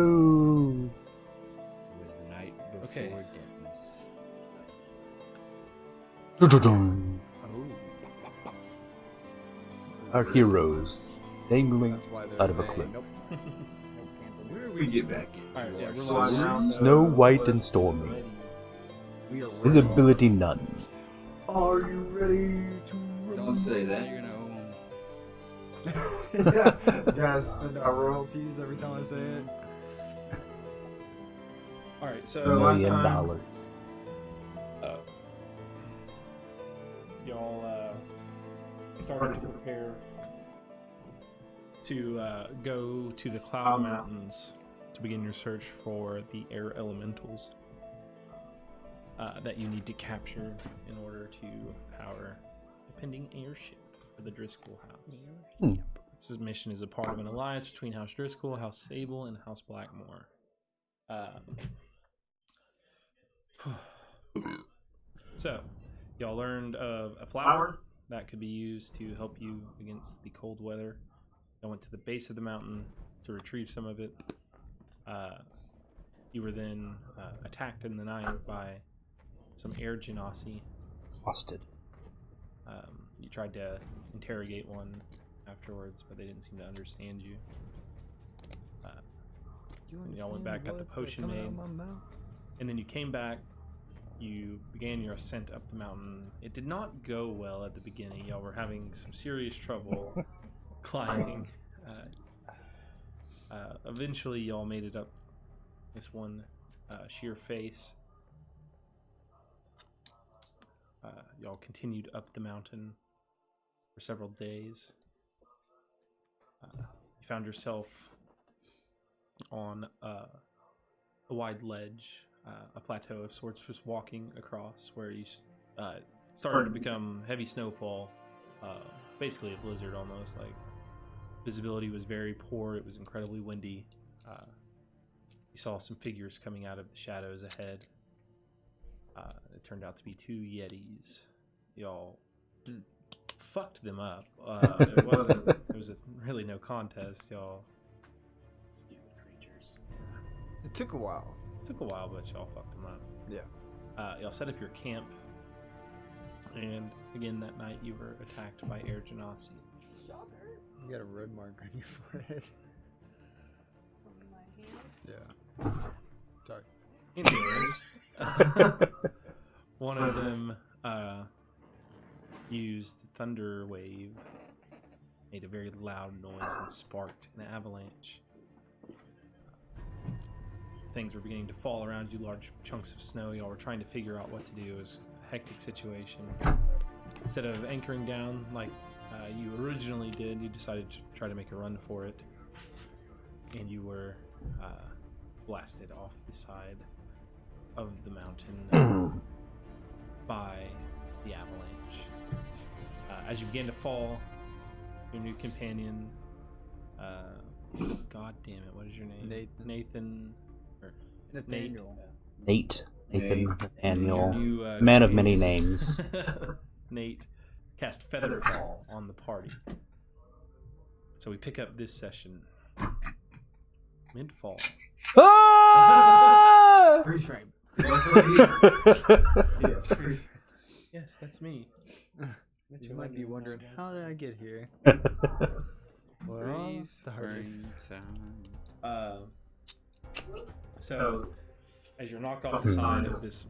No. It was the night before Okay. deafness. Dun-dun-dun. Oh. Our heroes dangling That's why there's out of a cliff. Nope. Where do we get back in? Alright, yeah, Our relax. slide around? Snow white and stormy. We are Visibility none. Are you ready to Don't say that, you're gonna own. Yeah, guys, spend our royalties every time I say it. Alright, so $1 last million. time, y'all started to prepare to go to the Cloud Mountains to begin your search for the air elementals that you need to capture in order to power a pending airship for the Driscoll House. Hmm. This mission is a part of an alliance between House Driscoll, House Sable, and House Blackmore. So, y'all learned of a flower that could be used to help you against the cold weather. I went to the base of the mountain to retrieve some of it. You were then attacked in the night by some air genasi. Busted. You tried to interrogate one afterwards, but they didn't seem to understand you. Y'all went back, got the potion made, and then you came back. You began your ascent up the mountain. It did not go well at the beginning. Y'all were having some serious trouble climbing. Eventually, y'all made it up this one sheer face. Y'all continued up the mountain for several days. You found yourself on a wide ledge, a plateau of sorts, just walking across where you started to become heavy snowfall, basically a blizzard almost. Like, visibility was very poor. It was incredibly windy. You saw some figures coming out of the shadows ahead. It turned out to be two Yetis. Y'all fucked them up. It was really no contest. Y'all stupid creatures. It took a while. Took a while, but y'all fucked them up. Yeah. Y'all set up your camp, and again that night you were attacked by air genasi. You got a red mark on your forehead. Yeah. Sorry. Anyways, one of them used Thunder Wave, made a very loud noise, and sparked an avalanche. Things were beginning to fall around you, large chunks of snow. Y'all were trying to figure out what to do. It was a hectic situation. Instead of anchoring down like you originally did, you decided to try to make a run for it. And you were blasted off the side of the mountain by the avalanche. As you began to fall, your new companion, God damn it, what is your name? Nathan. Nathaniel. Nathan, Nathaniel, New, man of many names. Nate cast Featherfall on the party. So we pick up this session mid-fall. Ah! Freeze frame. Yes, that's me. You might be wondering, how did I get here? Well, Freeze started. frame time. So, as you're knocked off the side of this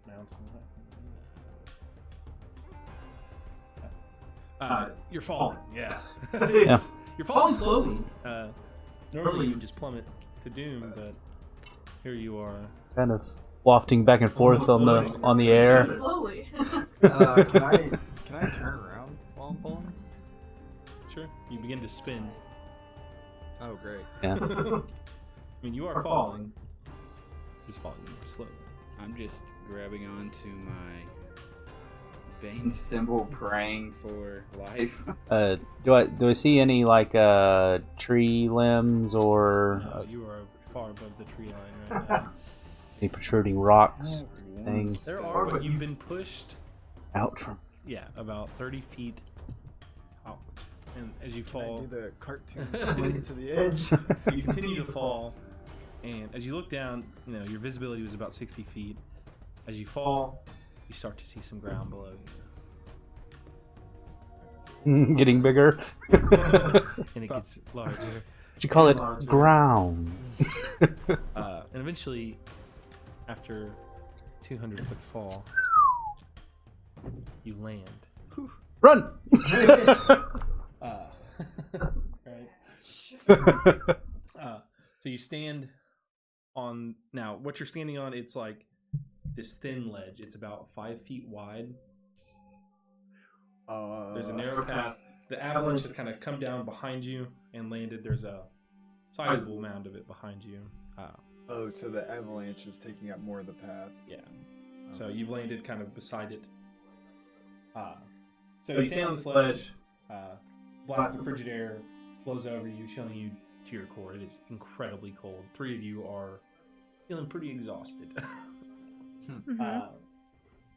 mountain, you're falling. Yeah, you're falling slowly. Normally you would just plummet to doom, but here you are. Kind of wafting back and forth on the air. Slowly. Can I turn around while I'm falling? Sure. You begin to spin. Oh, great. Yeah. I mean, you are falling. Just falling more slowly. I'm just grabbing onto my Bane symbol, praying for life. Do I see any like tree limbs or No, you are far above the tree line right now. any protruding rocks things There are, but you've been pushed, out from? yeah, about 30 feet out. And as you Can I fall, do the cartoon swing to the edge? you continue to fall. And as you look down, your visibility was about 60 feet. As you fall, you start to see some ground below you. Getting bigger. And it gets larger. What you call it? Ground. And eventually, after 200-foot fall, you land. Run! Right. So you stand on, now what you're standing on, it's like this thin ledge. It's about 5 feet wide. There's a narrow path. The avalanche has kind of come down behind you and landed. There's a sizable mound of it behind you. So the avalanche is taking up more of the path. Yeah. So you've landed kind of beside it. So you stand on this ledge. Blast of frigid air blows over you, chilling you to your core. It is incredibly cold. 3 of you are feeling pretty exhausted. You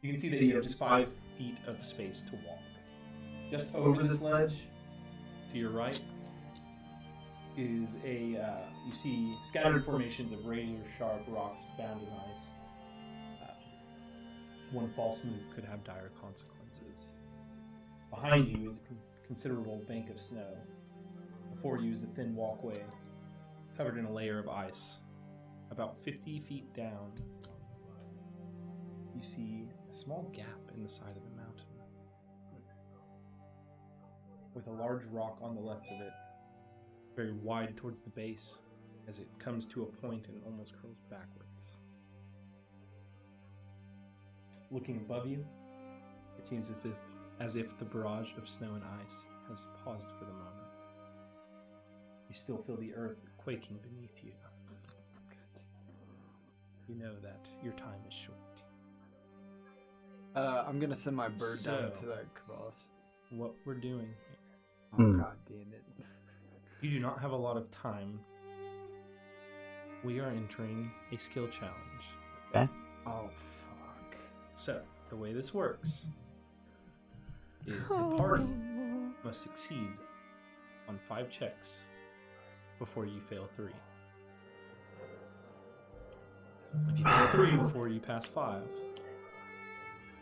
can see that you have just 5 feet of space to walk. Just over this ledge, to your right, is you see scattered formations of razor-sharp rocks bound in ice. One false move could have dire consequences. Behind you is a considerable bank of snow. Before you is a thin walkway covered in a layer of ice. About 50 feet down, you see a small gap in the side of the mountain, with a large rock on the left of it, very wide towards the base, as it comes to a point and almost curls backwards. Looking above you, it seems as if the barrage of snow and ice has paused for the moment. You still feel the earth quaking beneath you. You know that your time is short. I'm gonna send my bird down to that crevasse. What we're doing, Oh god damn it. you do not have a lot of time. We are entering a skill challenge. Okay. Oh fuck. So, the way this works is the party must succeed on 5 checks before you fail 3. If you fail 3 before you pass 5,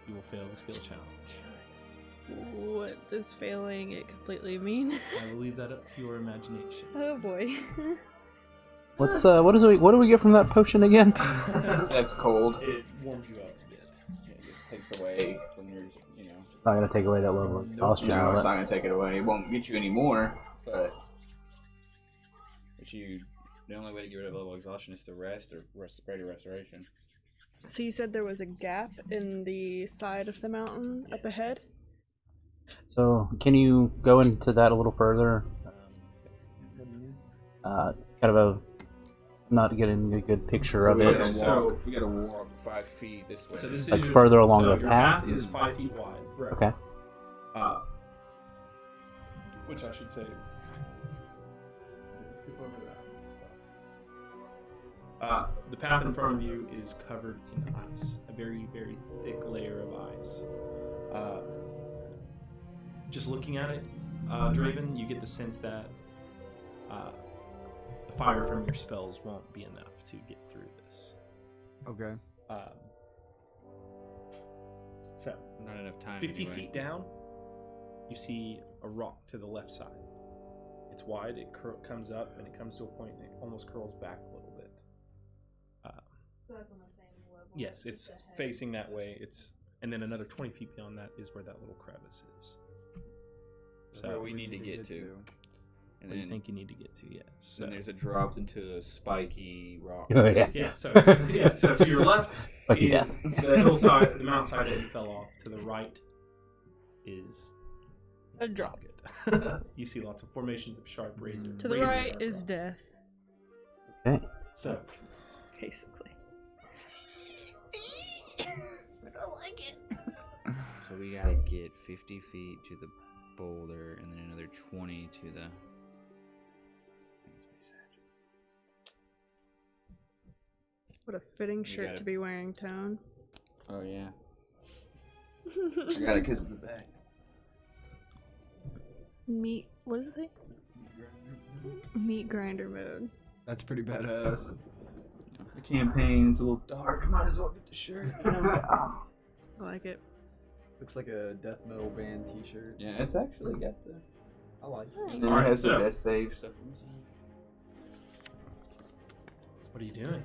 you will fail the skill challenge. What does failing it completely mean? I will leave that up to your imagination. Oh boy. What do we get from that potion again? That's cold. It warms you up a bit. It just takes away from your, It's not gonna take away that level of exhaustion. No, will it's it? not gonna take it away. It won't get you any more, but the only way to get rid of level of exhaustion is to rest or ready restoration. So you said there was a gap in the side of the mountain up ahead? So, can you go into that a little further? Kind of not getting a good picture of it. So we gotta walk 5 feet this way. So this Like is further along the your path? is 5 feet wide. Right. Okay. Which I should say. Skip over that. The path in front of you is covered in ice, a very, very thick layer of ice. Just looking at it, Draven, you get the sense that the fire from your spells won't be enough to get through this. Okay. So, Not enough time. 50 anyway. feet down, you see a rock to the left side. It's wide, it comes up, and it comes to a point and it almost curls back a little bit. So that's on the same level? Yes, it's facing that way. And then another 20 feet beyond that is where that little crevice is. So Where we need to get to. And where you then, think you need to get to, yes. So, then there's a drop into a spiky rock. Oh, yeah. so to your left is the hillside, the mountainside that you fell off. To the right is A drop. good. You see lots of formations of sharp razor. To the right is rocks. death, Okay. So, basically. So we gotta get 50 feet to the boulder and then another 20 to the... What a fitting You shirt gotta- to be wearing, Tone. Oh yeah. I got it because of the back. Meat. What does it say? Meat grinder mode. That's pretty badass. the campaign. It's a little dark. Might as well get the shirt. I like it. Looks like a death metal band T-shirt. Yeah, it's actually got the. I like it. And then Alright, it has so- the death save stuff on the side. What are you doing?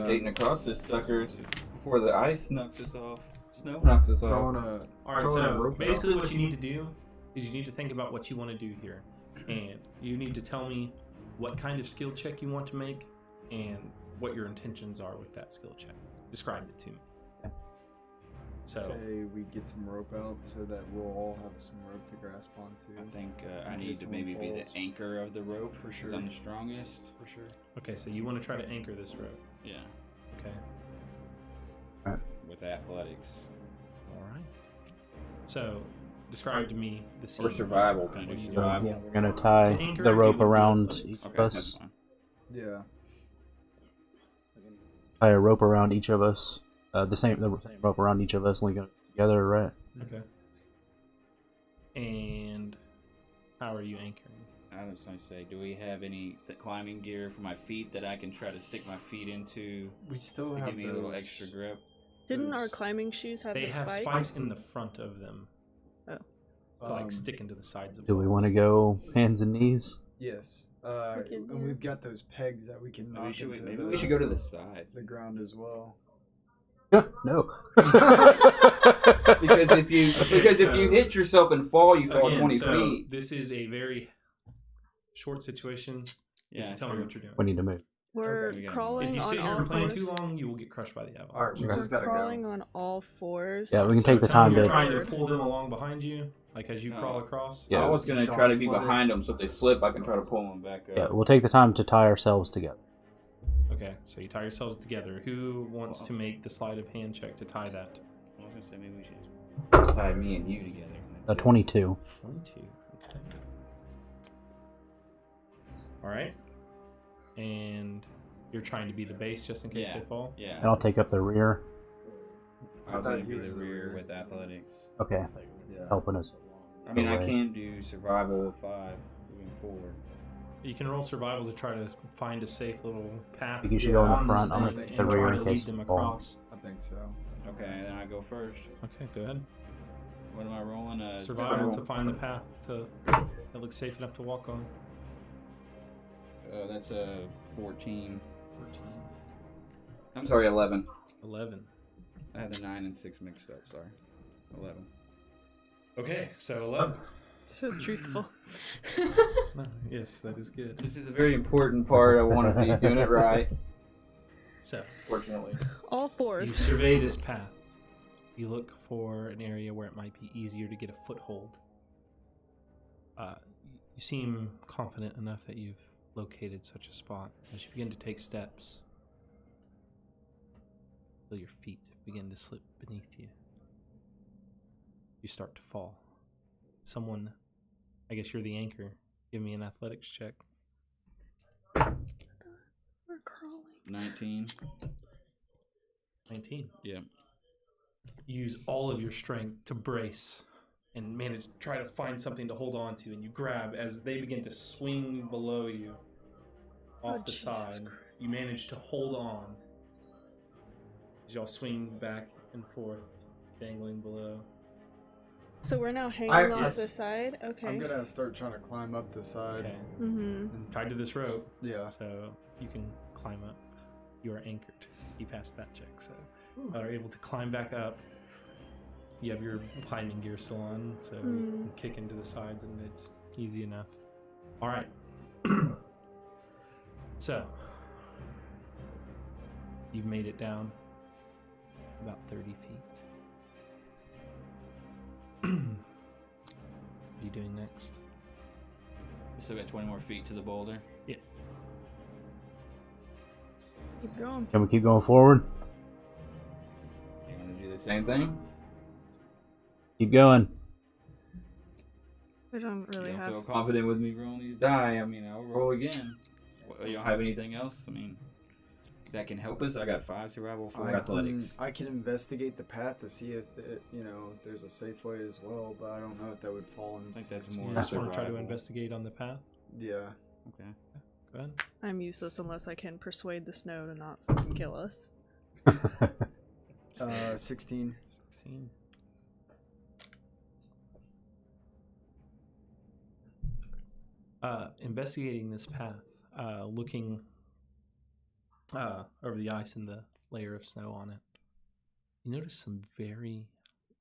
Skating across this sucker before the ice knocks us off. Snow knocks us off. All right, so basically what you need to do is you need to think about what you want to do here. And you need to tell me what kind of skill check you want to make and what your intentions are with that skill check. Describe it to me. So, say we get some rope out so that we'll all have some rope to grasp onto. I think I In need case to someone maybe be the falls. anchor of the rope For because sure. I'm the strongest. For sure. okay, so you want to try to anchor this rope. Yeah, Okay. with athletics All right. So, describe to me the scene. or survival. Can I What do are you survival? doing? We're gonna tie To anchor the it, rope it would be around athletics. each of Okay, that's us. fine. Yeah. Tie a rope around each of us. The same rope around each of us, link it together, right? Okay. And how are you anchoring? I was going to say, do we have any climbing gear for my feet that I can try to stick my feet into We still to have give me a little those- extra grip? Didn't our Those- climbing shoes have They the have spikes? spikes in the front of them to like Um, stick into the sides of Do we walls. want to go hands and knees? Yes. Okay, And yeah. we've got those pegs that we can Maybe, knock we should, into maybe we should go to the side. the ground as well. No. Because if you if so- you hit yourself and fall, you fall Again, 20 so feet. this is a very short situation. You have Yeah, to tell me true. what you're doing. We need to move. We're Okay, we gotta crawling If you on sit here all and plan fours. too long, you will get crushed by the avalanche. Alright, we We're just gotta crawling go. on all fours. Yeah, we can So take the tell me time you're to. trying to pull them along behind you, like as you No. crawl across. Yeah. I was gonna Dog try to be sledding. behind them, so if they slip, I can try to pull them back up. Yeah, we'll take the time to tie ourselves together. Okay, so you tie yourselves together. Who wants to make the sleight of hand check to tie that? I was gonna say maybe we should just tie me and you together. A 22. 22. Okay. All right. And you're trying to be the base just in case Yeah. they fall. Yeah, And I'll take up the rear. I was I gonna thought be he was the the rear rear. with athletics. Okay, Yeah. helping us. I mean, I Away. can do survival with 5 moving forward. You can roll survival to try to find a safe little path. You should go in the on this front, I'm thing gonna and take the try rear to in lead case them we fall. across. I think so. Okay, then I go first. Okay, go ahead. What am I rolling? Survival to find the path that looks safe enough to walk on. That's a 14. I'm sorry, 11. 11. I had the 9 and 6 mixed up. Sorry, 11. Okay, so 11. So truthful. No, yes, that is good. This is a very important part. I want to be doing it right. So, Fortunately, All you fours. survey this path. You look for an area where it might be easier to get a foothold. You seem confident enough that you've located such a spot. As you begin to take steps, feel your feet begin to slip beneath you. You start to fall. Someone, I guess you're the anchor. Give me an athletics check. We're crawling. 19. 19. Yeah. Use all of your strength to brace and manage try to find something to hold on to, and you grab as they begin to swing below you off Oh, the Jesus side. Christ. You manage to hold on as y'all swing back and forth, dangling below. So we're now hanging I- off the yes. side? Okay. I'm gonna start trying to climb up the side. Okay, Mm-hmm. tied to this rope, Yeah. so you can climb up. You are anchored. You passed that check, so are able to climb back up. You have your climbing gear still on, so you can kick into the sides and it's easy enough. All right. So, you've made it down about 30 feet. What are you doing next? We still got 20 more feet to the boulder. Keep going. Can we keep going forward? You want to do the same thing? Keep going. We don't You really don't have. feel confident with me rolling these die? I mean, I'll roll again. You don't have anything else? I mean, that can help us? I got 5 survival, 4 athletics. I can investigate the path to see if there's a safe way as well, but I don't know if that would fall I into. think that's You more just want to try to survival. investigate on the path? Yeah. Okay. Go ahead. I'm useless unless I can persuade the snow to not fucking kill us. 16. 16. Investigating this path, looking over the ice and the layer of snow on it, you notice some very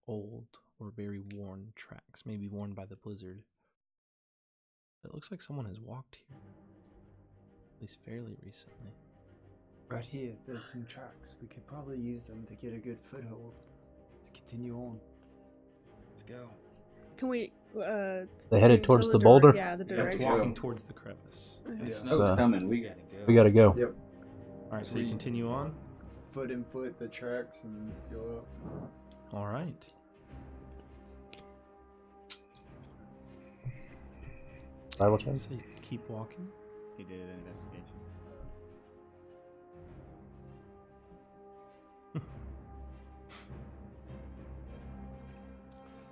old or very worn tracks, maybe worn by the blizzard. It looks like someone has walked here, at least fairly recently. Right here, there's some tracks. We could probably use them to get a good foothold to continue on. Let's go. Can we? They headed tell towards the boulder? Yeah, the Yeah, It's direction. walking towards the crevice. The Yeah. snow's coming. We gotta go. We gotta go. Yep. All right, so you continue on. Foot in foot, the tracks, and go up. All right. Bible check. So you keep walking. He did an investigation.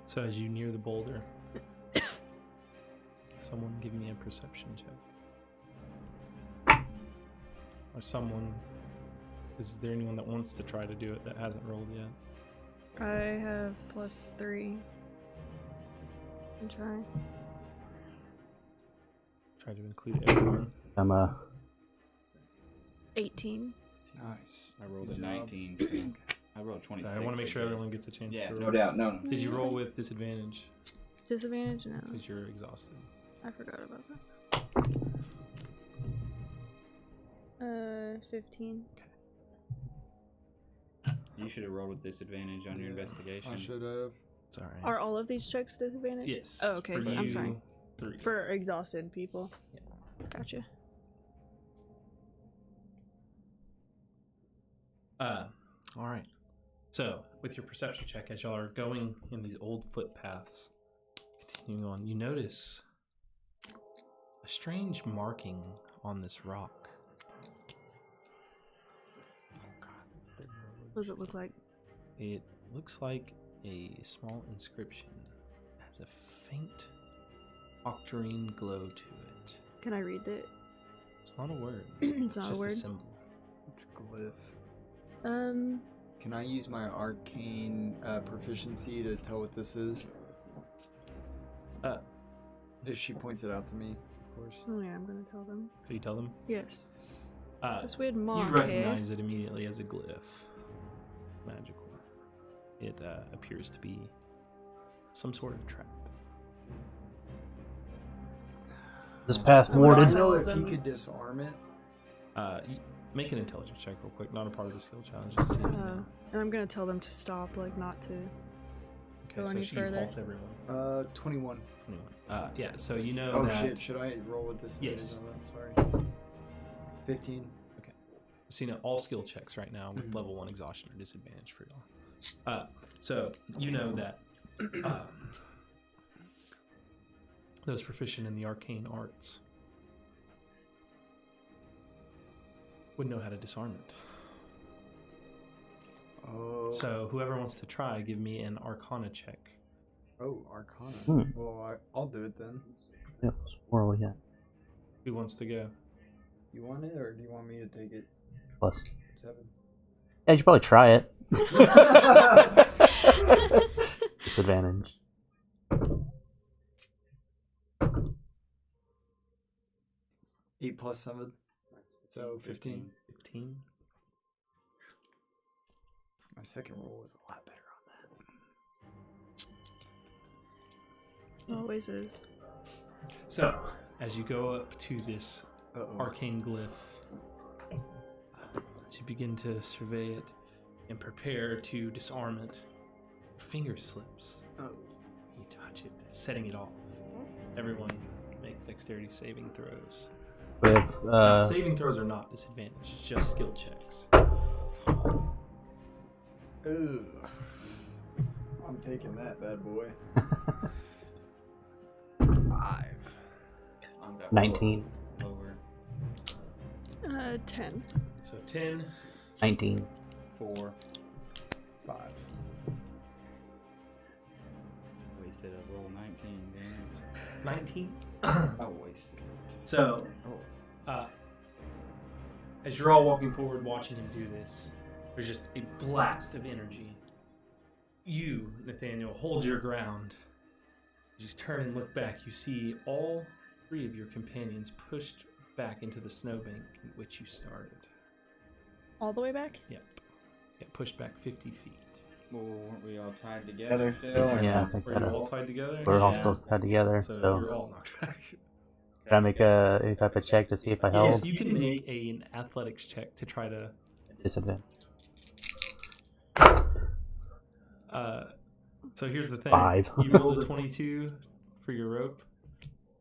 So as you near the boulder, someone give me a perception check. Or someone, is there anyone that wants to try to do it that hasn't rolled yet? I have +3. And try. Try to include everyone. I'm 18. Nice. I rolled Good a job. 19. So I rolled 26. I want to make sure but everyone gets a chance Yeah, to roll. no doubt. No. Did you roll with disadvantage? Disadvantage? No. Because you're exhausted. I forgot about that. 15. You should have rolled with disadvantage on your investigation. I should have. It's alright. Are all of these checks disadvantage? Yes. Oh, okay. For I'm you, sorry. 3. For exhausted people. Gotcha. Alright. So, with your perception check, as y'all are going in these old footpaths, continuing on, you notice a strange marking on this rock. What does it look like? It looks like a small inscription. It has a faint octarine glow to it. Can I read it? It's not a word. It's not a just word. a symbol. It's glyph. Um, Can I use my arcane proficiency to tell what this is? If she points it out to me, of course. oh yeah, I'm gonna tell them. So you tell them? Yes. Uh, It's this weird you mark recognize it immediately as a glyph. Magical. It appears to be some sort of trap. this path I'm gonna I warded. tell know if he them- could disarm it. Make an intelligence check real quick. Not a part of the skill challenge. Just see if you know. And I'm gonna tell them to stop, like not to. Okay, go so any should you further? halt everyone? 21. 21. Yeah, so you know Oh that. shit, should I roll with disadvantage Yes. on that? Sorry. 15. So you know all skill checks right now with level 1 exhaustion are disadvantage for y'all. So you know that those proficient in the arcane arts would know how to disarm it. Oh. So whoever wants to try, give me an Arcana check. Oh, Arcana. Hmm. Well, I'll do it then. Yep, where are we at? Who wants to go? You want it, or do you want me to take it? Plus. 7. Yeah, you should probably try it. Disadvantage. Eight plus 7. So 15. 15. My second roll was a lot better on Always is. So as you go up to this that. Uh-oh. arcane glyph, as you begin to survey it and prepare to disarm it, your finger slips. Oh. You touch it, setting it off. Everyone make dexterity saving throws. We have, Now, saving throws are not disadvantaged, it's just skill checks. Ooh. I'm taking that bad boy. 5. 19. Lower. 10. So 10, 19. 4. 5. Wasted a roll 19, damn it. 19. I wasted. So As you're all walking forward watching him do this, there's just a blast of energy. You, Nathaniel, hold your ground. You just turn and look back. You see all 3 of your companions pushed back into the snowbank in which you started. All the way back? Yep. Yeah, pushed back 50 feet. Well, weren't we all tied together still? Yeah, I think Were you all tied together? we're all Yeah. still tied together. So So, you're all knocked back. can I make any type of check to see if I held? Yes, you can make an athletics check to try to... Disadvantage. So here's the thing. 5. You rolled a 22 for your rope,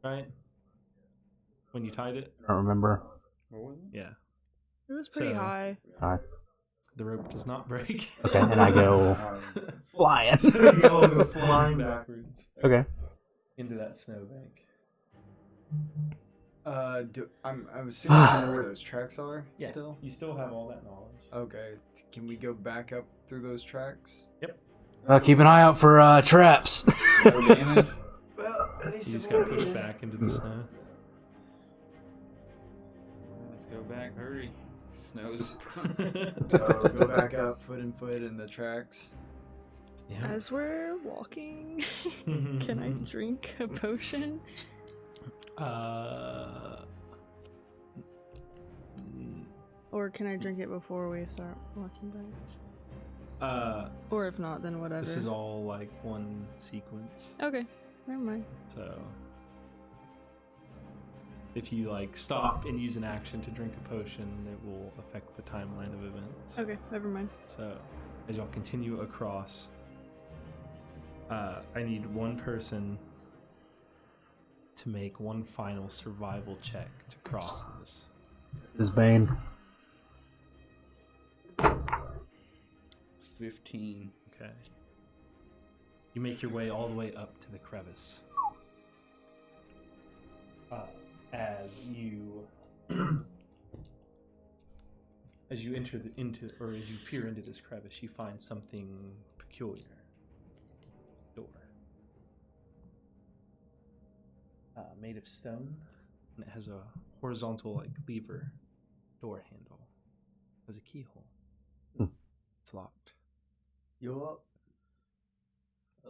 right? When you tied it? I don't remember. What was it? Yeah. It was pretty So- high. The rope does not break. Okay, and I go flying. So you all go flying backwards Okay. into that snowbank. I'm assuming I know where those tracks are Yeah, still? you still have all that knowledge. Okay. Can we go back up through those tracks? Keep an eye out for traps. No damage? Well, at least You just got pushed back into the snow. Let's go back. Hurry. Snow's. So go back up foot in foot in the tracks. Yeah. As we're walking, can I drink a potion? Or can I drink it before we start walking back? Or if not, then whatever. This is all like one sequence. Okay, never mind. So if you like stop and use an action to drink a potion, it will affect the timeline of events. Okay, never mind. So as y'all continue across, I need one person to make one final survival check to cross this. This is Bane. 15. Okay. You make your way all the way up to the crevice. As you enter as you peer into this crevice, you find something peculiar. Door. Made of stone, and it has a horizontal like lever door handle. Has a keyhole. It's locked. You up?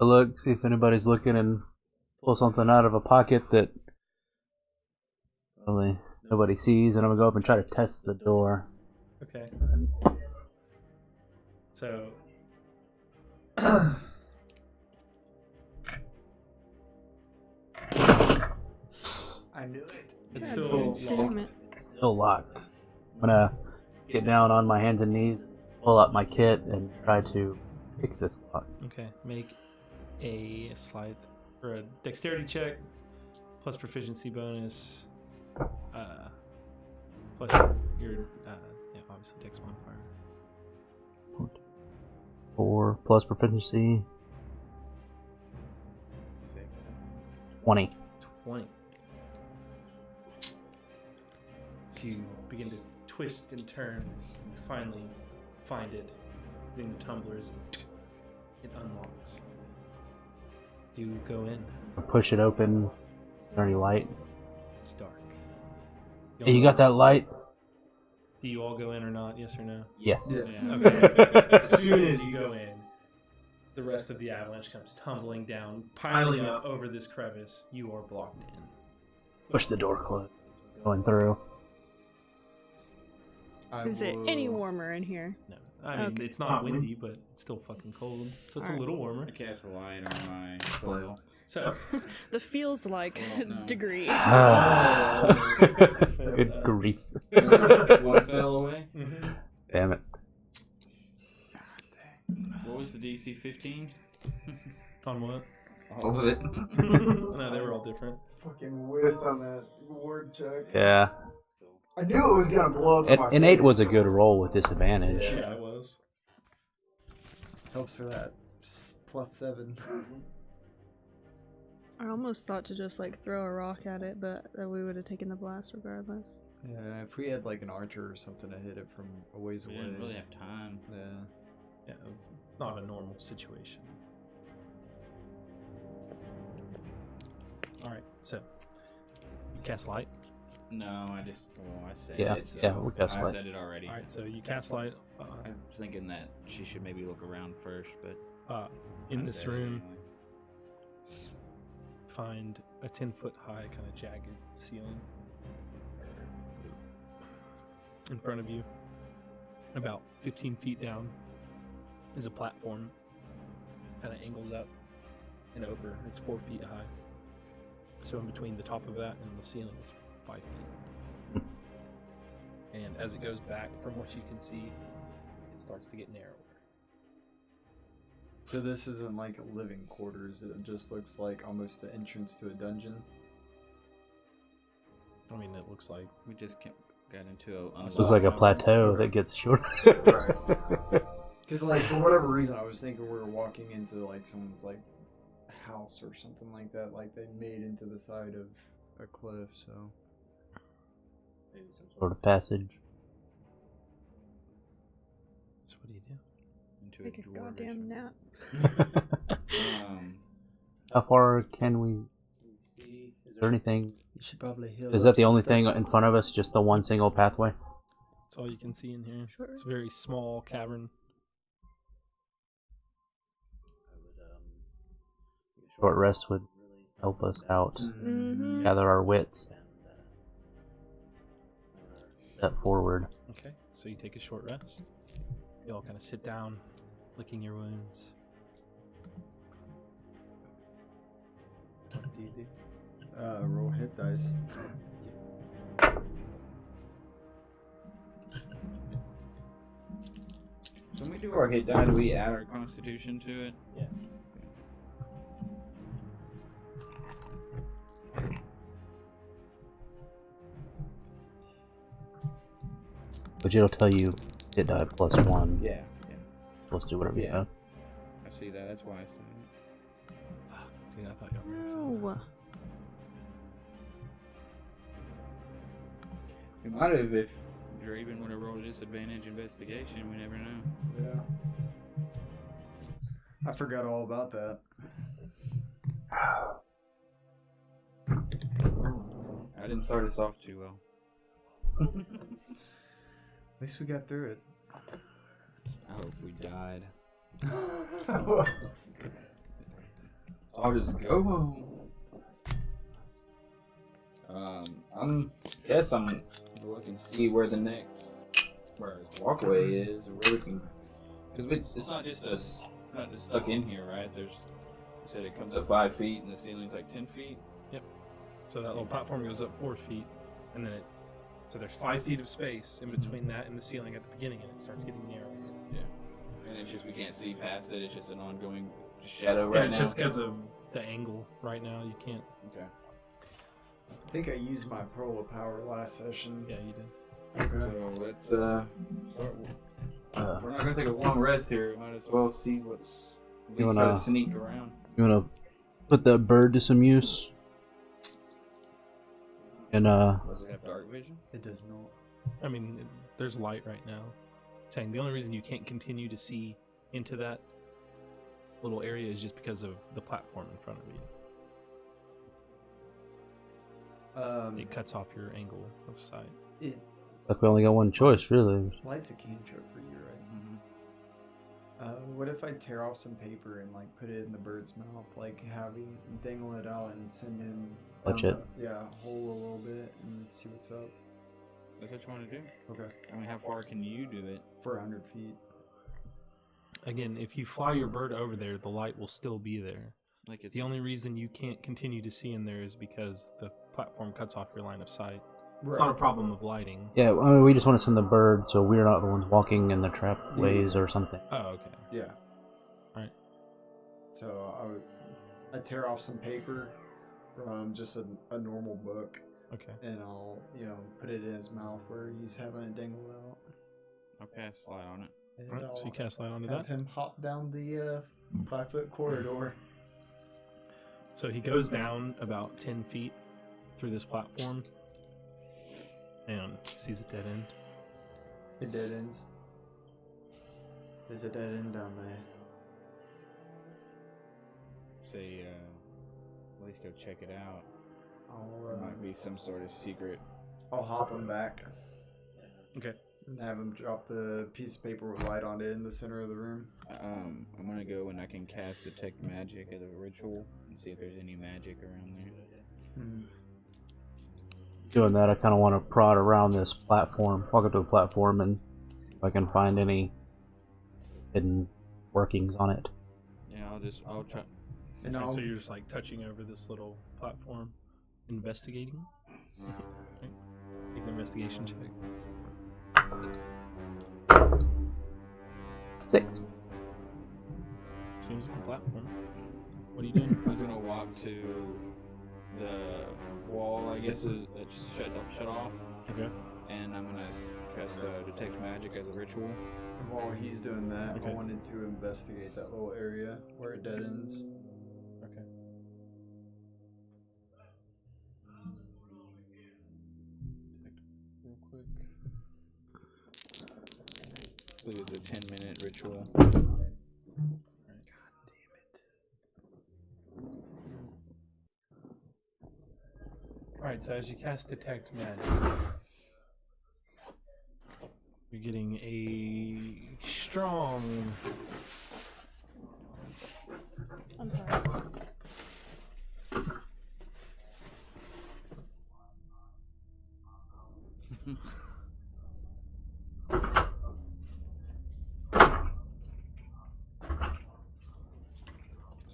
I look, see if anybody's looking, and pull something out of a pocket that probably nobody sees, and I'm gonna go up and try to test the door. Okay. So I knew it. it's God still damn locked. it. Still locked. I'm gonna get down on my hands and knees, pull out my kit, and try to pick this lock. Okay, make a slide or a dexterity check plus proficiency bonus. Plus your obviously dex modifier. 4 plus proficiency. 6. 20. 20. You begin to twist and turn, and finally find it in the tumblers, and it unlocks. You go in. I push it open. Is there any light? It's dark. Hey, you got that light? Do you all go in or not? Yes or no? Yes. Yeah. Okay. As soon as you go in, the rest of the avalanche comes tumbling down, piling up over this crevice. You are blocked in. Push the door closed. Going through. Is it any warmer in here? No, I mean Okay. it's not windy, but it's still fucking cold, so it's Alright. a little warmer. I cast a light on my coil. So The feels like Well, no. degree. Good grief. What fell away? Damn it. What was the DC 15? on what? All of it. No, they were all different. Fucking whiffed on that ward check. Yeah. I knew it was gonna blow up. And 8 was a good roll with disadvantage. Yeah, it was. Helps for that +7. I almost thought to just like throw a rock at it, but that we would have taken the blast regardless. Yeah, if we had like an archer or something to hit it from a ways We away. didn't really have time. Yeah. Yeah, it's not a normal situation. All right, so you cast light. No, I said Yeah, it. So yeah, we'll cast I light. said it already. All right, so you cast light. I was thinking that she should maybe look around first, but In I this said it room, anyway. find a 10-foot high, kind of jagged ceiling in front of you. About 15 feet down is a platform, kind of angles up and over. It's 4 feet high. So in between the top of that and the ceiling is 5 feet. And as it goes back, from what you can see, it starts to get narrower. So this isn't like a living quarters. It just looks like almost the entrance to a dungeon. I mean, it looks like We just got into a. This looks like a plateau that gets shorter. Right. Because like for whatever reason, I was thinking we were walking into like someone's like house or something like that. Like they made into the side of a cliff. So Maybe some sort of passage. so what do you do? Into Take a door or goddamn something. nap. How far can we see? Is there anything? you should probably heal. Is that the only thing in front of us? Just the one single pathway? That's all you can see in here. Sure. It's a very small cavern. Short rest would really help us out. Mm-hmm. Gather our wits and step forward. Okay, so you take a short rest. You all kind of sit down, licking your wounds. What do you do? Roll hit dice. So when we do our hit die, do we add our constitution to it? Yeah. But it'll tell you hit die +1. Yeah. Supposed to do whatever you Yeah. have. I see that. That's why I said it. Fuck, dude, I thought y'all were gonna fill No. We might have if Draven would have rolled a disadvantage investigation. We never know. Yeah. I forgot all about that. I didn't start us off too well. At least we got through it. I hope we died. I'll just go home. I'm looking to see where the next walkway is, or where we can, because it's not just us, not just stuck in here, right? You said it comes up 5 feet and the ceiling's like 10 feet. Yep. So that little platform goes up 4 feet, and then so there's 5 feet of space in between that and the ceiling at the beginning, and it starts getting narrower. Yeah. And it's just we can't see past it. It's just an ongoing shadow Yeah, right it's now. just because of the angle right now. You can't. Okay. I think I used my Pearl of Power last session. Yeah, you did. So let's start. If we're not gonna take a long rest here, we might as well see what's. At You least wanna- try to sneak around. You wanna put that bird to some use? And Does it have dark vision? It does not. I mean, there's light right now. Saying the only reason you can't continue to see into that little area is just because of the platform in front of you. It cuts off your angle of sight. like we only got one choice, really. Light's a cantrip for you, right? Mm-hmm. What if I tear off some paper and like put it in the bird's mouth, like have him dangle it out and send him Touch down it. hole a little bit and see what's up. That's what you want to do. Okay. I mean, how far can you do it? For 100 feet. Again, if you fly your bird over there, the light will still be there. Like it's The only reason you can't continue to see in there is because the platform cuts off your line of sight. It's not a problem of lighting. Yeah, I mean, we just want to send the bird so we're not the ones walking in the trap ways or something. Oh, okay. Yeah. Alright. So I tear off some paper from just a normal book, Okay. and I'll put it in his mouth where he's having it dangled out. I'll cast light on it. And Alright, so you cast light onto have that. him hop down the 5-foot corridor. So he goes down about 10 feet through this platform and sees a dead end. It dead ends. There's a dead end down there. Say, at least go check it out. I'll There might be some sort of secret. I'll hop him back Okay. and have him drop the piece of paper with light on it in the center of the room. I'm gonna go and I can cast Detect Magic as a ritual and see if there's any magic around there. Doing that, I kind of want to prod around this platform, walk up to the platform, and see if I can find any hidden workings on it. Yeah, I'll try. And Okay, so you're just like touching over this little platform, investigating. Okay. Make an investigation check. 6. Seems like a platform. What are you doing? I was gonna walk to the wall, I guess, that's shut off. Okay. And I'm gonna cast Detect Magic as a ritual. And while he's doing that, Okay. I wanted to investigate that little area where it dead ends. Okay. Real quick. I believe it's a 10-minute ritual. Alright, so as you cast Detect Magic, you're getting a strong. I'm sorry.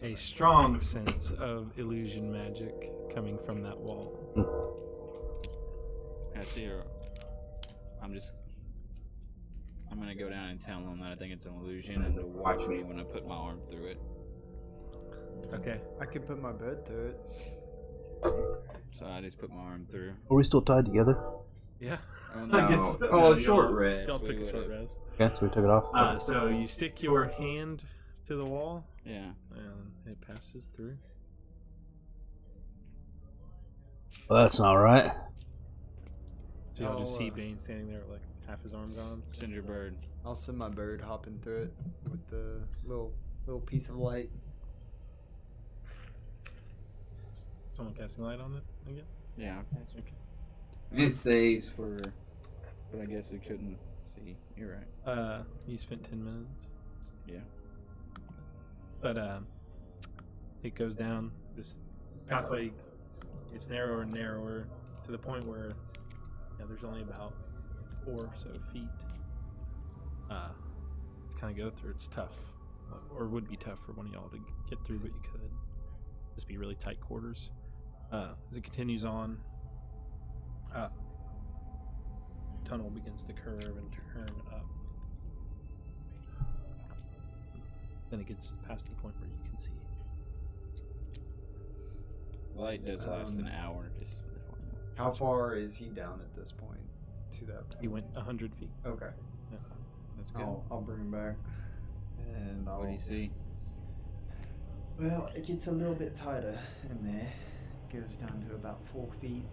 A strong sense of illusion magic coming from that wall. I see her. I'm gonna go down and tell them that I think it's an illusion and to watch me when I put my arm through it. Okay. I could put my bed through it. So I just put my arm through. Are we still tied together? Yeah. Oh, I guess- Oh, yeah, short y'all- rest. Y'all took We a short would've- rest. Okay, so we took it off. So you stick your hand to the wall, Yeah. and it passes through. Well, that's not right. So you'll just Oh, see Bane standing there with like half his arm gone. Send your bird. I'll send my bird hopping through it with the little piece of light. Someone casting light on it again? Yeah. Okay. It saves for, but I guess it couldn't see. You're right. You spent 10 minutes. Yeah. But it goes down. This pathway gets narrower and narrower to the point where there's only about 4 or so feet to kind of go through. It's tough, or would be tough for one of y'all to get through, but you could. Just be really tight quarters. As it continues on, tunnel begins to curve and turn up. Then it gets past the point where you can see. Light does last an hour. Just How far is he down at this point to that point? He went 100 feet. Okay. that's good. I'll bring him back. And What do you see? Well, it gets a little bit tighter in there. Goes down to about 4 feet.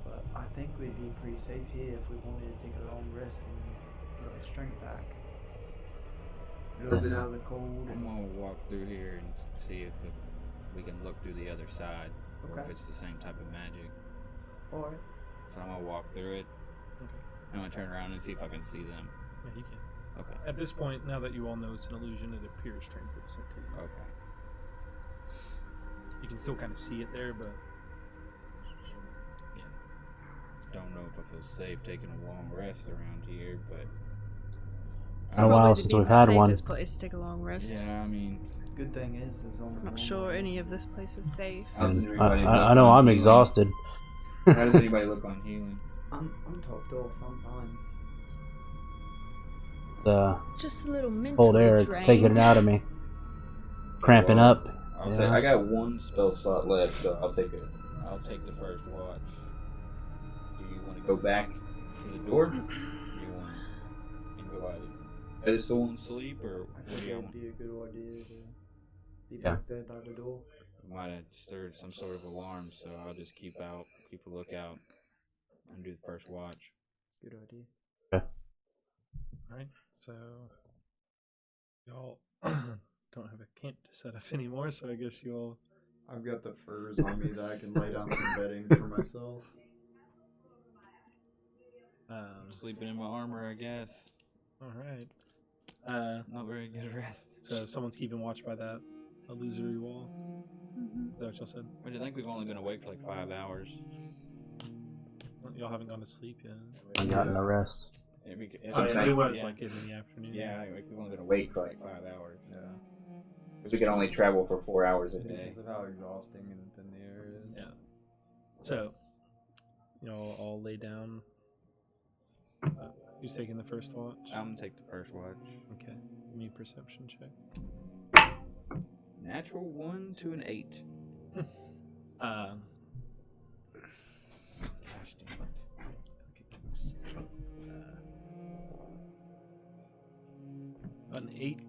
But I think we'd be pretty safe here if we wanted to take a long rest and get our strength back. A little bit out of the cold. I'm gonna walk through here and see if we can look through the other side, or if Okay. it's the same type of magic. Alright. So I'm gonna walk through it. Okay. I'm gonna turn around and see if I can see them. Yeah, you can. Okay. At this point, now that you all know it's an illusion, it appears translucent to you. Okay. You can still kind of see it there, but yeah. Don't know if I feel safe taking a long rest around here, but It's been a while Probably since be we've the had one. safest place to take a long rest. yeah, I mean, Good thing is there's only Not one sure more. any of this place is safe. how does And everybody look I know on I'm healing? exhausted. How does anybody look on healing? I'm topped off. I'm fine. Just a little mentally Cold air, it's drained. taking it out of me. Cramping Well, up. Yeah. I got one spell slot left, so I'll take the first watch. Do you want to go back to the door? Do you want to go out of pedestal and sleep, or I what think do you it'd want? be a good idea to be Yeah. back there by the door. Might have stirred some sort of alarm, so I'll just keep a lookout, and do the first watch. Good idea. Alright, so y'all don't have a camp to set up anymore, so I guess you all. I've got the furs on me that I can lay down some bedding for myself. Sleeping in my armor, I guess. All right. Not very good rest. So someone's keeping watch by that illusory wall. Is that what y'all said? I think we've only been awake for like 5 hours. Y'all haven't gone to sleep yet. I got no rest. It was like in the afternoon. Yeah, we've only been awake for like 5 hours. Yeah. Because we can only travel for 4 hours a day. Because of how exhausting the air is. Yeah. So, all lay down. Who's taking the first watch? I'm gonna take the first watch. Okay. Give me a perception check. Natural 1 to an 8. Gosh damn it. An 8.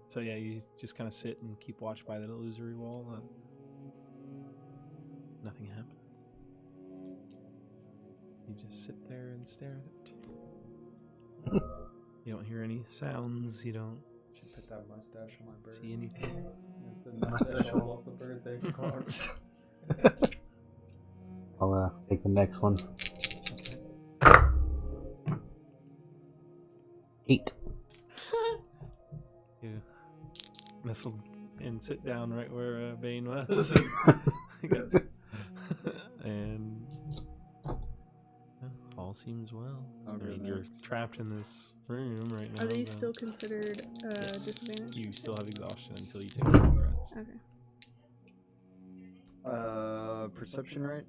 So yeah, you just kind of sit and keep watch by that illusory wall. Nothing happens. You just sit there and stare at it. You don't hear any sounds. You don't Should put that mustache on my bird. see anything. The mustache falls off the birthday scarf. I'll take the next one. 8. You nestle and sit down right where Bane was. And all seems well. You're trapped in this room right now. Are these still considered disadvantage? You still have exhaustion until you take a long rest. Okay. Perception, right?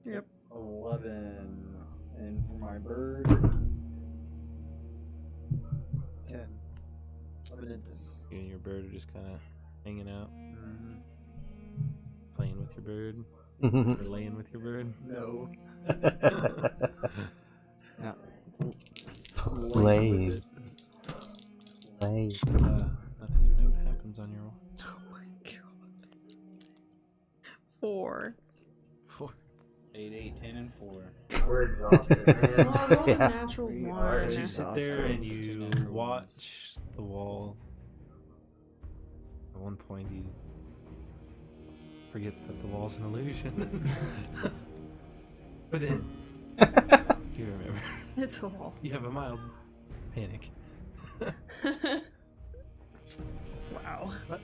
Yep. 11. And for my bird, 10. 11 and 10. You and your bird are just kind of hanging out, Mm-hmm. playing with your bird, or laying with your bird. No. No. Play. Play. Nothing of note happens on your roll. Oh my god. 4. 4. 8, 8, 10, and 4. We're exhausted, man. Oh, I rolled a Yeah. natural We 1. are As you sit there and Two you natural watch the wall, at one point you forget that the wall's an illusion. But then you remember. It's a wall. You have a mild panic. Wow. But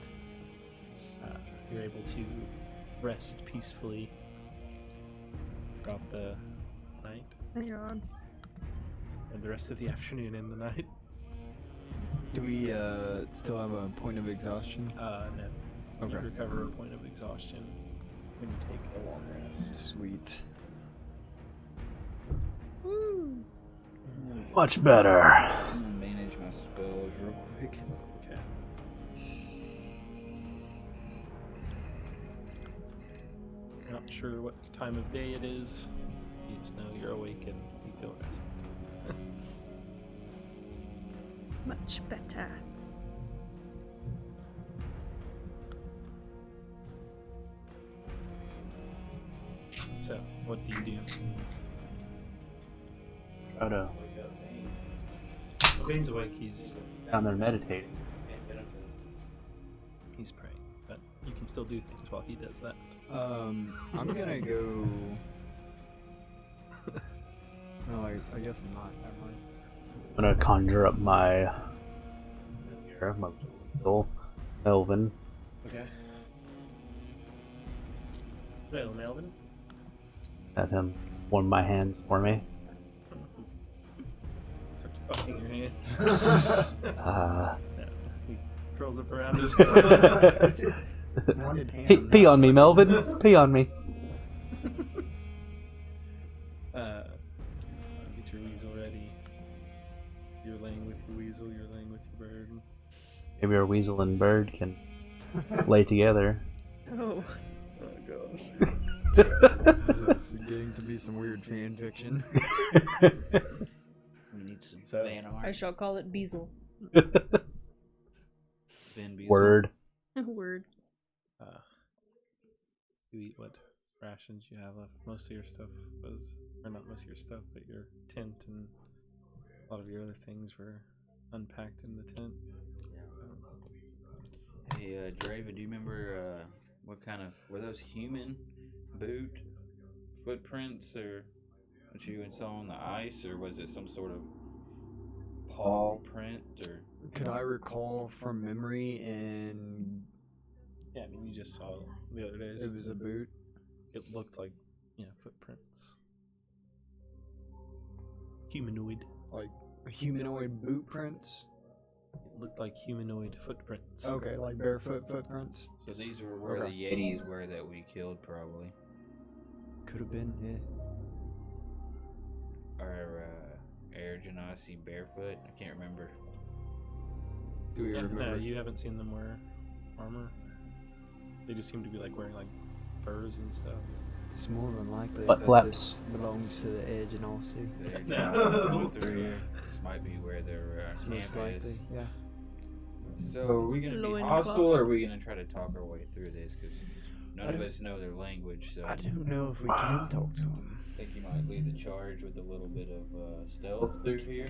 you're able to rest peacefully throughout the night Thank God. and the rest of the afternoon and the night. Do we still have a point of exhaustion? No. Okay. You recover a point of exhaustion when you take a long rest. Sweet. Woo. Much better. I'm gonna manage my spells real quick. Okay. You're not sure what time of day it is. You just know you're awake and you feel rested. Much better. So, what do you do? Try to Well, Bane's awake. He's down there meditating. praying, but you can still do things while he does that. I'm gonna go. No, I guess I'm not. Never mind. I'm gonna conjure up my soul, Melvin. Okay. Well, Melvin. Have him warm my hands for me. Starts fucking your hands. He curls up around his head. Wanted hand. Pee on me, Melvin. Pee on me. Get your weasel ready. You're laying with your weasel, you're laying with your bird. Maybe our weasel and bird can lay together. Oh. Oh gosh. This is getting to be some weird fan fiction. We need some So- fan art. I shall call it Beazle. Van Beasel. Word. Word. You eat what rations you have left. Most of your stuff was, or not most of your stuff, but your tent and a lot of your other things were unpacked in the tent. Hey, Draven, do you remember what kind of, were those human boot footprints or that you saw on the ice, or was it some sort of paw print? Or Could I recall from memory and Yeah, I mean, you just saw the other days. it was a boot? It looked like, footprints. Humanoid. Like humanoid boot prints? It looked like humanoid footprints. Okay, like barefoot footprints? so these were where the Yetis were that we killed, probably. Could have been, yeah. Or Air Genasi barefoot. I can't remember. Do we Yeah, remember? no, you haven't seen them wear armor. They just seem to be like wearing like furs and stuff. It's more than likely Butt that flaps. this belongs to the Edge and all see. Air Genasi through here. This might be where their It's camp most likely, is. yeah. So are we gonna be Loincloth. hostile, or are we gonna try to talk our way through this? Because none of us know their language, so I don't know if we can talk to him. I think you might lead the charge with a little bit of stealth through here.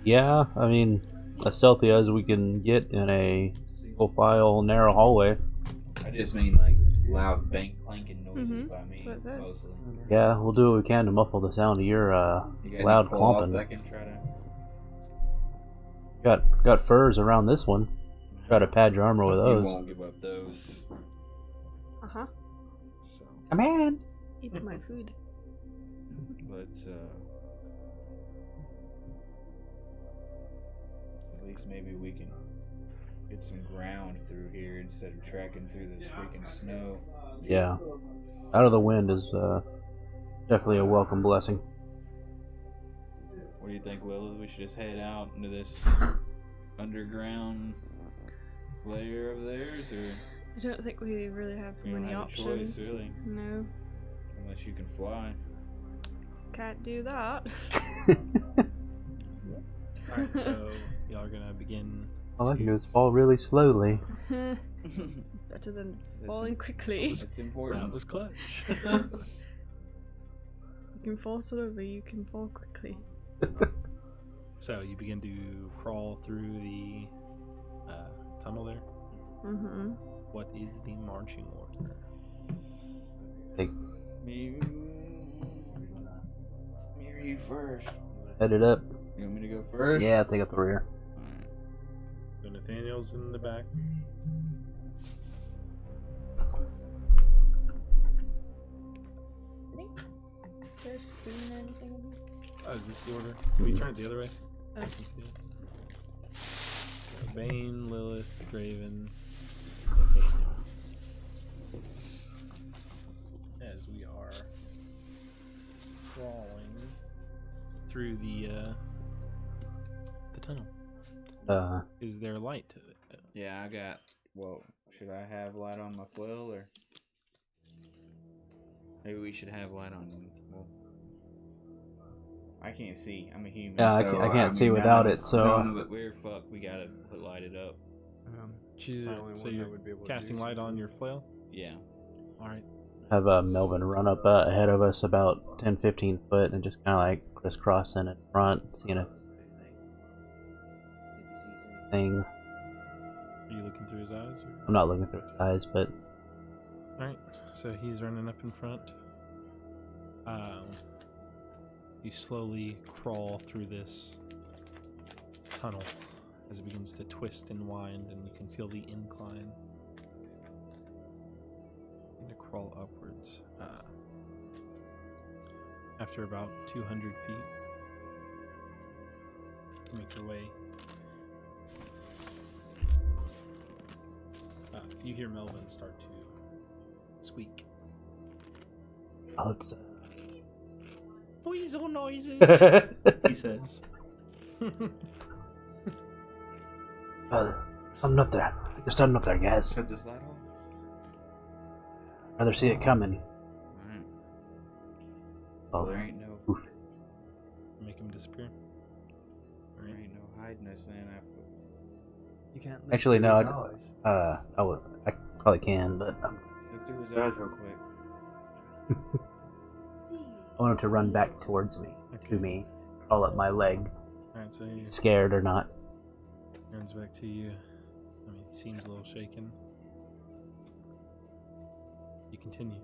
Yeah, I mean, as stealthy as we can get in a single file narrow hallway. I just mean like loud bank clanking noises by me, That's what it says. mostly. Yeah, we'll do what we can to muffle the sound of your You got any loud claws clomping. I can try to. Got furs around this one. Try to pad your armor with You those. won't give up those. Uh huh. So, Come on. Eat my food. let's at least maybe we can get some ground through here instead of tracking through this freaking snow. Yeah. Out of the wind is definitely a welcome blessing. What do you think, Lilith? We should just head out into this underground layer of theirs, or I don't think we really have we don't many have options. a choice, really, No, unless you can fly. can't do that. Alright, so y'all are gonna begin. All I can do is fall really slowly. It's better than falling quickly. It's important. That was clutch. You can fall slowly, you can fall quickly. So you begin to crawl through the tunnel there. Mm-hmm. What is the marching order? Take, Me or you first? head it up. You want me to go first? Yeah, take up the rear. Alright. So Nathaniel's in the back. There's spoon or anything? Oh, is this the order? Can we turn it the other way? Oh. I can see it. So Bane, Lilith, Graven, Nathaniel. As we are crawling through the tunnel. Is there light to it? Yeah, I got. Well, should I have light on my flail, or maybe we should have light on? Well, I can't see. I'm a human. Yeah, I so, can't- I can't see none without of it, us- so- none of it- we're fucked. We gotta light it up. She's the Alright, only so one you're that would be able to casting do light on something. your flail? Yeah. Alright. Have Melvin run up ahead of us about 10-15 foot and just kind of like crisscrossing in front, seeing if anything. Are you looking through his eyes? Or? I'm not looking through his eyes, but Alright, so he's running up in front. You slowly crawl through this tunnel as it begins to twist and wind, and you can feel the incline. And to crawl upwards. After about 200 feet, make your way. You hear Melvin start to squeak. oh, it's Weasel noises, he says. something up there. I think there's something up there, guys. Cut this light off. Rather see it coming. Alright. Oh, There ain't no. oof. Make him disappear. There ain't no hiding us in after. You can't look Actually, through no. his eyes. I probably can, but Look through his eyes real quick. I want him to run back towards me, to me, crawl up my leg, Alright, so he scared or not. turns back to you. I mean, he seems a little shaken. You continue.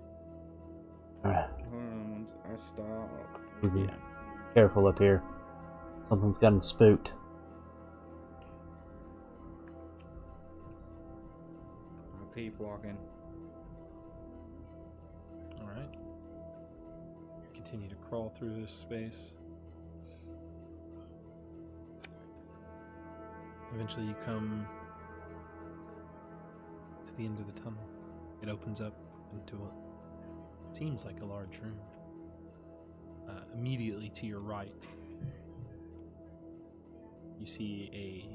Alright. Hold on 1 I stop. Yeah. Careful up here. Something's gotten spooked. I'll keep walking. Alright. Continue to crawl through this space. Eventually you come to the end of the tunnel. It opens up into what seems like a large room. Immediately to your right, you see a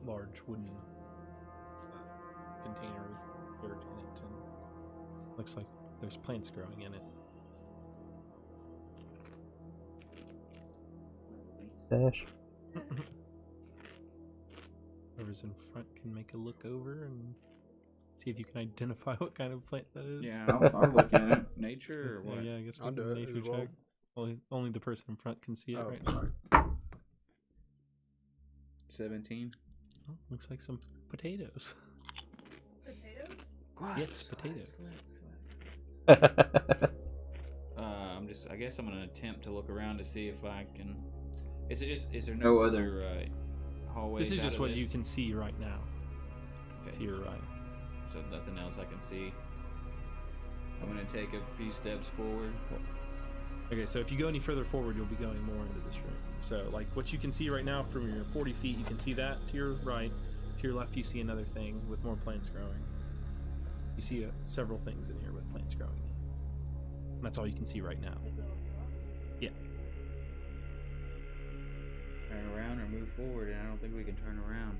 large wooden container with dirt in it, and looks like there's plants growing in it. Stash. Whoever's in front can make a look over and see if you can identify what kind of plant that is. Yeah, I'll look at it. Nature or what? Yeah, I guess I'll we do can it nature as well. check. Only the person in front can see it Oh, right now. sorry. 17. Oh, looks like some potatoes. Potatoes? Yes, potatoes. I guess I'm gonna attempt to look around to see if I can. Is there no other hallways? This is out just of what this? you can see right now. Okay. To your right. So nothing else I can see. I'm gonna take a few steps forward. Okay, so if you go any further forward, you'll be going more into this room. So, like, what you can see right now from your 40 feet, you can see that to your right. To your left, you see another thing with more plants growing. You see several things in here with plants growing. And that's all you can see right now. Yeah. Turn around or move forward, and I don't think we can turn around.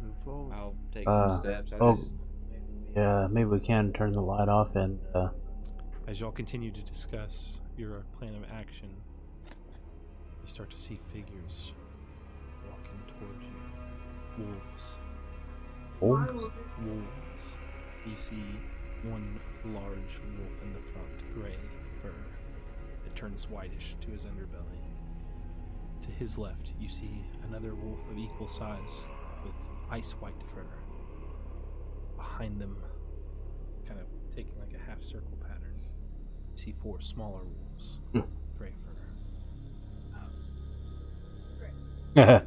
Move forward. I'll take some steps. Yeah, maybe we can turn the light off and As y'all continue to discuss your plan of action, you start to see figures walking toward you. Wolves. Wolves. You see one large wolf in the front, gray fur, that turns whitish to his underbelly. To his left, you see another wolf of equal size with ice white fur. Behind them, kind of taking like a half circle pattern, you see 4 smaller wolves, gray fur.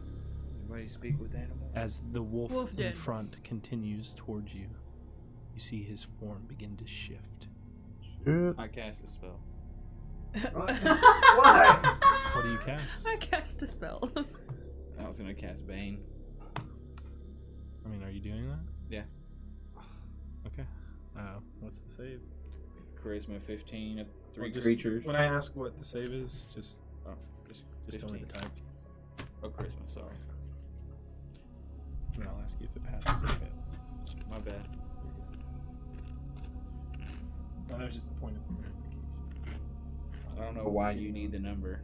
Anybody speak with animals? As the wolf in did. front continues towards you, you see his form begin to shift. I cast a spell. Why? What do you cast? I cast a spell. I was gonna cast Bane. I mean, are you doing that? Yeah. Okay. What's the save? Charisma 15 of 3 Well, just- creatures. When I ask what the save is, just tell me 15. the type, Oh, charisma, sorry. and I'll ask you if it passes or fails. My bad. No, that was just a point of clarification. I don't know why you need the number.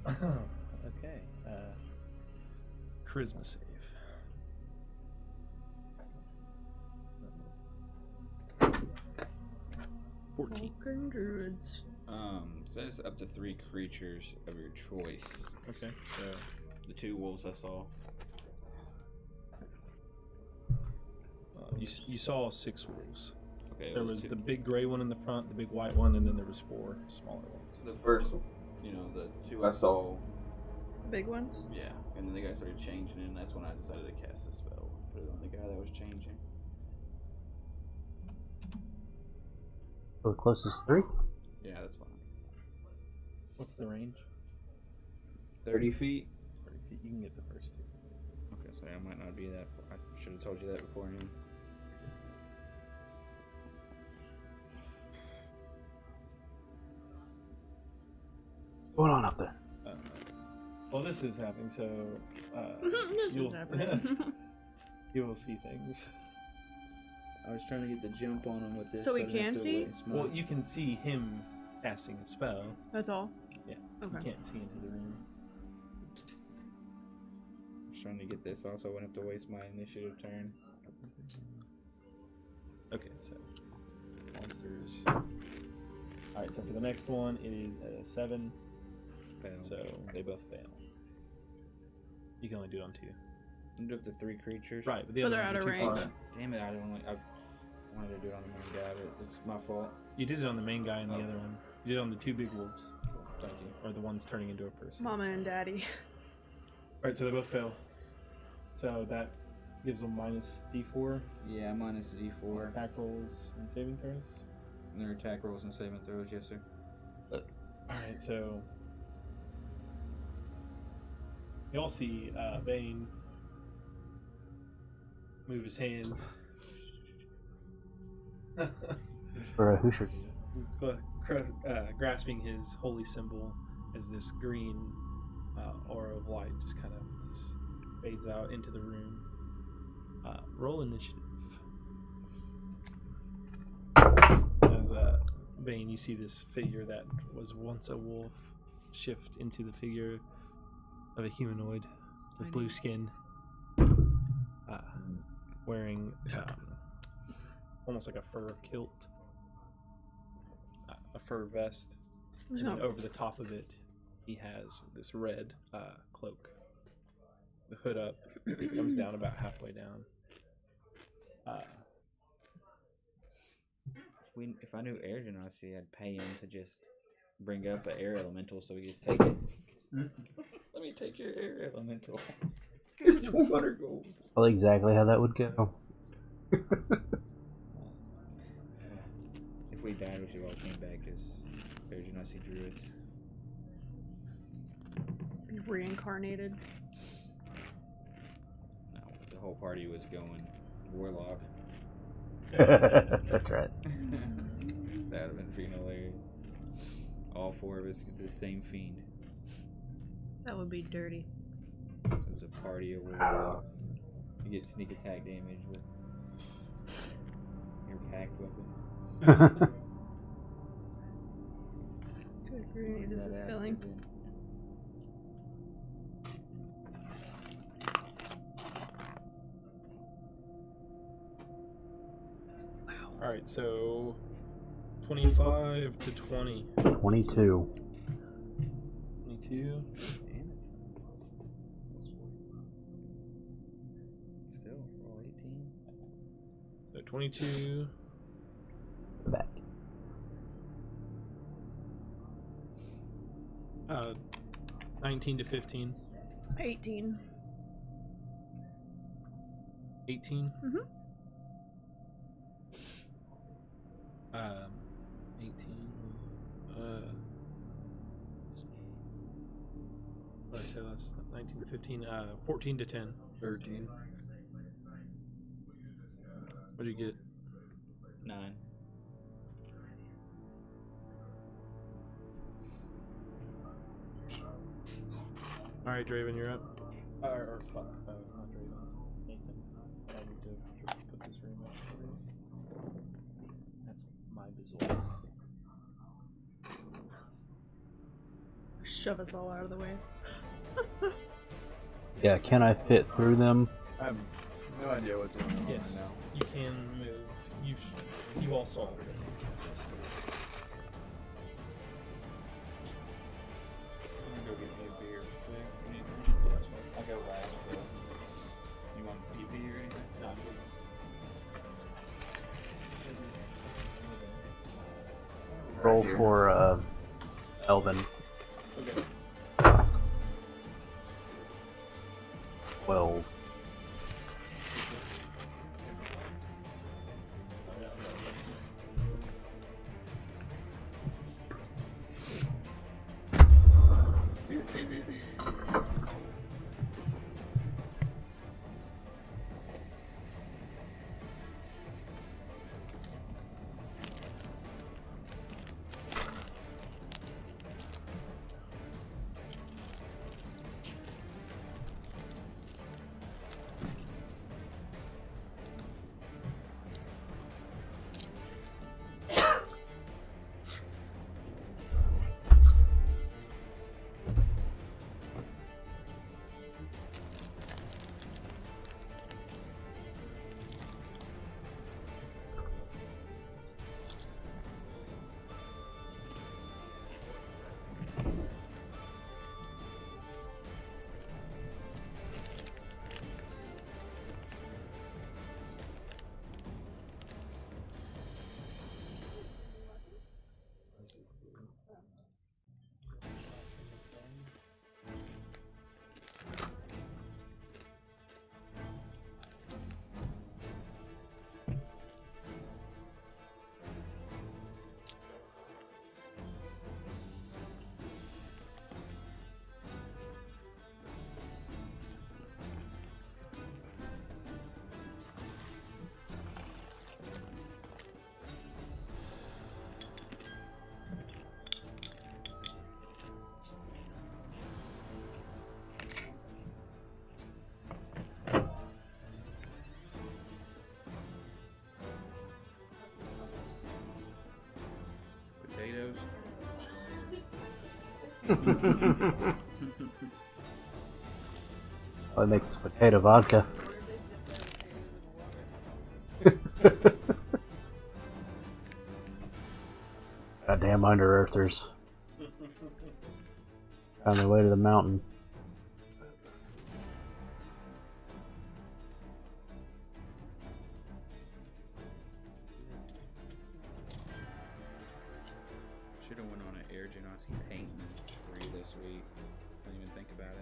Okay. Charisma save. $14. Druids. Says up to 3 creatures of your choice. Okay, so The 2 wolves I saw. you saw 6 wolves. Okay. There well, was two- the big gray one in the front, the big white one, and then there was 4 smaller ones. the first, the 2 I saw. Big ones? Yeah, and then the guy started changing, and that's when I decided to cast a spell. Put it on the guy that was changing. the closest 3. Yeah, that's fine. What's the range? 30 feet. 30 feet. You can get the first 2. Okay, so I might not be that. I should have told you that beforehand. What's going on up there? Well, this is happening, so This you'll is happening. you will see things. I was trying to get the jump on him with this. So we I didn't have can to see? waste my- Well, you can see him casting a spell. That's all? Yeah. Okay. You can't see into the room. I was trying to get this also. I wouldn't have to waste my initiative turn. Okay, so monsters. Alright, so for the next one, it is a 7, Fail. so they both fail. You can only do it on 2. You do up to 3 creatures. Right, but the But other they're ones out are of too far. range. Damn it! I wanted to do it on the main guy, but it's my fault. You did it on the main guy and the Oh. other one. You did it on the 2 big wolves, Thank you. or the ones turning into a person. Mama and Daddy. Alright, so they both fail. So that gives them minus D4, Yeah, minus D4. attack rolls, and saving throws. And their attack rolls and saving throws, yes sir. Alright, so you all see Bane move his hands. For a Hoosier. Grasping his holy symbol as this green aura of light just kind of fades out into the room. Roll initiative. As Bane, you see this figure that was once a wolf shift into the figure of a humanoid with blue skin, wearing almost like a fur kilt, a fur vest, and then over the top of it, he has this red cloak. The hood up, it comes down about halfway down. If I knew air genasi, I'd pay him to just bring up an air elemental so we just take it. Let me take your air elemental. Here's 200 gold. Well, exactly how that would go. If we died, we should all came back as air genasi druids. Reincarnated. No, the whole party was going warlock. That's right. That would have been freaking hilarious. All 4 of us get the same fiend. That would be dirty. So it's a party of warlocks. You get sneak attack damage with your packed weapon. Good agree. This is filling. Alright, so 25 to 20. 22. 22. Damn it, son. Still, roll 18. So 22. Back. 19 to 15. 18. 18. Mhm. 18. What did I say last? 19 to 15. 14 to 10. 13. What'd you get? 9. Alright, Draven, you're up. Or fuck, not Draven. Nathan. I need to put this room up for you. That's my visual. Shove us all out of the way. Yeah, can I fit through them? I have no idea what's going on Yes, right now. you can move. You all saw that you cast this. I'm gonna go get me a beer real quick. That's fine. I'll go last, so. You want PP or anything? No, I'm good. Roll for Elvin. Okay. 12. I make this potato vodka. Goddamn under-earthers. On their way to the mountain. Should have went on an air genasi painting spree this week. Didn't even think about it.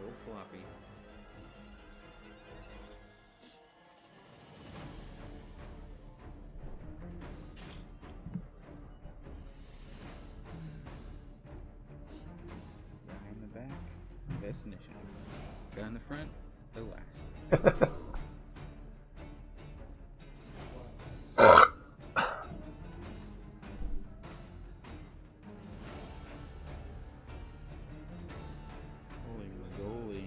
Oh, floppy. Guy in the back, destination. Guy in the front, the last. Holy moly.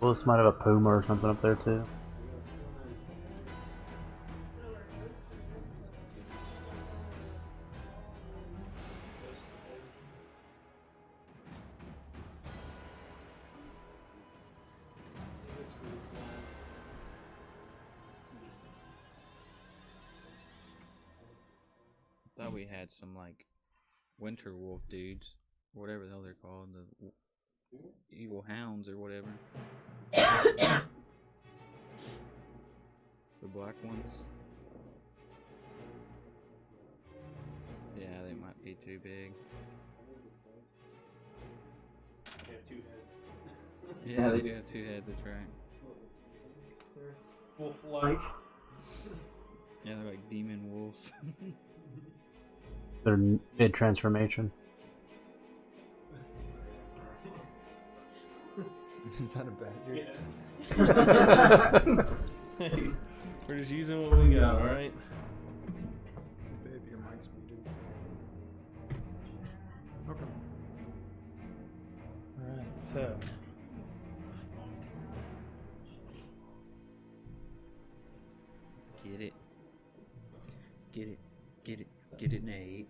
Well, this might have a puma or something up there too. Thought we had some like winter wolf dudes, or whatever the hell they're called, the evil hounds or whatever. The black ones. Yeah, they might be too big. They have 2 heads. Yeah, they do have 2 heads, that's right. They're wolf-like. Yeah, they're like demon wolves. Their mid-transformation. Is that a badger? Yes. Hey, we're just using what we got, alright? Babe, your mic's muted. Okay. Alright, so. Let's get it. Get it. Get it. Get it, Nate.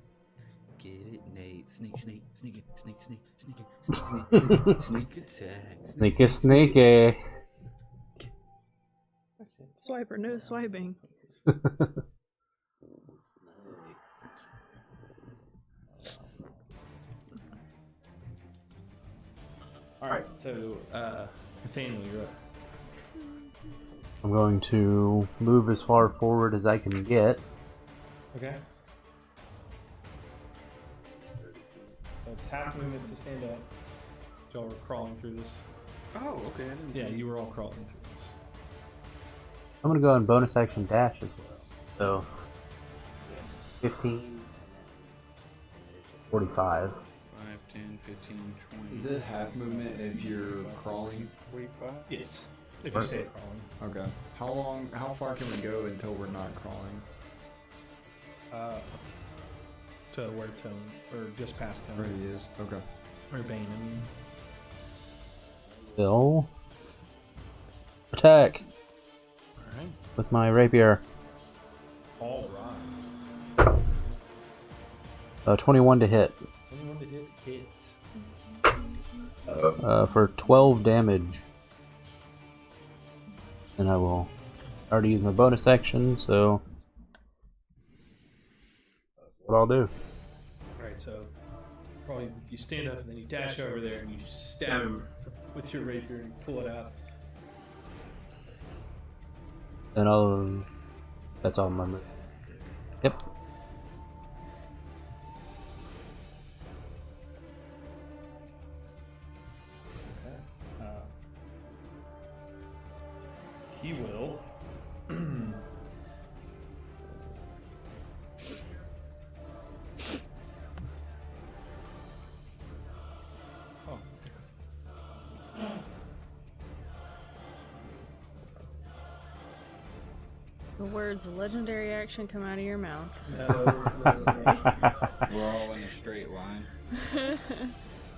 Get it, Nate. Sneak, sneak, sneak it, sneak, sneak, sneak it, sneak, sneak, sneak attack. Sneaky, sneaky. Swiper, no swiping. Alright, so, Nathaniel, you're up. I'm going to move as far forward as I can get. Okay. So it's half movement to stand up. Y'all were crawling through this. Oh, okay. I didn't Yeah, you were all crawling through this. I'm going to go in bonus action dash as well. So, 15, 45. 5, 10, 15, 20. Is it half movement if you're crawling? 45? Yes. If you stay crawling. Okay. How far can we go until we're not crawling? To where Tone, or just past Tone. Where he is. Okay. Or Bane, I mean. Bill. Attack Alright. with my rapier. Alright. 21 to hit. 21 to hit, hits. For 12 damage. And I will already use my bonus action, so that's what I'll do. Alright, so probably you stand up and then you dash over there and you stab him with your rapier and pull it out. And I'll. That's all my move. Yep. He will. The words legendary action come out of your mouth. We're all in a straight line.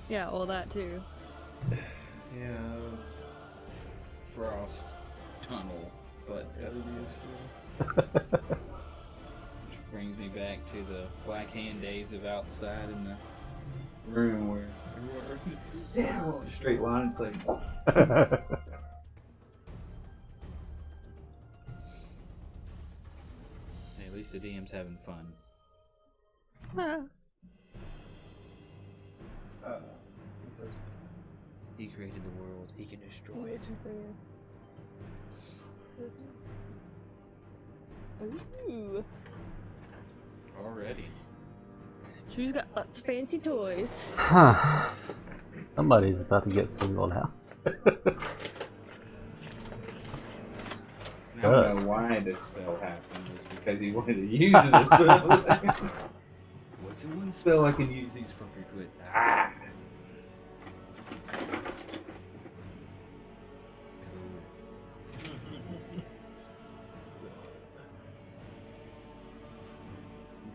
Yeah, well, that too. Yeah, it's Frost tunnel, but which brings me back to the Black Hand days of outside in the room where we're on a straight line. It's like hey, at least the DM's having fun. He created the world. He can destroy it. Ooh. Already. She's got lots of fancy toys. Huh. Somebody's about to get singled out. Now I know why this spell happened. Is because he wanted to use this. What's the one spell I can use these fuckers with? Ah!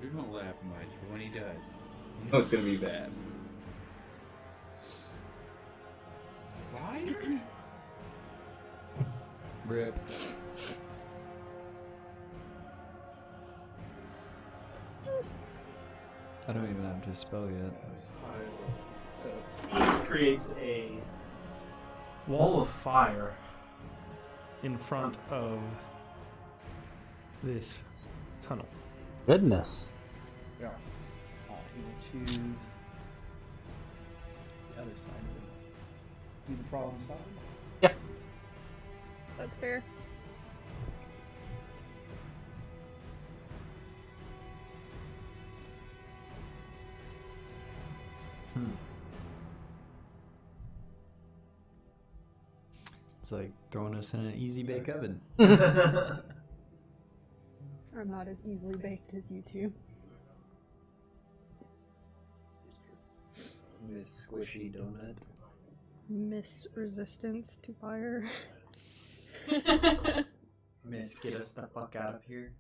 Do not laugh much, but when he does, you know it's gonna be bad. Fire? Rip. I don't even have to spell yet. So it creates a wall of fire in front of this tunnel. Goodness. Yeah. He will choose the other side of it. Be the problem side. Yeah. That's fair. It's like throwing us in an easy bake oven. I'm not as easily baked as you two. Miss Squishy Donut. Miss resistance to fire. Miss, get us the fuck out of here.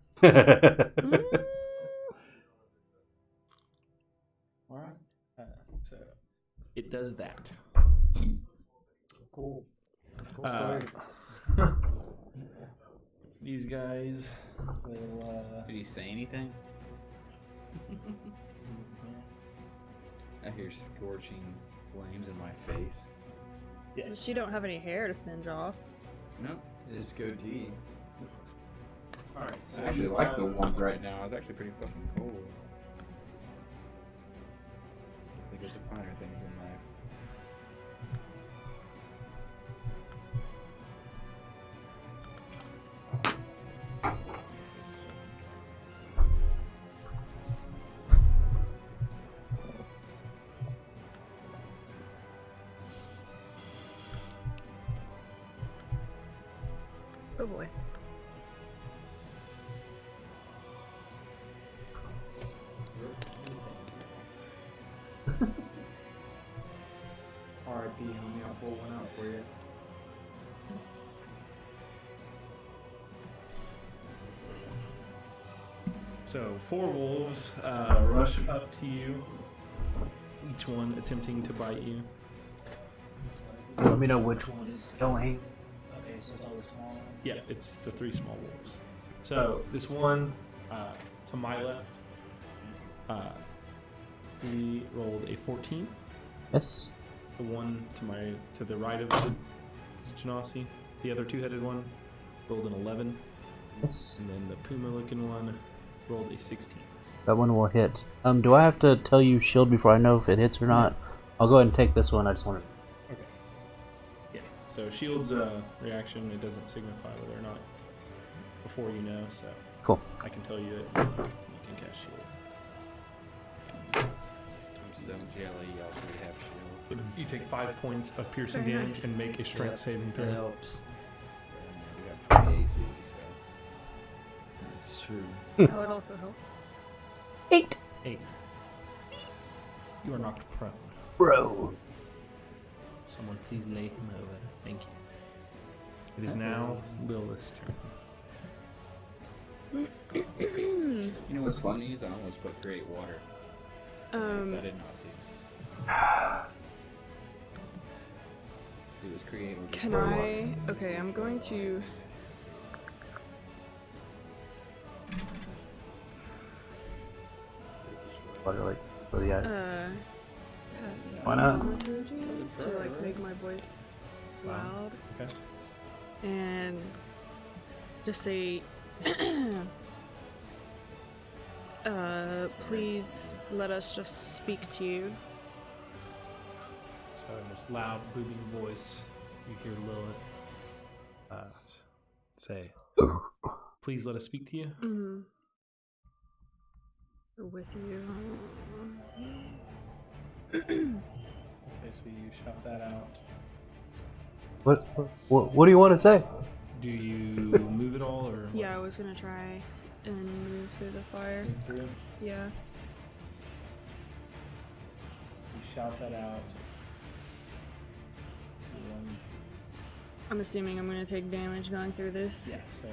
Alright. So it does that. Cool. Cool story. These guys will. Did he say anything? I hear scorching flames in my face. Yes. She don't have any hair to singe off. No. It's goatee. Alright, so I actually like the warmth right now. It's actually pretty fucking cold. They get the finer things in life. Oh boy. R.I.P. homie, I'll pull one out for you. So 4 wolves rush up to you, each one attempting to bite you. Let me know which one is going. Okay, so it's all the small ones. Yeah, it's the 3 small wolves. So this one to my left, he rolled a 14. Yes. The one to the right of Genasi, the other 2-headed one, rolled an 11, Yes. and then the puma-looking one rolled a 16. That one will hit. Do I have to tell you shield before I know if it hits or not? I'll go ahead and take this one. I just want to. Okay. Yeah. So shield's reaction, it doesn't signify whether or not before you know. So Cool. I can tell you it. You can cast shield. I'm so jelly y'all should have shield. You take 5 points of piercing Very damage nice. and make a strength saving That throw. helps. We got 20 AC, so. That's true. That would also help. 8. 8. You are knocked prone. Bro. Someone please lay him over. Thank you. It is now Lilith's turn. You know what's funny is I almost put create water. I decided not to. It was create. Can I? Okay, I'm going to. Water, like, for the eye. Pass Why not? to like make my voice loud. Okay. And just say, please let us just speak to you. So in this loud, booming voice, you hear Lilith say, "Please let us speak to you." Mm-hmm. With you. Okay, so you shout that out. What do you want to say? Do you move at all, or? Yeah, I was gonna try and move through the fire. Through? Yeah. You shout that out. I'm assuming I'm gonna take damage going through this. Yeah. So.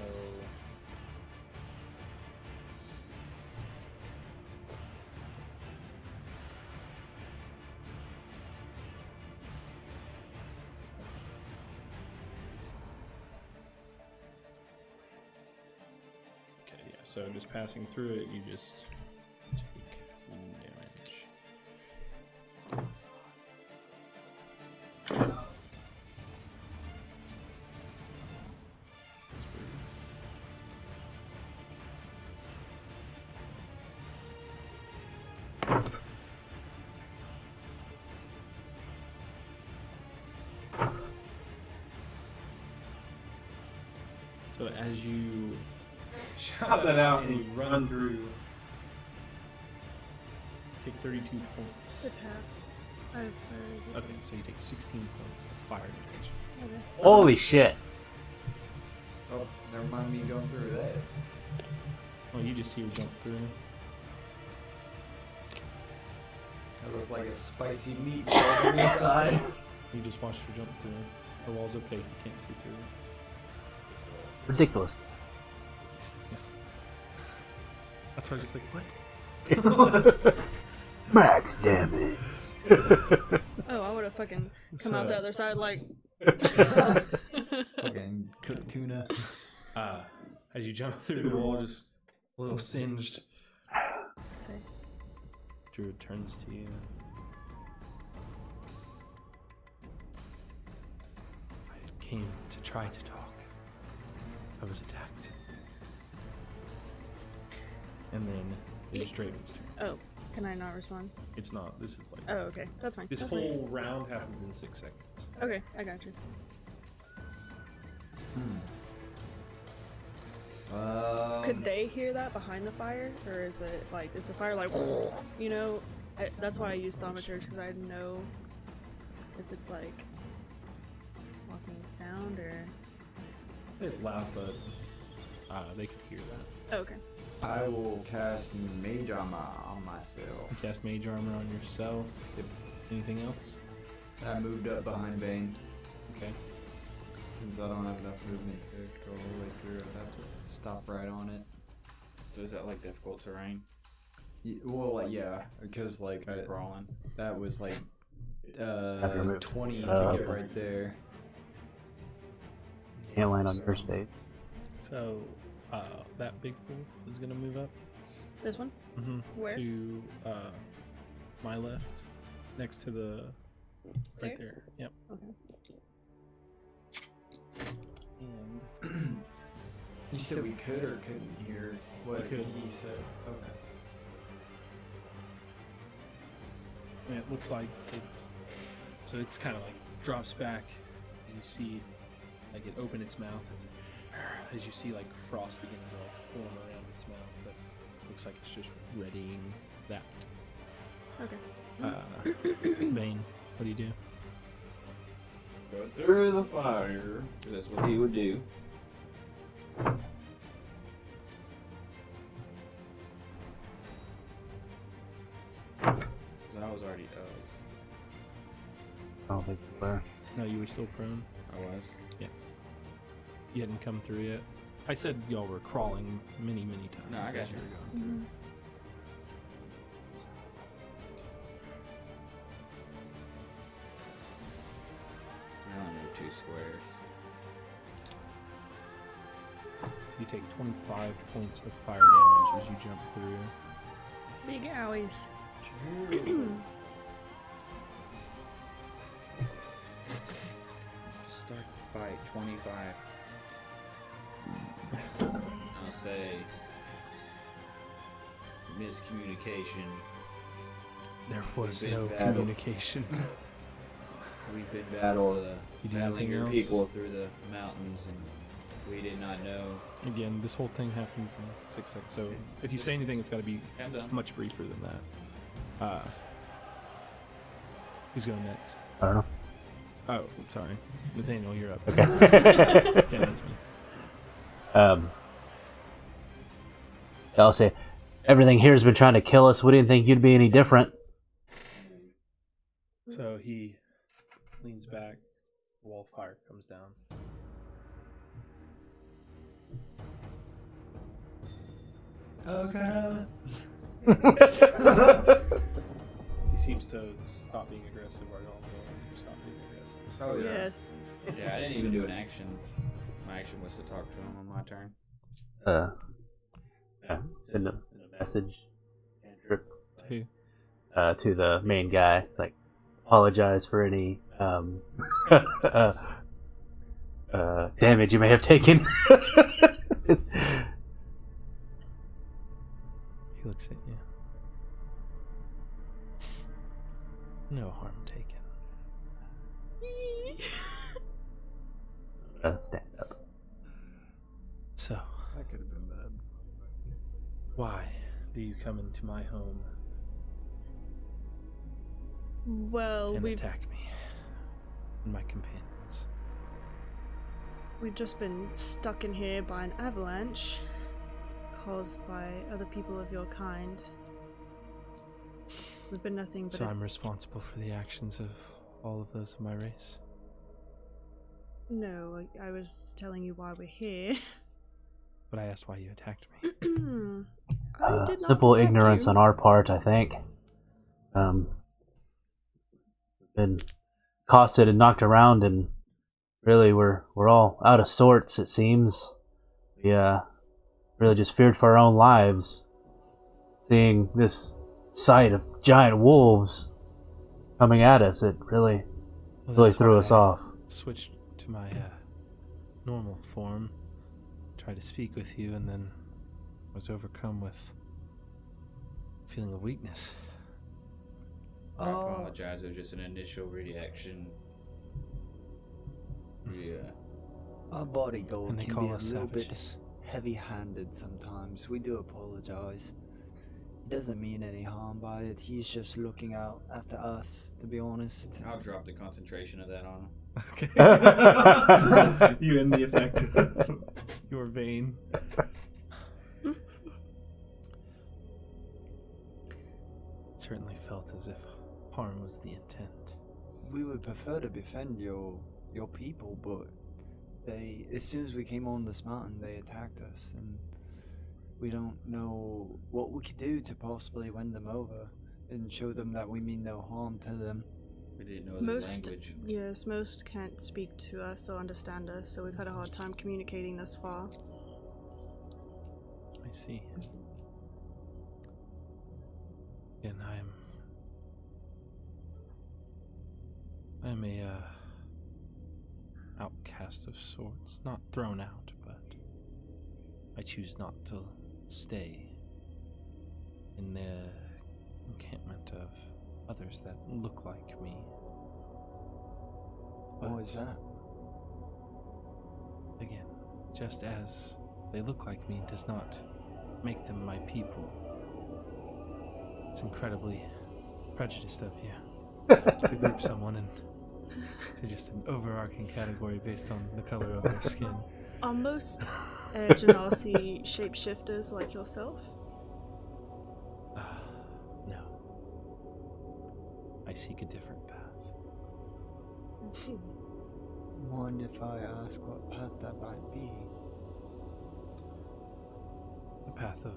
So just passing through it, you just take damage. So as you shout that out and you run through, take 32 points. It's half. I have fire. Okay, so you take 16 points of fire damage. Okay. Holy shit! Oh, never mind me going through that. Oh, you just see her jump through. I look like a spicy meatball on the side. You just watch her jump through. Her wall's opaque, you can't see through. Ridiculous. That's why I was just like, what? Max damage. Oh, I would have fucking come out the other side like. Fucking cooked tuna. As you jump through the wall, just a little singed. Say. Druid turns to you. I came to try to talk. I was attacked. And then it is Draven's turn. Oh, can I not respond? It's not. This is like. Oh, okay. That's fine. This That's whole round happens in 6 seconds. fine. Okay, I got you. Could they hear that behind the fire? Or is it like, is the fire like, you know? That's why I use thaumaturge, because I know if it's like walking sound or. It's loud, but they could hear that. Oh, okay. I will cast Mage Armor on myself. You cast Mage Armor on yourself. Yep. Anything else? I moved up behind Bane. Okay. Since I don't have enough movement to go all the way through, I'd have to stop right on it. So is that like difficult terrain? Well, like, yeah, because like Crawling. that was like Have to remove- 20 to okay. get right there. Can't land on your space. So, that big wolf is gonna move up. This one? Mm-hmm. Where? To my left, next to the right there. Yep. Okay. And You said we could or couldn't hear what We could. he said. Okay. and it looks like it's kind of like drops back, and you see like it open its mouth as you see like frost beginning to like form around its mouth, but it looks like it's just readying that. Okay. Bane, what do you do? Go through the fire. 'Cause that's what he would do. Because I was already up. I don't think it's there. No, you were still prone. I was. You hadn't come through yet. I said y'all were crawling many times. No, I got you. Mhm. I only need 2 squares. You take 25 points of fire damage as you jump through. Big owies. Start the fight, 25. I'll say miscommunication. There was We've been no battled. communication. We've been battling anything else? people through the mountains, and we did not know. Again, this whole thing happens in 6 seconds, so if you say anything, it's got to be I'm done. much briefer than that. Who's going next? I don't know. Oh, sorry. Nathaniel, you're up. Okay. Yeah, that's me. I'll say, everything here has been trying to kill us. We didn't think you'd be any different. So he leans back, the wall of fire comes down. Okay. He seems to stop being aggressive. Are y'all going to stop being aggressive? Oh Yes. Yeah, I didn't even do an action. My action was to talk to him on my turn. Yeah, send a message cantrip, Who? to the main guy. Like, apologize for any damage you may have taken. He looks at you. No harm taken. Stand up. So, That could have been bad. why do you come into my home Well, and we've attack me and my companions? just been stuck in here by an avalanche caused by other people of your kind. We've been nothing but So I'm responsible for the actions of all of those of my race? No, I was telling you why we're here. But I asked why you attacked me. I did not Simple attack ignorance you. on our part, I think. Been accosted and knocked around, and really we're all out of sorts, it seems. We really just feared for our own lives, seeing this sight of giant wolves coming at us. It really Well, that's threw why us I off. Switched to my normal form, tried to speak with you, and then was overcome with a feeling of weakness. I apologize. It was just an initial reaction. Yeah. Our bodyguard And they can call be a us little bit savages. heavy-handed sometimes. We do apologize. It doesn't mean any harm by it. He's just looking out after us, to be honest. I'll drop the concentration of that on him. Okay. You end the effect. Your Bane. It certainly felt as if harm was the intent. We would prefer to befriend your people, but as soon as we came on this mountain, they attacked us, and we don't know what we could do to possibly win them over and show them that we mean no harm to them. We didn't know the Most, language. yes, most can't speak to us or understand us, so we've had a hard time communicating thus far. I see. And I'm a outcast of sorts. Not thrown out, but I choose not to stay in the encampment of others that look like me. What is that? Again, just as they look like me does not make them my people. It's incredibly prejudiced of you to group someone into just an overarching category based on the color of their skin. Are most Genasi shapeshifters like yourself? No. I seek a different path. I see. Mind if I ask what path that might be? path of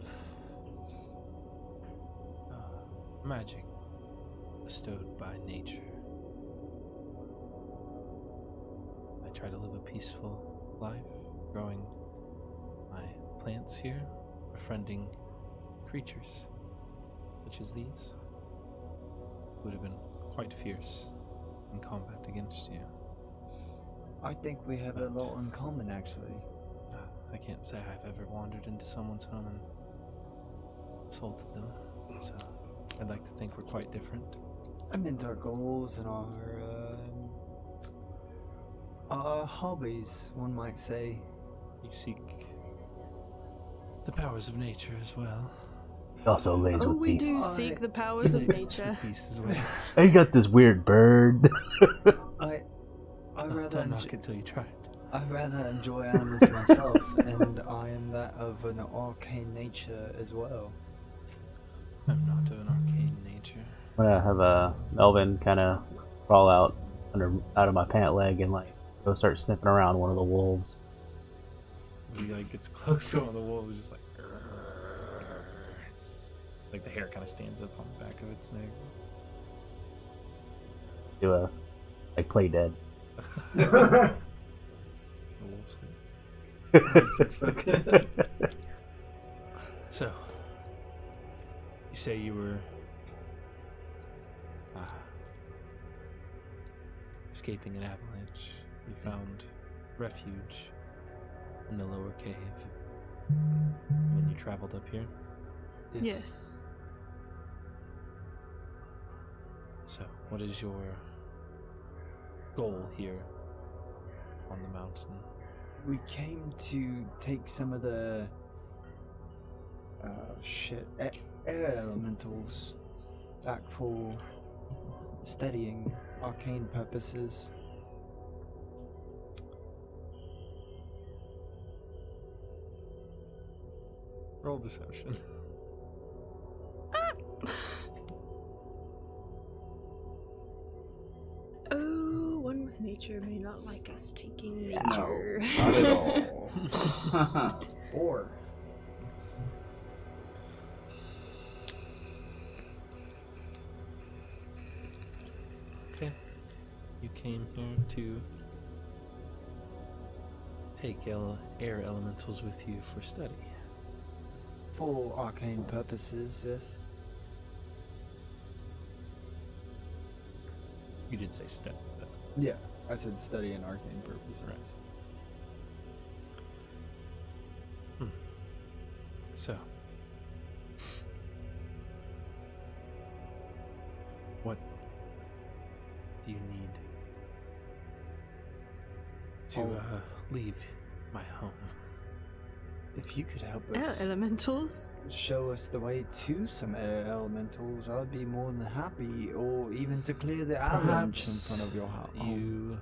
magic bestowed by nature. I try to live a peaceful life, growing my plants here, befriending creatures such as these, who would have been quite fierce in combat against you. I think we have a lot in common, actually. I can't say I've ever wandered into someone's home and assaulted them, so I'd like to think we're quite different. I meant our goals and our hobbies, one might say. You seek the powers of nature as well. He also lays with we beasts. do seek the powers of nature. Beast as well. He got this weird bird. I rather Don't knock it till you try it. I rather enjoy animals myself, and I am that of an arcane nature as well. I'm not of an arcane nature. I'm gonna have a Melvin kind of crawl out of my pant leg and like go start sniffing around one of the wolves. He like gets close to one of the wolves, just like the hair kind of stands up on the back of its neck. Do a like play dead. The wolf's like, so, you say you were escaping an avalanche. You found refuge in the lower cave when you traveled up here. Yes. So, what is your goal here on the mountain? We came to take some of the air elementals back for studying arcane purposes. Roll deception. Oh, one with nature may not like us taking nature. No, not at all. 4. Okay. You came here to take air elementals with you for study. For arcane purposes, yes. You did say study, but Yeah, I said study and arcane purposes. Right. So, what do you need to leave my home? If you could help Air us elementals. show us the way to some air elementals, I'd be more than happy, or even to clear the avalanche in front of your house. You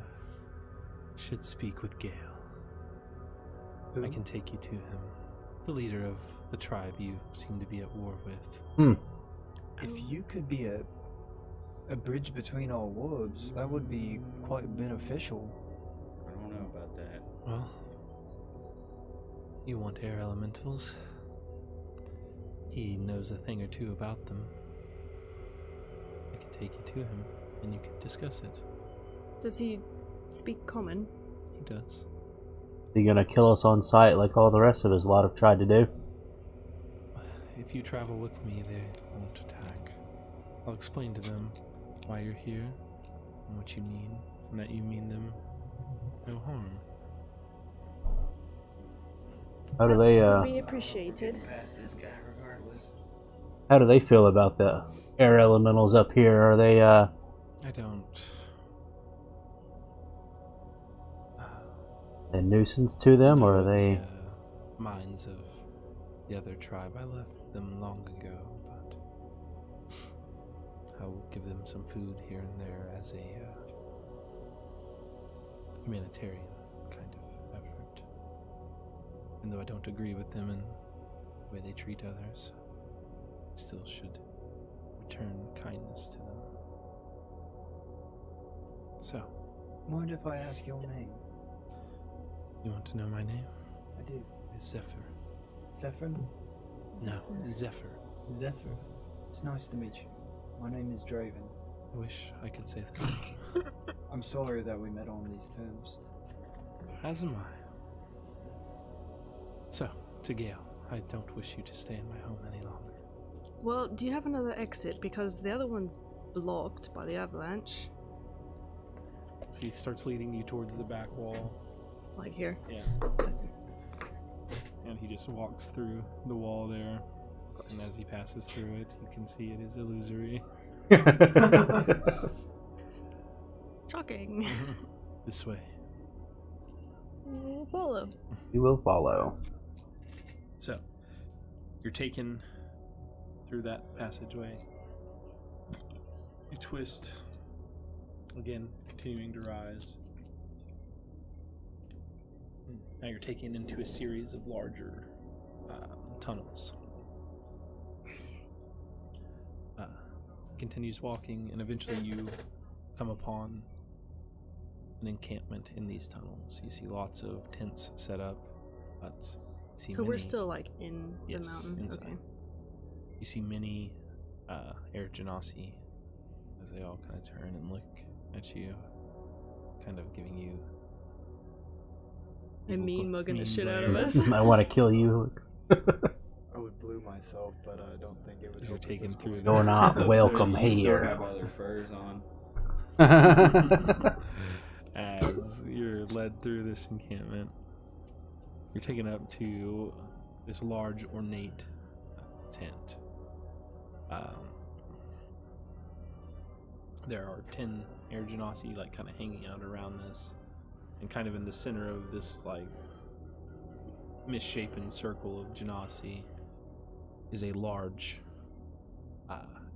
should speak with Gale. Who? I can take you to him. The leader of the tribe you seem to be at war with. If you could be a bridge between our worlds, that would be quite beneficial. I don't know about that. Well, you want air elementals? He knows a thing or two about them. I can take you to him, and you can discuss it. Does he speak common? He does. Is he gonna kill us on sight like all the rest of his lot have tried to do? If you travel with me, they won't attack. I'll explain to them why you're here, and what you need, and that you mean them no harm. How do they Be appreciated. Past this guy regardless. how do they feel about the air elementals up here? Are they I don't... a nuisance to them, or are they The minds of the other tribe. I left them long ago, but I will give them some food here and there as a humanitarian kind of effort. And though I don't agree with them in the way they treat others, I still should return kindness to them. So, Mind if I ask your name? you want to know my name? I do. It's Zephyr. Zephyr? No, Zephyr. Zephyr. It's nice to meet you. My name is Draven. I wish I could say the same. I'm sorry that we met on these terms. As am I. So, to Gale, I don't wish you to stay in my home any longer. Well, do you have another exit? Because the other one's blocked by the avalanche. So he starts leading you towards the back wall. Like here. Yeah. And he just walks through the wall there. And as he passes through it, you can see it is illusory. Shocking. This way. We'll follow. You will follow. So, you're taken through that passageway. You twist. Again, continuing to rise. Now you're taken into a series of larger tunnels. Continues walking, and eventually you come upon an encampment in these tunnels. You see lots of tents set up, but you see So we're still like in the mountain. inside. Okay. You see many Air Genasi as they all kind of turn and look at you, kind of giving you And mean mugging the mean shit out of glares. us. I want to kill you. I would blue myself, but I don't think it would You're help at taken this through point. You're not welcome You still here. have all their furs on. as you're led through this encampment. You're taken up to this large, ornate tent. There are 10 Air Genasi like kind of hanging out around this, and kind of in the center of this like misshapen circle of Genasi is a large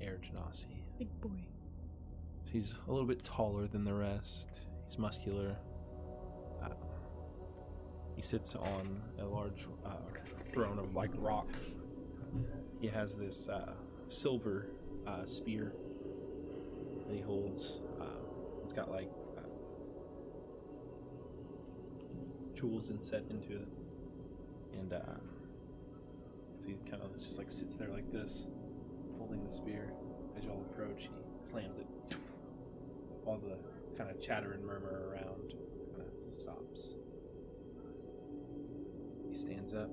Air Genasi. Big boy. He's a little bit taller than the rest. He's muscular. He sits on a large throne of like rock. He has this silver spear that he holds. It's got like jewels inset into it, and so he kind of just like sits there like this, holding the spear. As y'all approach, he slams it. All the kind of chatter and murmur around kind of stops. He stands up.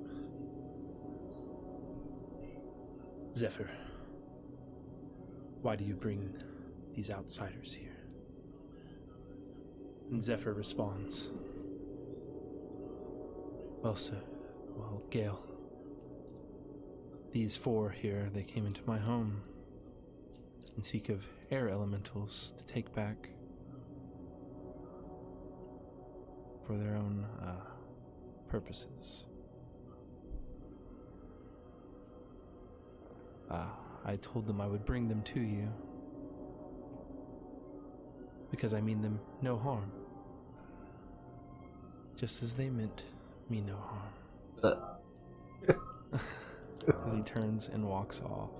Zephyr, why do you bring these outsiders here? And Zephyr responds, well, sir, well, Gale, these four here, they came into my home in seek of air elementals to take back for their own purposes. I told them I would bring them to you because I mean them no harm, just as they meant me no harm. As he turns and walks off.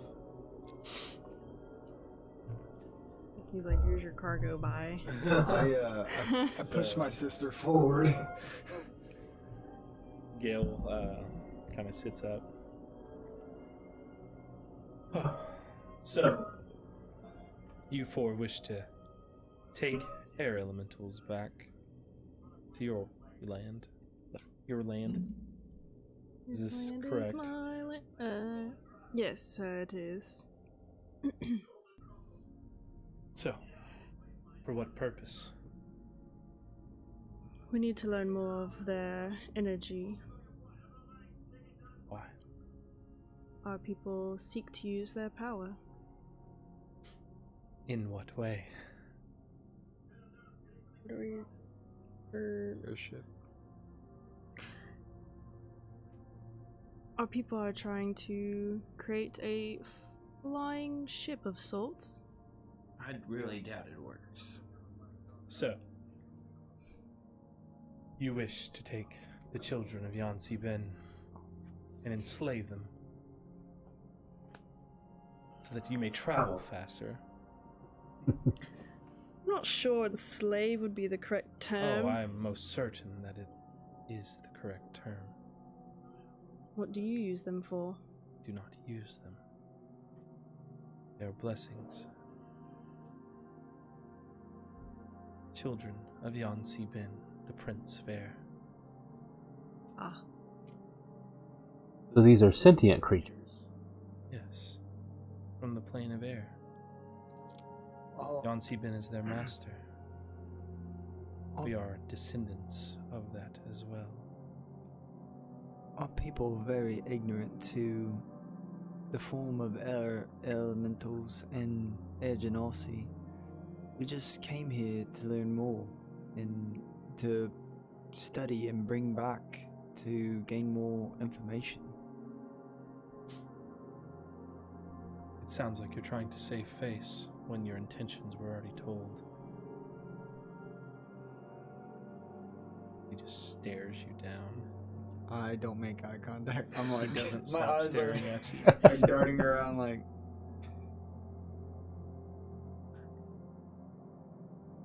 He's like, here's your cargo, bye. I push my sister forward. Gale kind of sits up. So, you four wish to take air elementals back to your land. Your land? Is this Land correct? my yes, it is. So, for what purpose? We need to learn more of their energy. Why? Our people seek to use their power. In what way? What are we for? Your ship. Our people are trying to create a flying ship of sorts. I really doubt it works. So, you wish to take the children of Yansi Ben and enslave them so that you may travel faster. I'm not sure enslave would be the correct term. Oh, I am most certain that it is the correct term. What do you use them for? Do not use them. They are blessings. Children of Yansi Bin, the Prince of Air. Ah. So these are sentient creatures. Yes, from the plane of air. Oh, Yansi Bin is their master. We are descendants of that as well. are people very ignorant to the form of air elementals and air genasi? We just came here to learn more and to study and bring back to gain more information. It sounds like you're trying to save face when your intentions were already told. He just stares you down. I don't make eye contact. I'm He like, doesn't my stop eyes staring are at you. like darting around like,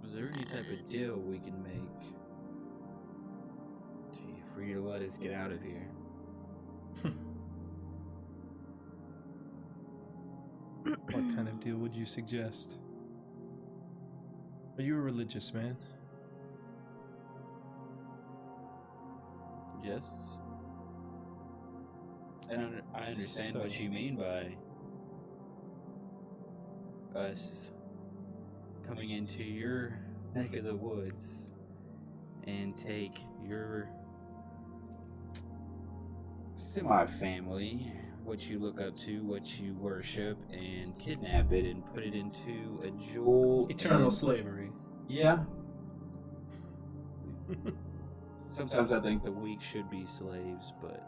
Is there any type of deal we can make for you to let us get out of here? What kind of deal would you suggest? Are you a religious man? Yes. I understand what you mean by us coming into your neck of the woods and take your semi-family, what you look up to, what you worship, and kidnap it and put it into a jewel. Eternal slavery. Yeah. Sometimes I think the weak should be slaves, but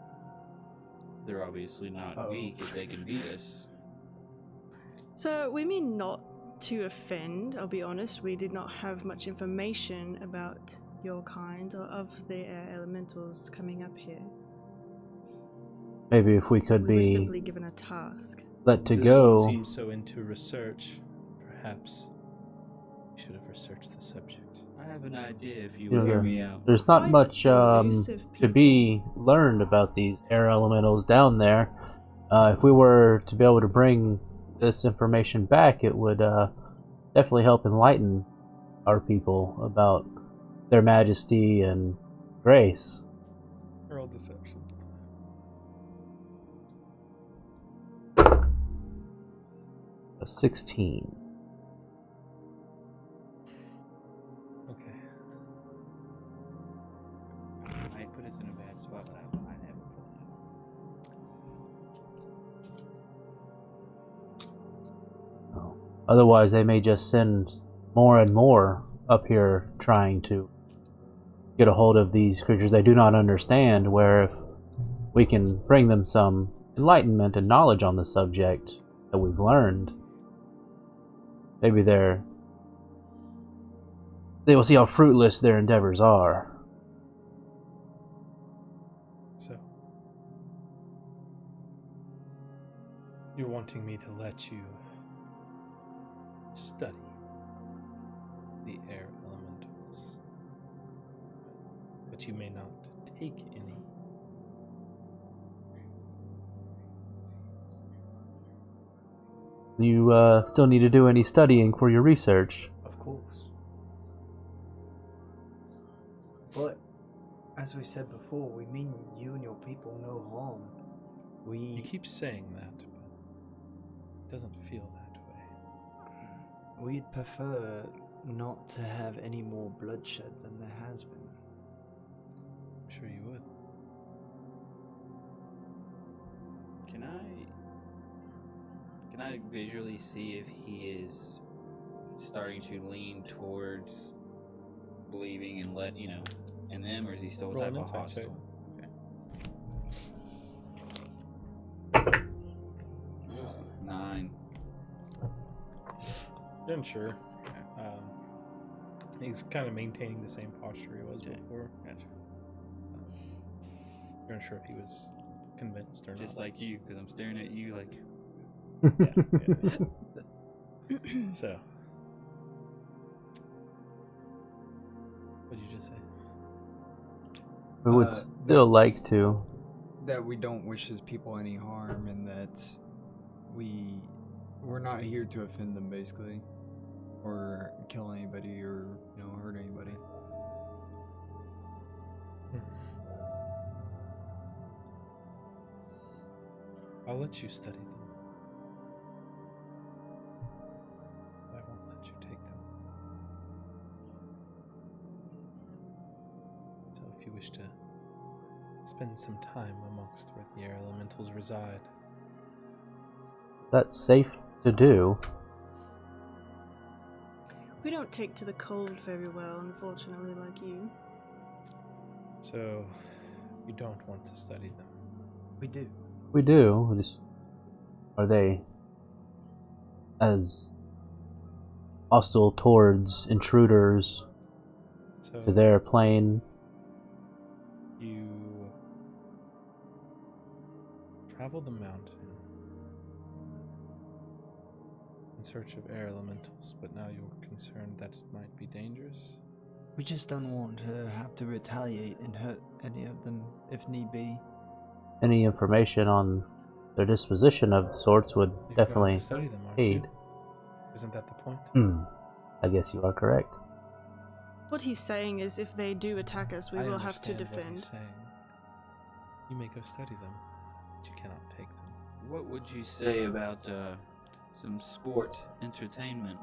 they're obviously not weak if they can beat us. So we mean not to offend, I'll be honest, we did not have much information about your kind or of the air elementals coming up here. Maybe if we could We were be simply given a task. let to This go. one seems so into research. Perhaps you should have researched the subject. I have an idea if you You know, would hear me out. There's not Quite much elusive to people. be learned about these air elementals down there. If we were to be able to bring this information back, it would definitely help enlighten our people about their majesty and grace. Roll deception. A 16. Okay. Might put us in a bad spot, but I have a plan. Otherwise, they may just send more and more up here trying to get a hold of these creatures they do not understand, where if we can bring them some enlightenment and knowledge on the subject that we've learned, maybe they will see how fruitless their endeavors are. So, you're wanting me to let you study the air elementals, but you may not take any. You still need to do any studying for your research. of course. But as we said before, we mean you and your people no harm. You keep saying that, but it doesn't feel that way. We'd prefer not to have any more bloodshed than there has been. I'm sure you would. Can I visually see if he is starting to lean towards believing and in them, or is he still Roll type an of insight hostile? check. Okay. 9. You're unsure. He's kind of maintaining the same posture he was before. Gotcha. You're unsure if he was convinced or not. Just like you, because I'm staring at you like. Yeah. So, what'd you just say? We would still like to that we don't wish his people any harm, and that we're not here to offend them, basically, or kill anybody, or hurt anybody. I'll let you study them. I won't let you take them. So if you wish to spend some time amongst where the air elementals reside. That's safe to do. We don't take to the cold very well, unfortunately, like you. So you don't want to study them. We do. We do. Are they as hostile towards intruders So to their plane? you travel the mountain in search of air elementals, but now you're concerned that it might be dangerous. We just don't want to have to retaliate and hurt any of them if need be. Any information on their disposition of sorts would You're going definitely to study them, aren't aid. you? Isn't that the point? I guess you are correct. What he's saying is if they do attack us, we I will have to understand what he's defend. saying. You may go study them, but you cannot take them. What would you say about some sport entertainment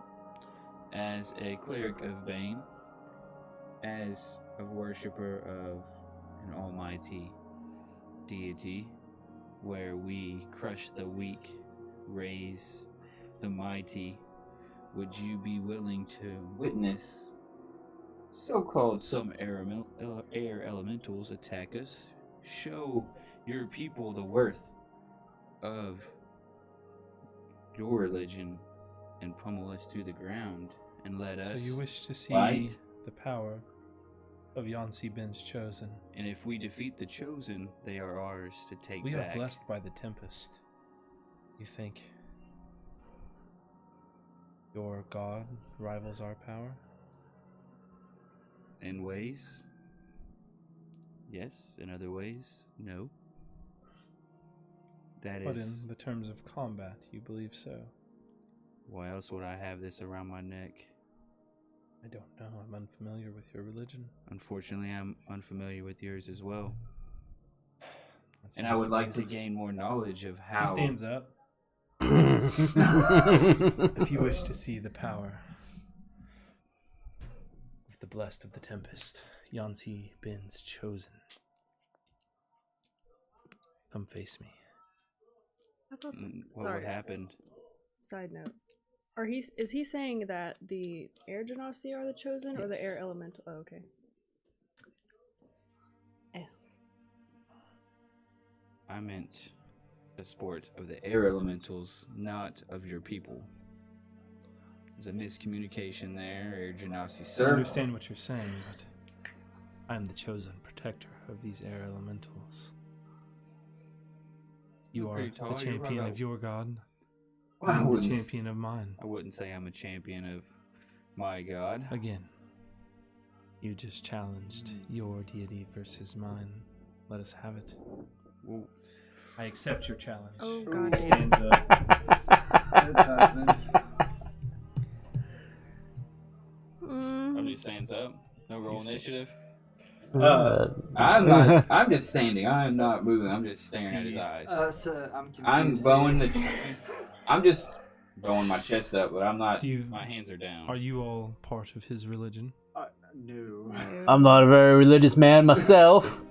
as a cleric of Bane, as a worshipper of an almighty deity, where we crush the weak, raise the mighty? Would you be willing to witness so-called some air elementals attack us? Show your people the worth of your religion and pummel us to the ground and let us So you wish to see fight? the power of Yansi Ben's chosen. And if we defeat the chosen, they are ours to take We back. are blessed by the Tempest. You think your god rivals our power? In ways, yes. In other ways, no. That But is. in the terms of combat, you believe so? Why else would I have this around my neck? I don't know. I'm unfamiliar with your religion. Unfortunately, I'm unfamiliar with yours as well. That And I seems would be like it. to gain more knowledge of how. He stands up. If If you wish to see the power of the blessed of the Tempest, Yansi Ben's chosen, come face me. I thought What Sorry. would happen? Side note. Is he saying that the air genasi are the chosen or the Yes. air elemental? Oh, okay. I meant the sport of the air elementals, not of your people. There's a miscommunication there, Air Genasi, I sir. understand what you're saying, but I am the chosen protector of these air elementals. You You're are pretty the tall, you're champion probably of about- your god. Well, I I'm the wouldn't champion of mine. I wouldn't say I'm a champion of my god. Again, you just challenged your deity versus mine. Let us have it. Well, I accept your challenge. Oh, He God. stands up. It's happening. I'm just stands up. No roll initiative. I'm I'm just standing. I'm not moving. I'm just staring at his eyes. Sir, I'm confused. I'm bowing here. I'm just bowing my chest up, but I'm not. Do you- My hands are down. Are you all part of his religion? No. I'm not a very religious man myself.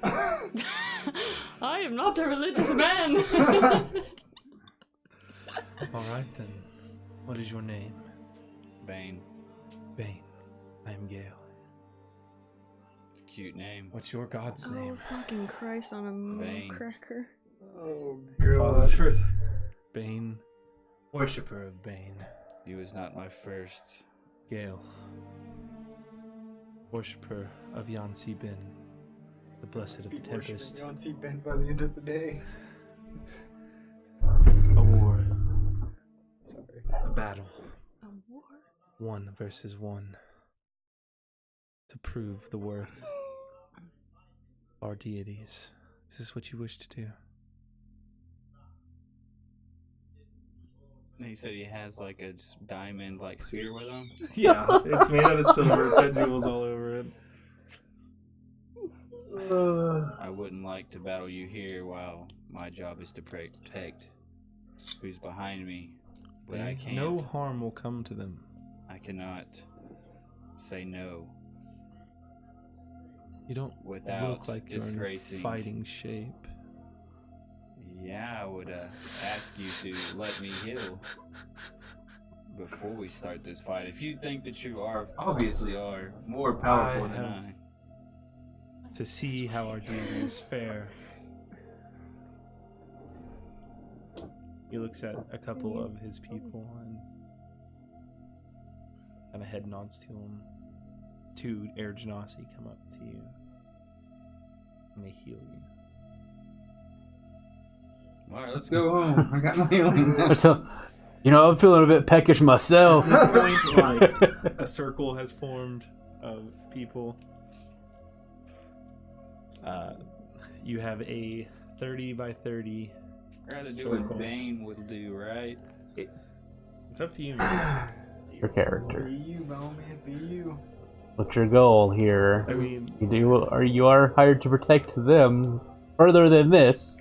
I am not a religious man. All right then. What is your name? Bane? Bane. I am Gale. Cute name. What's your god's Oh, name? fucking Christ on a Bane. cracker. Oh Pauses for a sec. Bane. Worshipper of Bane. He was not my first. Gale. Worshipper of Yansi Ben, the blessed of the Tempest. Yansi Ben by the end of the day. A war. Sorry. A battle. A war? 1 versus 1. To prove the worth of our deities. Is this what you wish to do? And he said he has like a just diamond like sphere with him. Yeah, it's made out of silver. It's got jewels all over it. I wouldn't like to battle you here while my job is to protect who's behind me. But I can't. No harm will come to them. I cannot say no. You don't without look like you're in disgracing. fighting shape. Yeah, I would ask you to let me heal before we start this fight. If you think that you obviously are more powerful than I. To see how our duties fare. He looks at a couple of his people and a head nods to him. Two Air Genasi come up to you and they heal you. Alright, let's go home. I got my healing. So, I'm feeling a bit peckish myself. At this point, like, a circle has formed of people. You have a 30 by 30 Rather do circle. what Bane would do, right? It's up to you, man. Your character. Be you, Bowman, be you. What's your goal here? I mean, You are hired to protect them further than this.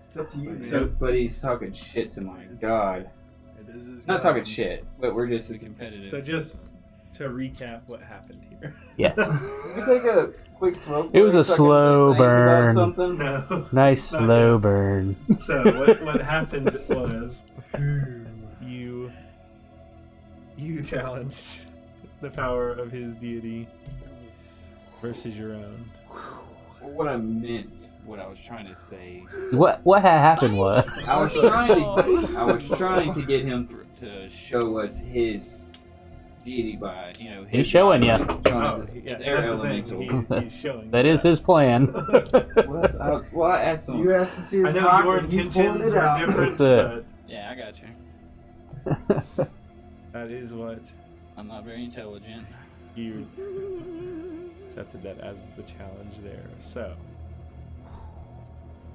It's up to you, man. So, but he's talking shit to my god. It is his Not God. talking shit, but we're just competitive. so just to recap what happened here. Yes. Can we take a quick smoke? It was a slow burn. Something? No. Nice slow burn. So what happened was you challenged the power of his deity versus your own. What I meant, what I was trying to say. What had happened was I was trying to get him to show us his deity by, his He's showing ya. His air that's the elemental. thing. He's showing. that is his plan. Well, I asked him. You asked to see I his know cock your and he's pulling intentions it are out. different, That's it. Yeah, I got you. but that is what I'm not very intelligent. you accepted that as the challenge there. So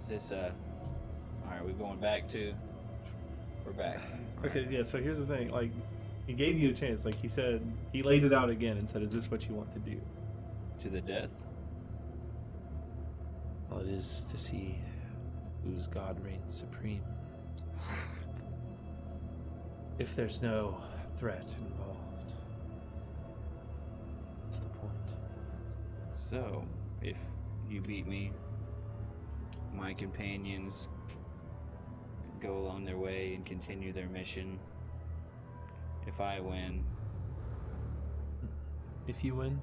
Is this alright, we're going back to we're back. okay, yeah. So here's the thing. Like, he gave you a chance. Like he said, he laid it out again and said, "Is this what you want to do?" To the death. Well, it is to see whose god reigns supreme. If there's no threat involved, what's the point? So, if you beat me, my companions go along their way and continue their mission. If I win, If you win,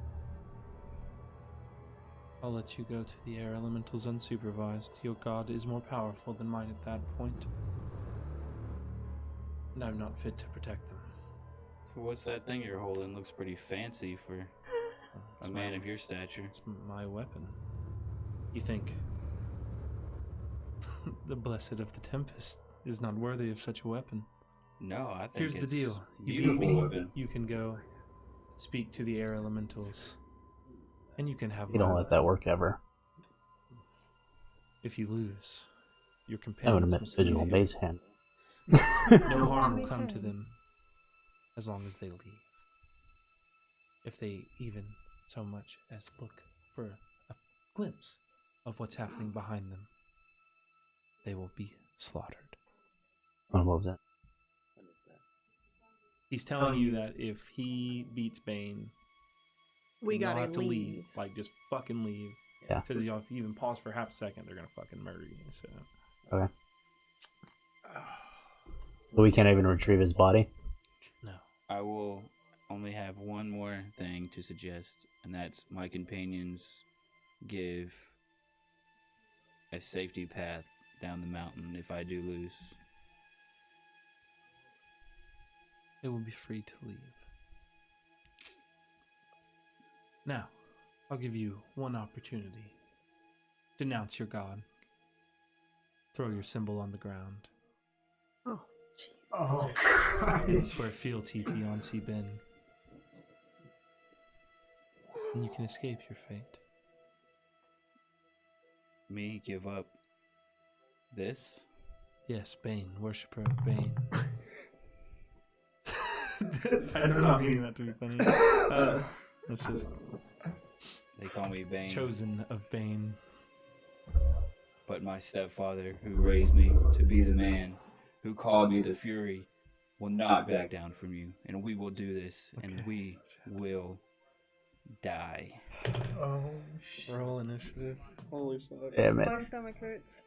I'll let you go to the air elementals unsupervised. Your god is more powerful than mine at that point, and I'm not fit to protect them. so what's that thing you're holding? Looks pretty fancy for a man of your stature. It's my weapon. You think the Blessed of the Tempest is not worthy of such a weapon? No, I think Here's the it's deal. You beat beautiful me, weapon. you can go speak to the air elementals, and you can have You don't my let that work ever. If you lose, your I would companions have met must Digital leave you. Base Hand. No harm will come to them as long as they leave. If they even so much as look for a glimpse of what's happening behind them, they will be slaughtered. What was that? He's telling you that if he beats Bane, We you'll gotta have to leave. leave. Like, just fucking leave. Yeah. Says, if you even pause for half a second, they're gonna fucking murder you. So, Okay. But we can't even retrieve his body. no. I will only have one more thing to suggest, and that's my companions give a safety path down the mountain if I do lose. They will be free to leave. Now, I'll give you one opportunity. Denounce your god. Throw your symbol on the ground. Oh, jeez. Oh, Swear Christ. fealty to Yancy Ben. And you can escape your fate. me give up this? Yes, Bane, worshipper of Bane. I'm not meaning that to be funny. That's just They call me Bane. chosen of Bane. But my stepfather, who raised me to be the man, who called me the Fury, will not back down from you. And we will do this, and we will die. Oh, Roll initiative. Holy fuck. Damn it. My stomach hurts.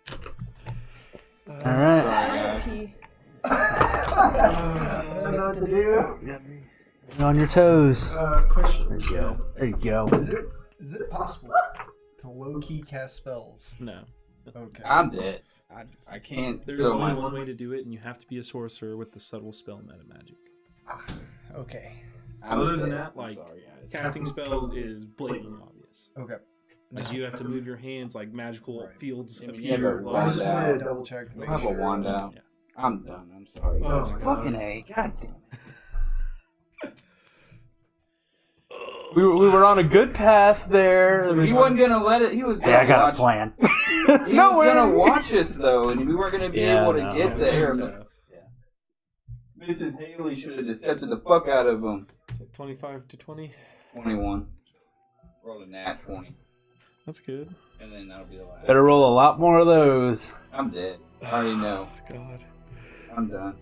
Alright. Sorry, I guys. pee. I don't know what to do. You're on your toes. Question. There you go. There you go. Is it possible to low-key cast spells? No. Okay. I'm dead. I can't. There's throw only my- one way to do it, and you have to be a sorcerer with the subtle spell meta magic. Okay. I'm Other than dead. that, I'm like, sorry, guys. Casting spells is blatantly obvious. Okay. Like, you have to move your hands, like magical Right. fields I mean, appear. you have a while- I wand just out. wanted to double check to We'll make have sure. a wand out. Yeah. I'm done. I'm sorry. Oh guys. my God. Fucking A. God damn it. We were on a good path there. He wasn't gonna let it. He was. Gonna Yeah, I got watch, a plan. He was gonna watch us though, and we weren't gonna be Yeah, able to no. get It's the air. tough. Mrs. Haley should have decepted the fuck out of him. So 25 to 20. 21. Rolled a nat 20, That's good. and then that'll be the last. Better roll a lot more of those. I'm dead. I already know. God. I'm done.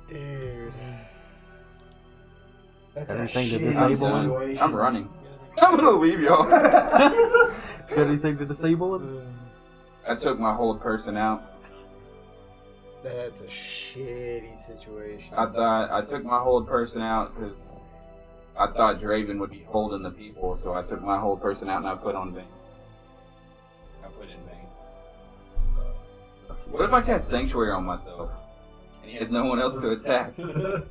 Dude. That's Anything to a shitty disable him? situation. I'm running. I'm gonna leave y'all. Got anything to disable it? I took my whole person out. That's a shitty situation. I took my whole person out because I thought Draven would be holding the people, so I took my whole person out and I put on Bane. I put in Bane. What if I cast Sanctuary on myself and he has no one else to attack? Alright,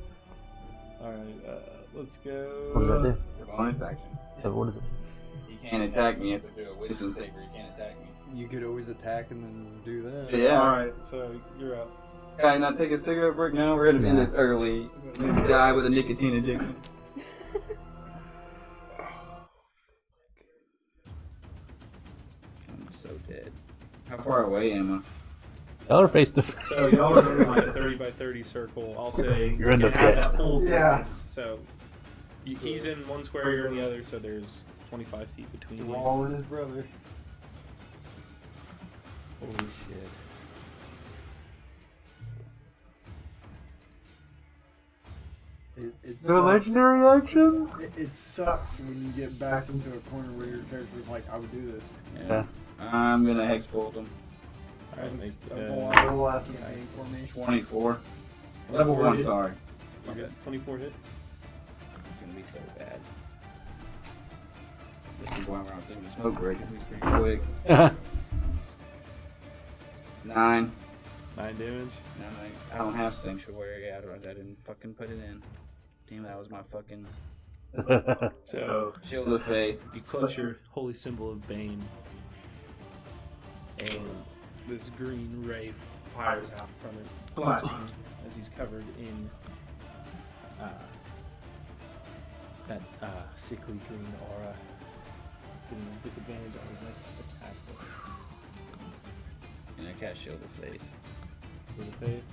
let's go. What does that do? It's a bonus action. Yeah, what is it? He can't attack me. He has to do a wisdom save or he can't attack me. You could always attack and then do that. Yeah. Alright, so you're up. Can I not take a cigarette break now? We're gonna end this early. We're gonna die with a nicotine addiction. I'm so dead. How far away am I? Y'all are face to face. So y'all are in like a 30 by 30 circle. I'll say You're in the you have pit. that full Yeah. distance. So he's in one square, you're in the other, so there's 25 feet between you. Rawl and his brother. Holy shit. It No sucks. legendary actions? It sucks when you get backed into a corner where your character's like, I would do this. Yeah. I'm gonna hex bolt him. That Alright, was, make, that was a uh, lot of the last campaign for me. 24. Level 1, sorry. Okay, 24 hits. It's gonna be so bad. This is why we're out doing the smoke break. It's pretty quick. 9. 9 damage. I don't have Sanctuary. I didn't fucking put it in. Damn, that was my fucking So Shield of Faith. you clutch your holy symbol of Bane, and this green ray fires out from it, blasting as he's covered in that sickly green aura, getting a disadvantage on his next attack. And I cast Shield of Faith. For the fade.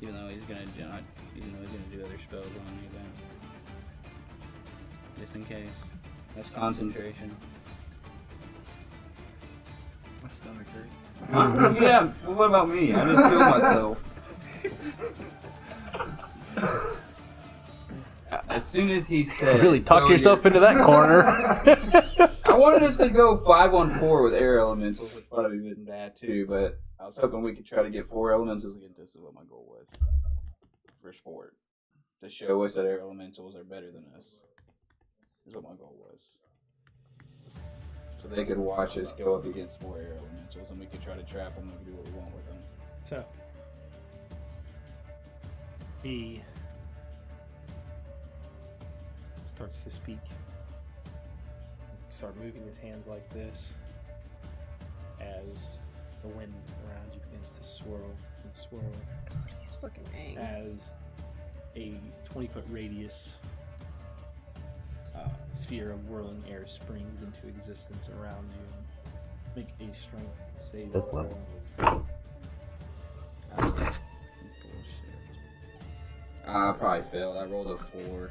Even though he's gonna do other spells on me then. Just in case. That's concentration. My stomach hurts. Yeah, well, what about me? I just killed myself. As soon as he said, Really talk "Go yourself here," into that corner. I wanted us to go 5-on-4 with air elementals, which probably would have been bad too, but I was hoping we could try to get 4 elementals again. This is what my goal was for sport. To show us that air elementals are better than us. Is what my goal was. So they could watch us go up against 4 air elementals and we could try to trap them and do what we want with them. So he starts to speak. Start moving his hands like this as the wind around you begins to swirl and swirl God, he's fucking angry. as a 20-foot radius sphere of whirling air springs into existence around you. Make a strength save. Fifth level. Bullshit. I probably failed. I rolled a 4,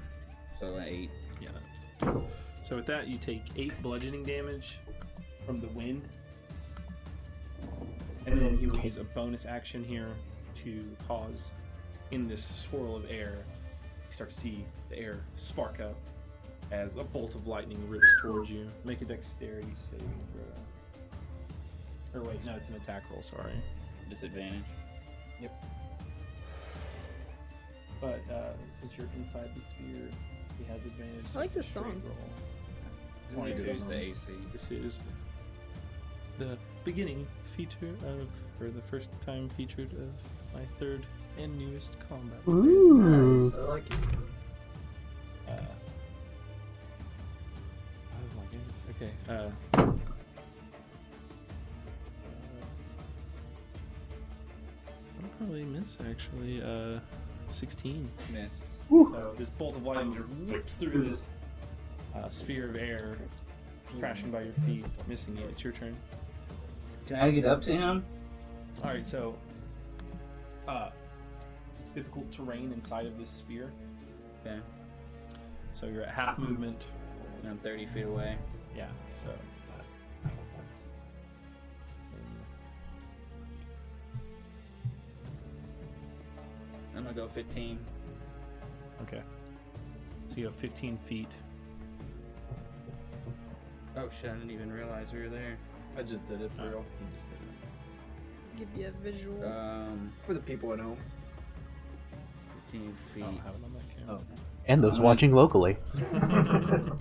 so an 8. Yeah. So with that, you take 8 bludgeoning damage from the wind, and then he will use a bonus action here to cause, in this swirl of air, you start to see the air spark up as a bolt of lightning rips towards you. Make a dexterity saving throw. Or wait, no, it's an attack roll. Sorry. Disadvantage. Yep. But since you're inside the sphere, he has advantage. I like so this it's a straight song. roll. 22 is the AC. This is the beginning feature of, or the first time featured of my third and newest combat. Ooh. I like it. Oh my goodness. Okay. I'll probably miss actually. 16. Miss. So this bolt of lightning just whips through this sphere of air, crashing by your feet, missing you. It's your turn. Can I get up to him? All right, so it's difficult terrain inside of this sphere. Okay. So you're at half movement. And I'm 30 feet away. Yeah. So. I'm gonna go 15. Okay. So you have 15 feet. Oh shit, I didn't even realize we were there. I just did it for real. You just did it. Give you a visual. For the people at home. 15 feet. I don't have it on that camera. And those watching locally. I'm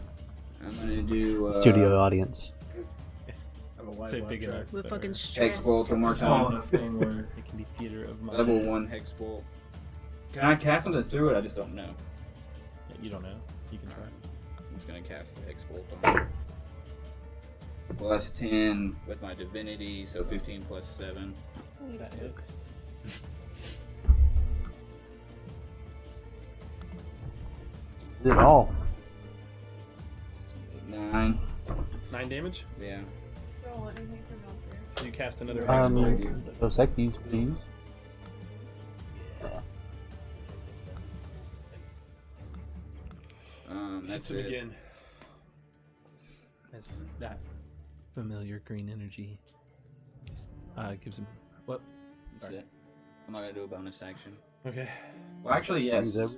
gonna do Studio audience. Say big enough. We're but- fucking Hex stressed. bolt one more Small time. enough thing where it can be theater of mind. Level 1 hex bolt. Can I cast something through it? I just don't know. Yeah, you don't know. You can try. I'm just gonna cast the hex bolt on it. Plus 10 with my divinity, so 15 plus 7. That hits. Did it all. 9. 9 damage. Yeah. Roll anything from out there. So you cast another hex bolt. Those Eckies, please. That's Hits him it. again. As that familiar green energy just, gives him. What? That's it. I'm not gonna do a bonus action. Okay. Well, actually, yes. Use every-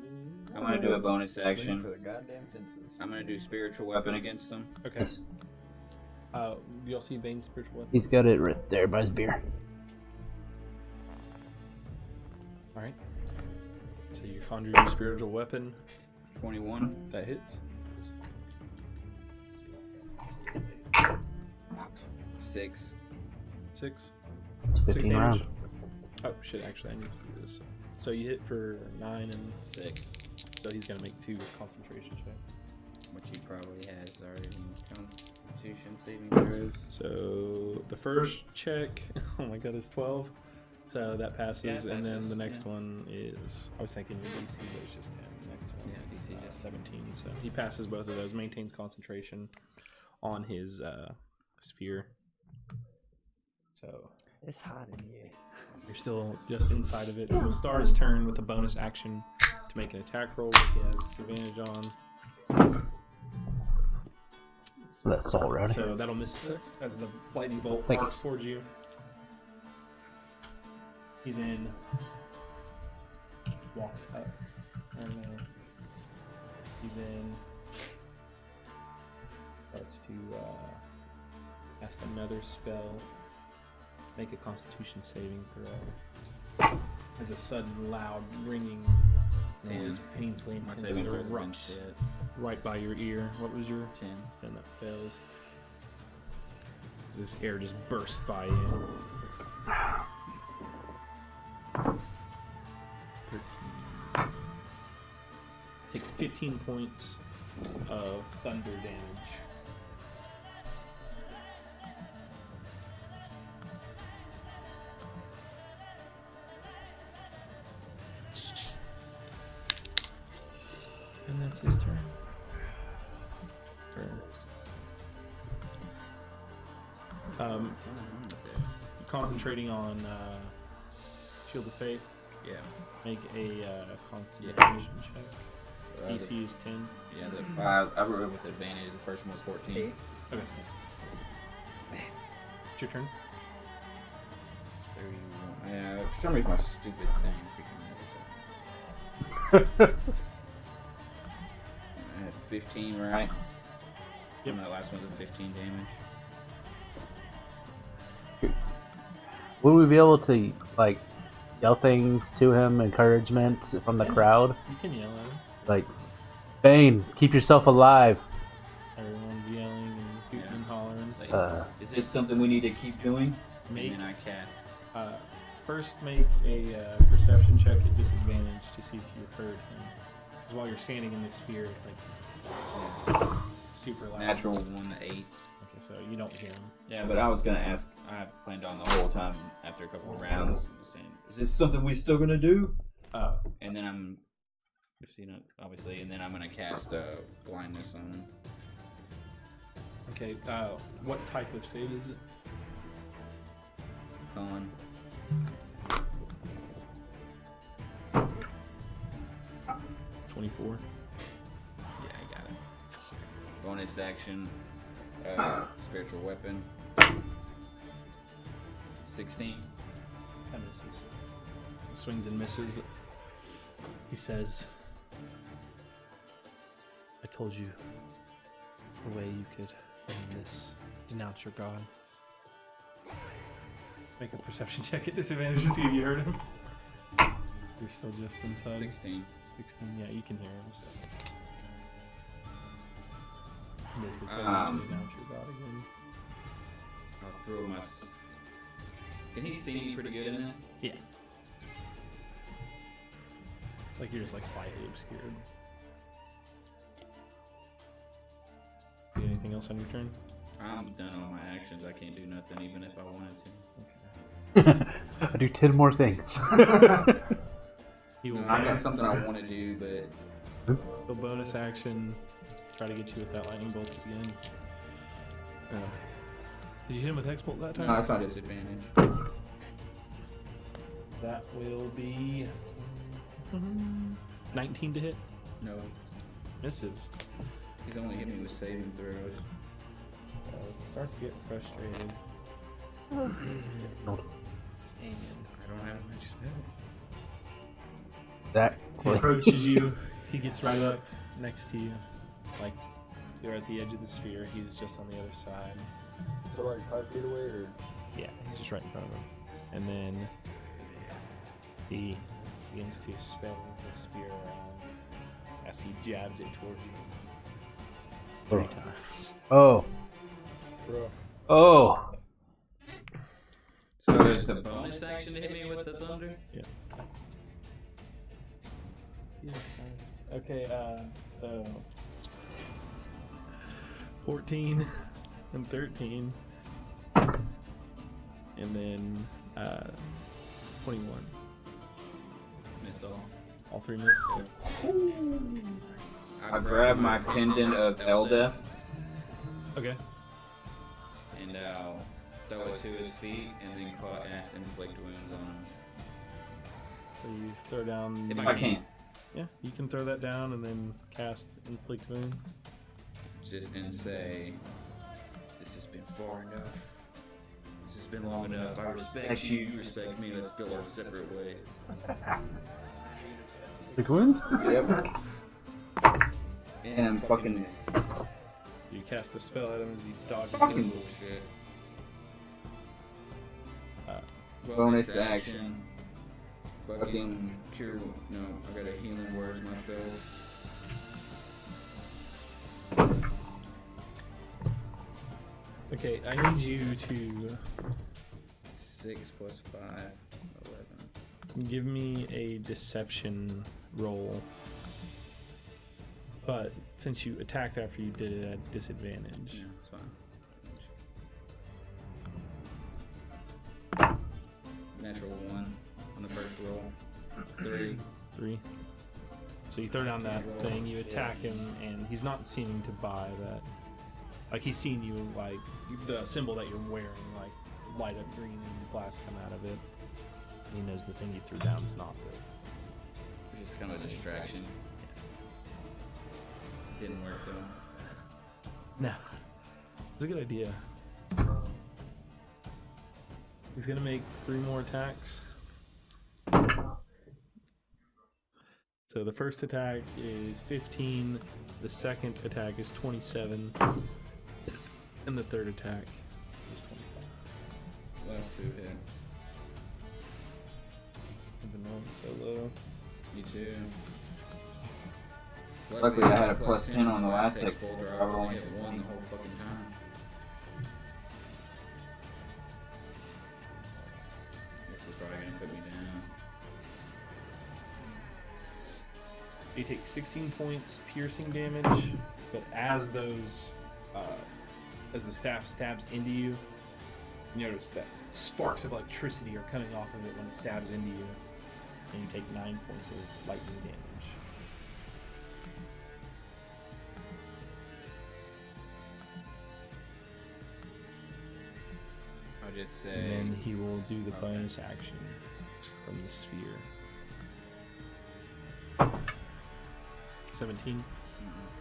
I'm gonna do a bonus Swing action. for the goddamn fences. I'm gonna do spiritual weapon against him. Okay. Yes. Do y'all see Bane's spiritual weapon? He's got it right there by his beer. All right. So you conjure your spiritual weapon. 21. That hits. 6. 6. It's 6 15 damage. round. Oh shit! Actually, I need to do this. So you hit for 9 and 6. so he's gonna make 2 concentration checks. Which he probably has already. Constitution saving throws. So the first check, oh my god, is 12. So that passes, Yeah, it and then passes, the next yeah. one is, I was thinking the DC, but it's just 10. The next one Yeah, is DC just 17. So he passes both of those, maintains concentration on his sphere. So It's hot in here. you're still just inside of it. He'll start his turn with a bonus action to make an attack roll, which he has disadvantage on. That salt rowdy. So that'll miss as the lightning bolt Thank you. arcs towards you. He then walks up. I don't know. He then starts to cast another spell. Make a Constitution saving throw. As a sudden loud ringing noise, painfully My intense, saving throws erupts against it. right by your ear. What was your 10. then that fails. This air just bursts by you. 13. Take 15 points of thunder damage. And that's his turn. Concentrating on Shield of Faith. Yeah. Make a constitution check. DC is 10. Yeah, I wrote with advantage. The first one was 14. See? Okay. It's your turn. 31. Yeah, for some reason my stupid thing freaking I had 15, right? Yep. And that last one's a 15 damage. Would we be able to like yell things to him, encouragement from the crowd? You can yell at him. Like, Bane, keep yourself alive. Everyone's yelling and hooting and hollering. Like, is this something we need to keep doing? Make And then I cast. first make a perception check at disadvantage to see if you heard him. Because while you're standing in this sphere, it's like super loud. Natural 1 to 8. Okay, so you don't hear him. Yeah, but I was gonna ask. I planned on the whole time after a couple of rounds saying, "Is this something we still gonna do?" And then I'm, obviously, and then I'm gonna cast blindness on him. Okay, what type of save is it? Con. 24. Yeah, I got it. Bonus action. Spiritual weapon. 16. That misses. Swings and misses. He says, I told you a way you could end this. Denounce your god. Make a perception check at disadvantage to see if you heard him. You're still just inside. 16. 16, yeah, you can hear him. So. Basically tell him to denounce your god again. I'll throw my. Can he see me pretty good in this? Yeah. It's like you're just like slightly obscured. Do anything else on your turn? I'm done on my actions. I can't do nothing even if I wanted to. I do 10 more things. He will I got something I want to do, but a bonus action. Try to get you with that lightning bolt again. Did you hit him with Hexbolt that time? no, that's not disadvantage. That will be 19 to hit. No, Misses. he's only hit me with saving throws. Starts to get frustrated. And I don't have much spells. That He approaches you. He gets right up next to you. Like, you're at the edge of the sphere. He's just on the other side. So like 5 feet away, or Yeah, he's just right in front of him. And then he begins to spin his spear around as he jabs it towards you 3 times. Oh. bro. Oh. So there's a bonus action to hit me with the thunder? Yeah. Okay, so 14 and 13. And then 21. Miss all. All 3 miss. I grab my pendant of Eldeth Okay. and I'll throw it to his feet and then cast inflict wounds on him. So you throw down. If I can. Yeah, you can throw that down and then cast inflict wounds. Just gonna say, this has been far enough. This has been long enough. I respect you, you respect me. Let's go our separate ways. Big wounds? Yep. And I'm fucking this. You cast a spell at him as you dodge Fucking him. bullshit. Bonus Bonus action. Fucking cure. No, I got a healing word myself. Okay, I need you to 6 plus 5, 11. give me a deception roll. But since you attacked after you did it at disadvantage. Yeah, it's fine. Natural 1 on the first roll. 3. 3. So you throw down that thing, you attack him, and he's not seeming to buy that Like he's seen you, like the symbol that you're wearing, like light up green and glass come out of it. He knows the thing you threw down is not the. It's just kind of a distraction. Didn't work though. No, it's a good idea. He's gonna make 3 more attacks. So the first attack is 15, the second attack is 27, and the third attack is 25. Last 2 hit. I've been rolling so low. You too. Luckily, I had a +10 on the last deck folder. I would only hit 1 the whole fucking time. This is probably gonna put me down. You take 16 points piercing damage, but as those, as the staff stabs into you, you notice that sparks of electricity are coming off of it when it stabs into you, and you take 9 points of lightning damage. I'll just say. And then he will do the bonus action from the sphere. 17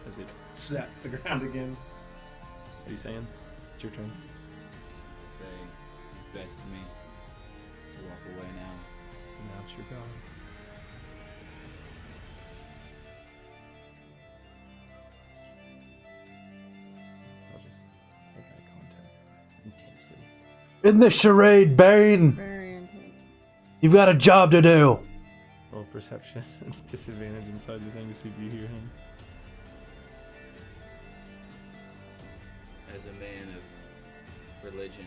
as it zaps the ground again. What are you saying? It's your turn. Say, it's best to me to walk away now. And now it's your god. I'll just make eye contact intensely. In the charade, Bane! Very intense. You've got a job to do! Roll perception. It's disadvantage inside the thing to see if you hear him. As a man of religion,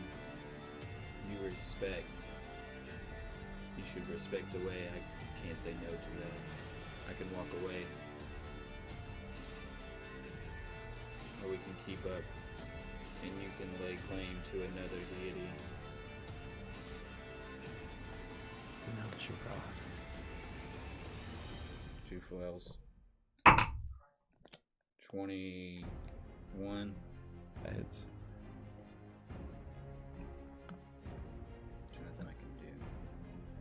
you respect. You should respect the way. I can't say no to that. I can walk away. Or we can keep up. And you can lay claim to another deity. And now it's your god. 2 flails. 21. That hits. There's nothing I can do.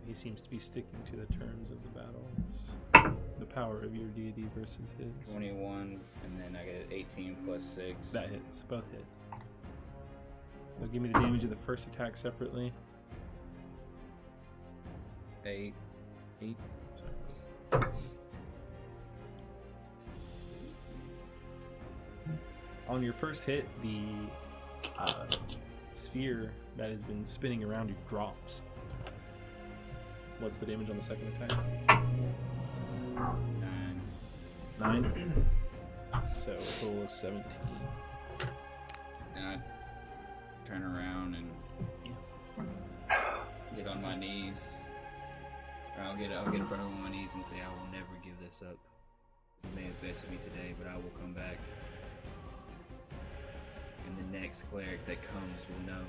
He seems to be sticking to the terms of the battle. The power of your deity versus his. 21, and then I get 18 plus 6. That hits. Both hit. Now give me the damage of the first attack separately. 8. 8. Sorry. On your first hit, the sphere that has been spinning around you drops. What's the damage on the second attack? 9. 9. So a total of 17. And I turn around and get on my knees. Or I'll get in front of my knees and say, I will never give this up. You may have bested me today, but I will come back. And the next cleric that comes will know.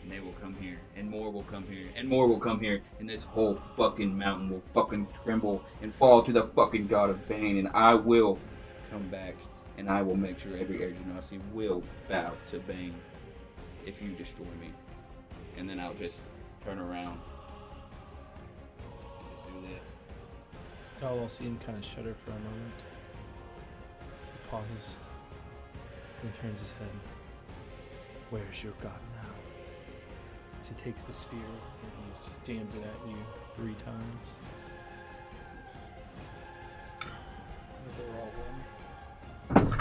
And they will come here. And more will come here. And more will come here. And this whole fucking mountain will fucking tremble and fall to the fucking god of Bane. And I will come back. And I will make sure every Agenasi will bow to Bane if you destroy me. And then I'll just turn around and just do this. Y'all will see him kind of shudder for a moment. He pauses. And turns his head. Where's your god now? So he takes the sphere and he just jams it at you 3 times. They're all ones.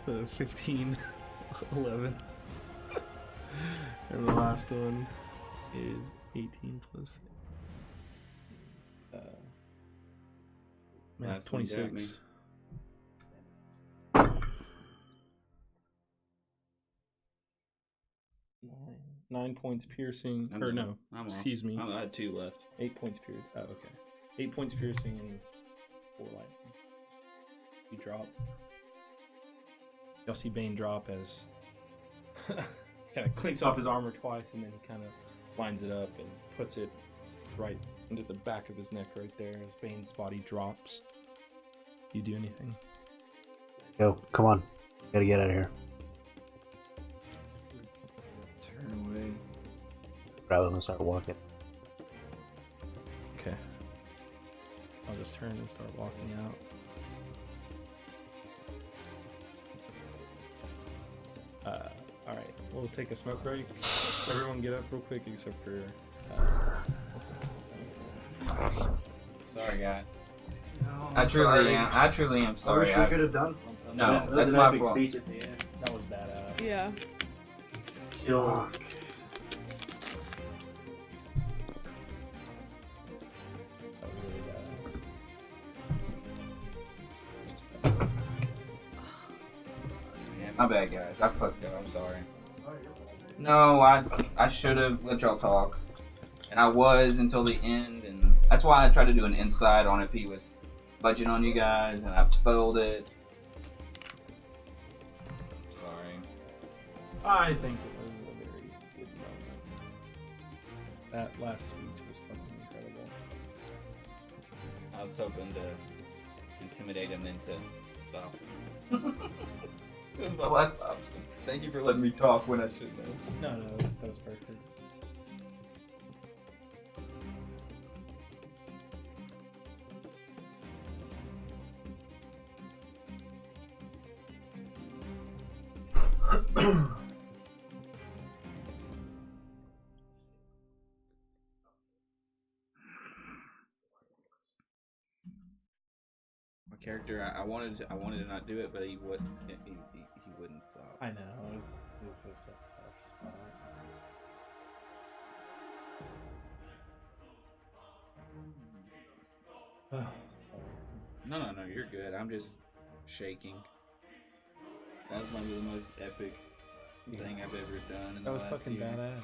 So 15, 11. And the last one is 18 plus. Last one got me. 26. 9 points piercing. I'm off. Excuse me. I had 2 left. 8 points piercing. Oh, okay. 8 points piercing and 4 lightning. You drop. Y'all see Bane drop as kind of clinks off his armor twice, and then he kind of lines it up and puts it right into the back of his neck right there as Bane's body drops. Do you do anything? Go, come on. Gotta get out of here. Turn away. Probably gonna start walking. Okay. I'll just turn and start walking out. Alright, we'll take a smoke break. Everyone get up real quick except for... Sorry, guys. No, I truly am I sorry. wish we could have done something. No, That was that's an my epic fault. speech at the end. That was badass. Yeah. Chill. That was really badass. Yeah, my bad, guys. I fucked up. I'm sorry. No, I should have let y'all talk, and I was until the end, and that's why I tried to do an insight on if he was budging on you guys, and I failed it. Sorry. I think it was a very good moment. That last speech was fucking incredible. I was hoping to intimidate him into stopping. It was my last option. Thank you for letting me talk when I shouldn't have. No, that was perfect. My character, I wanted to not do it, but he wouldn't. He wouldn't stop. I know. It's just a tough spot. Oh, sorry. No, you're good. I'm just shaking. That was maybe the most epic thing I've ever done in the That was last fucking year. badass.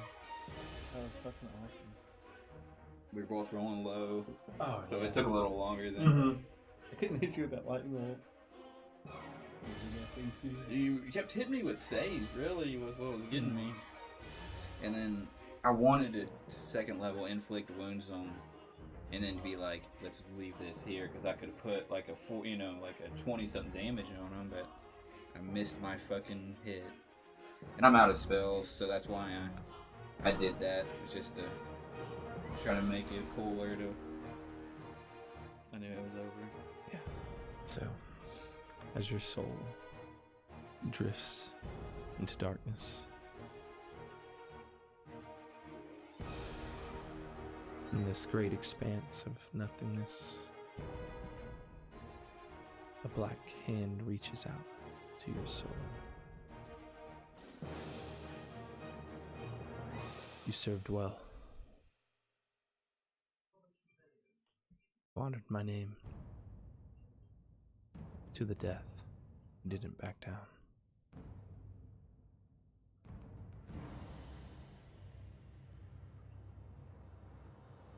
That was fucking awesome. We were both rolling low, Oh, so yeah. it took a little longer than Mm-hmm. I couldn't hit you with that lightning bolt. you kept hitting me with saves. Really, was what was getting me. And then I wanted to second level inflict wounds on, and then be like, let's leave this here because I could have put like a 20 something damage on him, but I missed my fucking hit. And I'm out of spells, so that's why I did that. It was just to try to make it cooler to. I knew it was over. Yeah. So, as your soul drifts into darkness, in this great expanse of nothingness, a black hand reaches out to your soul. You served well. You honored my name to the death. You didn't back down.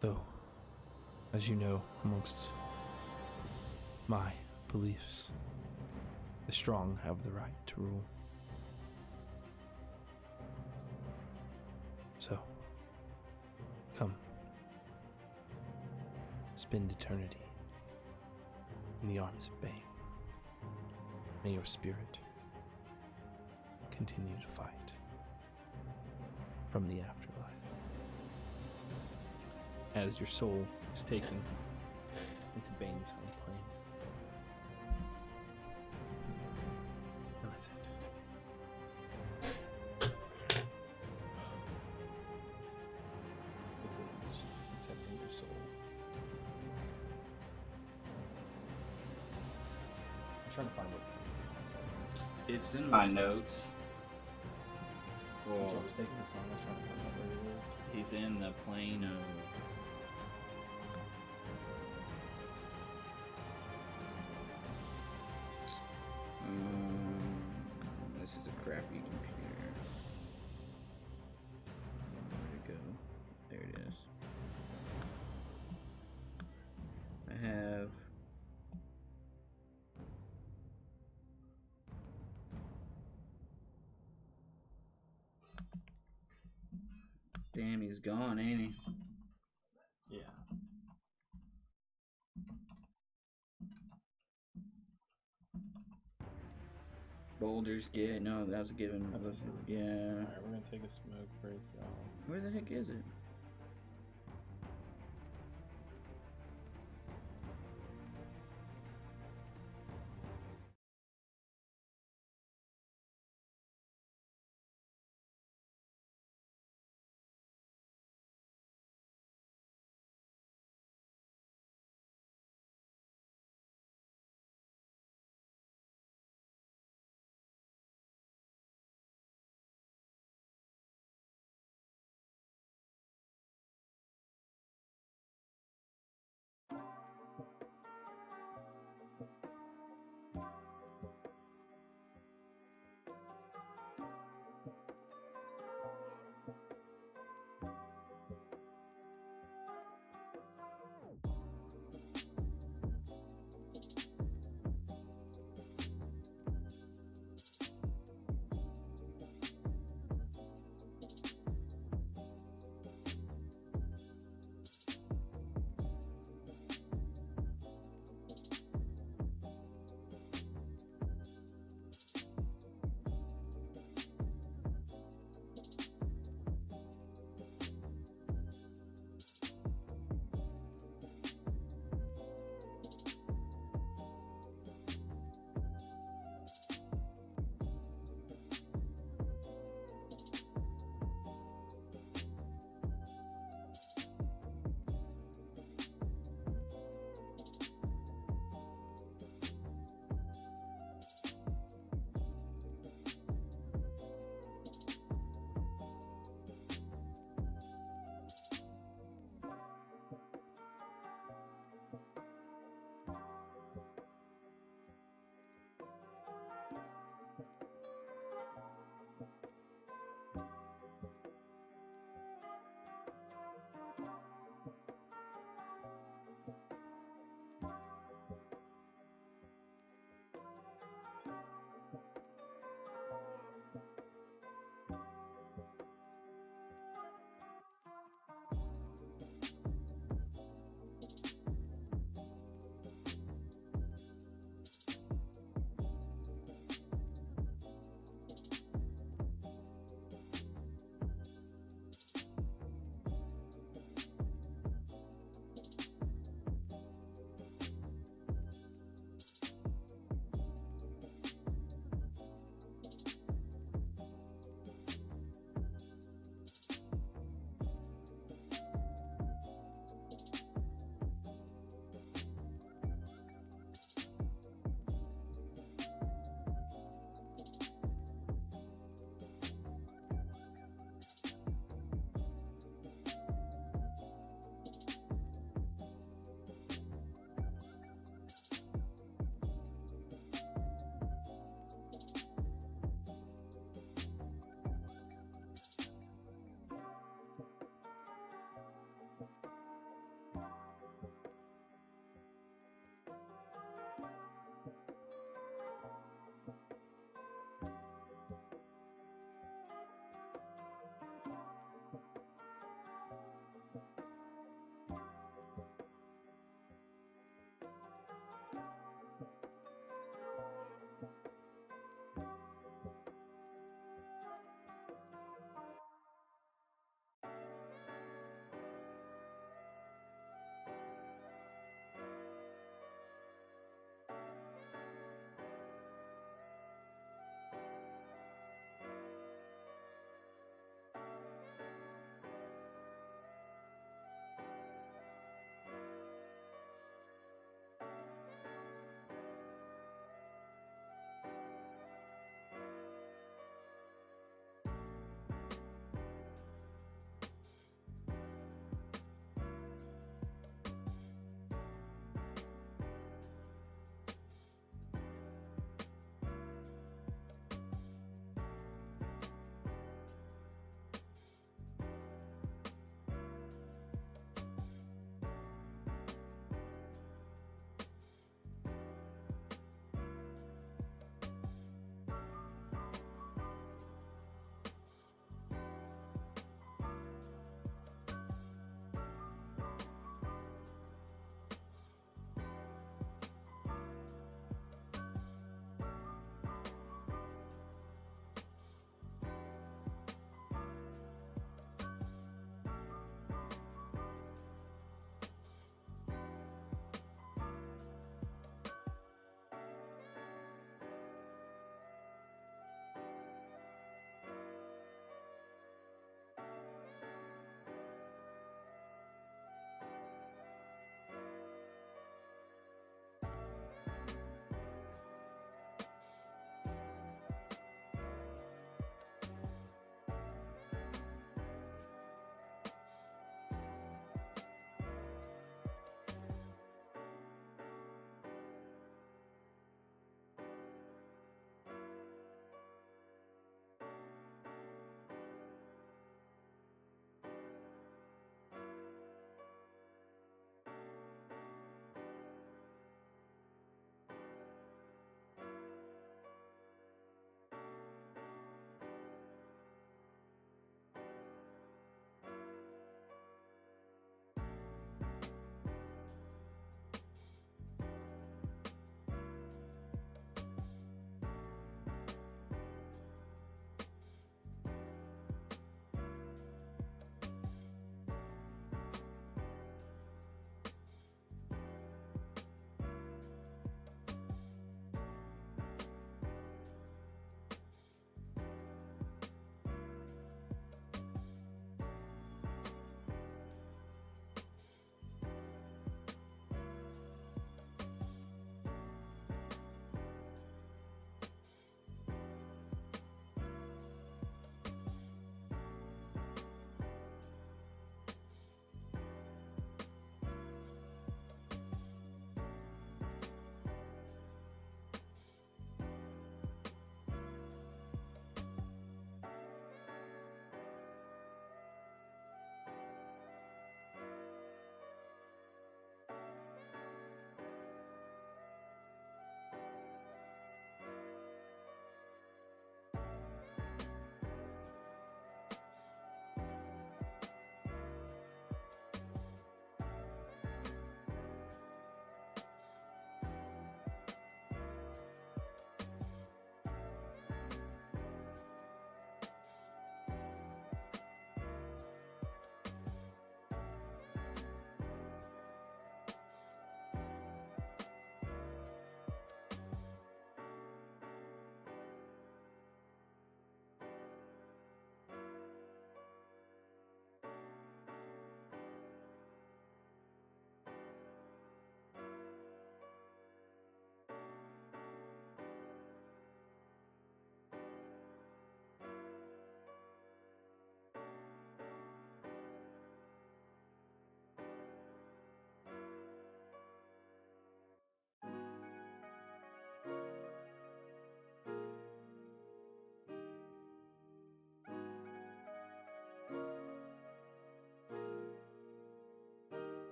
Though, as you know, amongst my beliefs, the strong have the right to rule. So, come. Spend eternity in the arms of Bane. May your spirit continue to fight from the afterlife. As your soul is taken into Bane's home plane. And that's it. Accepting your soul. I'm trying to find it. It's in my notes. Well, Well, I was taking this on. I was trying to find out where it was. he's in the plane of. This is a crappy computer. Where'd it go? There it is. I have. Damn, he's gone, ain't he? Yeah. boulders get. No, that's a given. That's a city. Yeah. Alright, we're gonna take a smoke break, y'all. Where the heck is it?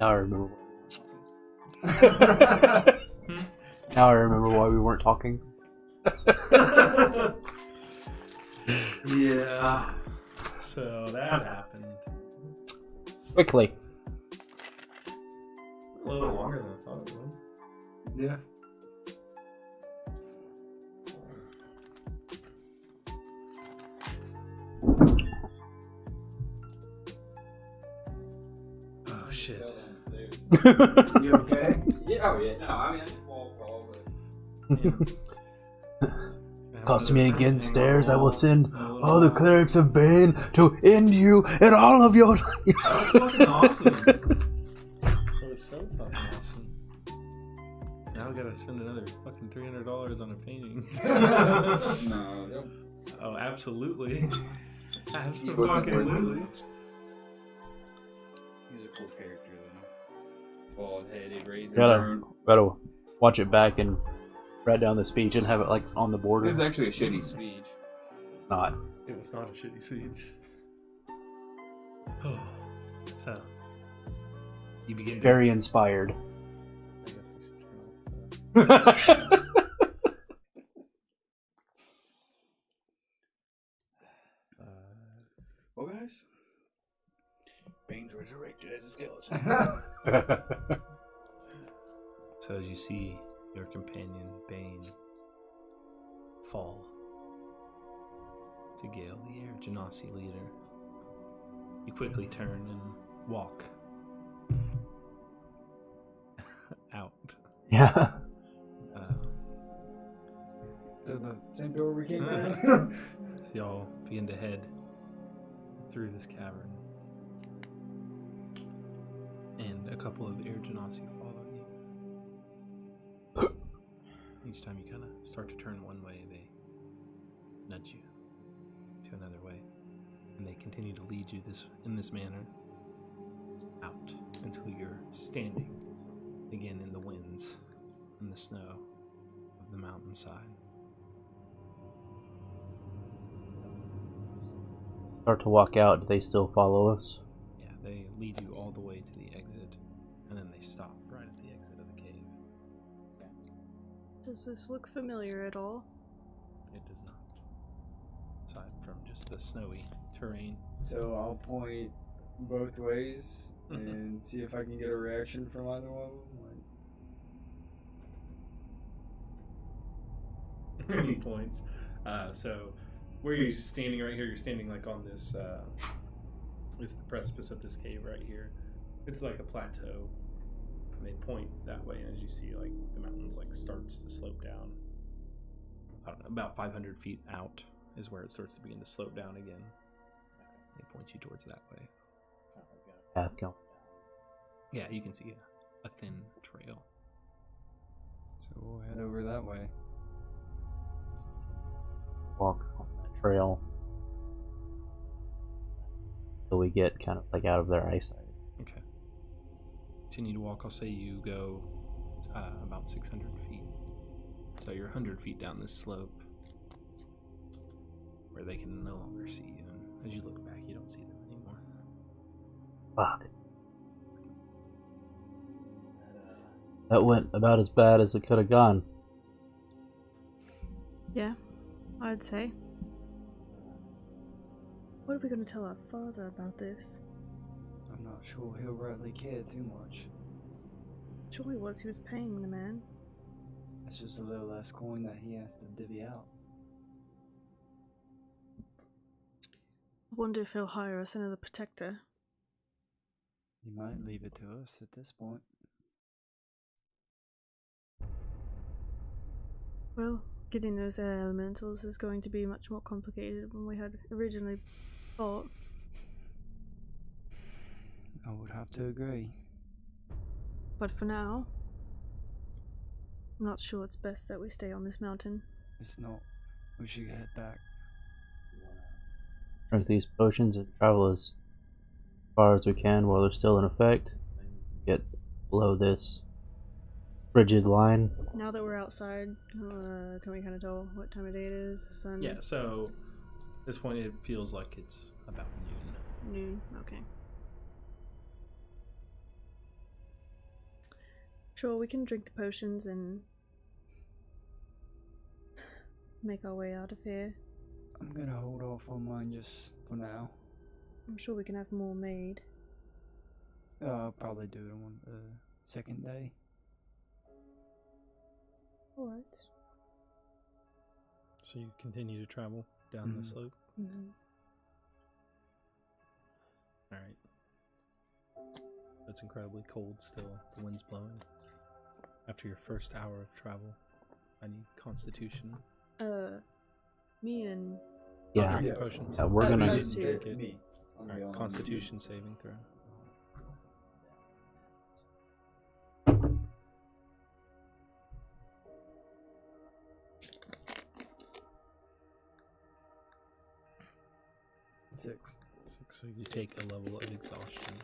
Now I remember. Now I remember why we weren't talking. Yeah. So that happened. Quickly. A little longer than I thought it would. Yeah. Oh shit. You okay? Yeah, oh yeah, no, I mean, I didn't fall, but... Cost me again stairs, I will send all the clerics of Bane to end you and all of your... That was fucking awesome. That was so fucking awesome. Now I gotta spend another fucking $300 on a painting. No, Oh, absolutely. Absolutely. He's a cool character, though. Bald-headed, razor Gotta watch it back and write down the speech and have it like on the border. It was actually a shitty speech. It's not. It was not a shitty speech. Oh. So, you begin to... Very inspired. I guess we should turn off the... Well, guys, Bane's resurrected as a skeleton. So as you see your companion, Bane, fall to Gale, the Air Genasi leader, you quickly turn and walk out. Yeah. To the same door we came in. So y'all begin to head through this cavern. And a couple of Air Genasi follow you. Each time you kind of start to turn one way, they nudge you to another way. And they continue to lead you in this manner out until you're standing again in the winds and the snow of the mountainside. Start to walk out, do they still follow us? Yeah, they lead you all the way to the exit, and then they stop right at the exit of the cave. Does this look familiar at all? It does not. Aside from just the snowy terrain. So I'll point both ways and see if I can get a reaction from either one of them. Any points. So where you're standing right here, you're standing like on this, it's the precipice of this cave right here. It's like a plateau. And they point that way, and as you see, like, the mountains, like, starts to slope down. I don't know, about 500 feet out is where it starts to begin to slope down again. They point you towards that way. Path going. Yeah, you can see a thin trail. So we'll head over that way. Walk on that trail till we get kind of like out of their eyesight. Okay. Continue to walk. I'll say you go about 600 feet. So you're 100 feet down this slope where they can no longer see you. And as you look back, you don't see them anymore. Fuck. That went about as bad as it could have gone. Yeah, I'd say. What are we going to tell our father about this? I'm not sure he'll rightly care too much. Sure he was paying the man. It's just a little less coin that he has to divvy out. I wonder if he'll hire us another protector. He might leave it to us at this point. Well, getting those air elementals is going to be much more complicated than we had originally thought. I would have to agree. But for now, I'm not sure it's best that we stay on this mountain. It's not. We should head back. Drink these potions and travel as far as we can while they're still in effect. Get below this frigid line. Now that we're outside, can we kind of tell what time of day it is? Sun? Yeah, so at this point it feels like it's about noon. Noon, okay. Sure, we can drink the potions and make our way out of here. I'm gonna hold off on mine just for now. I'm sure we can have more made. I'll probably do it on the second day. Alright. So you continue to travel down the slope? Mm-hmm. Alright. It's incredibly cold still. The wind's blowing. After your first hour of travel, I need Constitution. Me and... I'll drink the potions. Yeah, we're gonna... us two. Drink it. Me. Alright, Constitution saving throw. Six. So you take a level of exhaustion.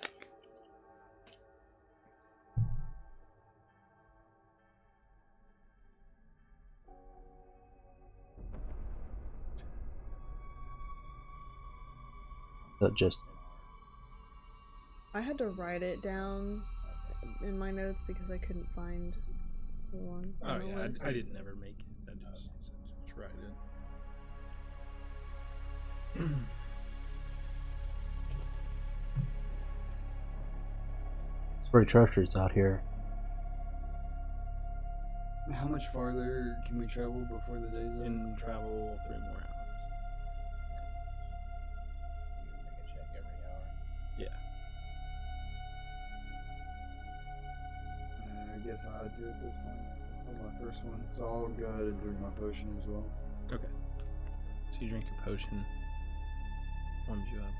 So just I had to write it down in my notes because I couldn't find one. Oh on the yeah, list. I didn't ever make it. I just write it. it's pretty treacherous out here. How much farther can we travel before the day's up? And travel 3 more hours. Make a check every hour. Yeah. I guess I'll do it this point on my first one. So I'll go ahead and drink my potion as well. Okay. So you drink your potion. Warms you up.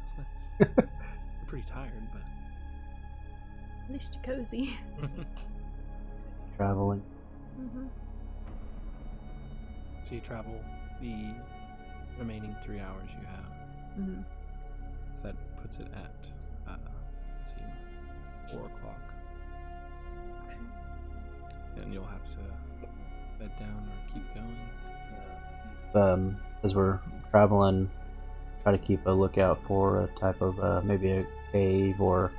Feels nice. You're pretty tired, but... At least you're cozy. Traveling. Mm-hmm. So you travel the remaining 3 hours you have. Mm-hmm. So that puts it at, let's see, 4 o'clock. Okay. And you'll have to bed down or keep going. As we're traveling, try to keep a lookout for a type of maybe a cave or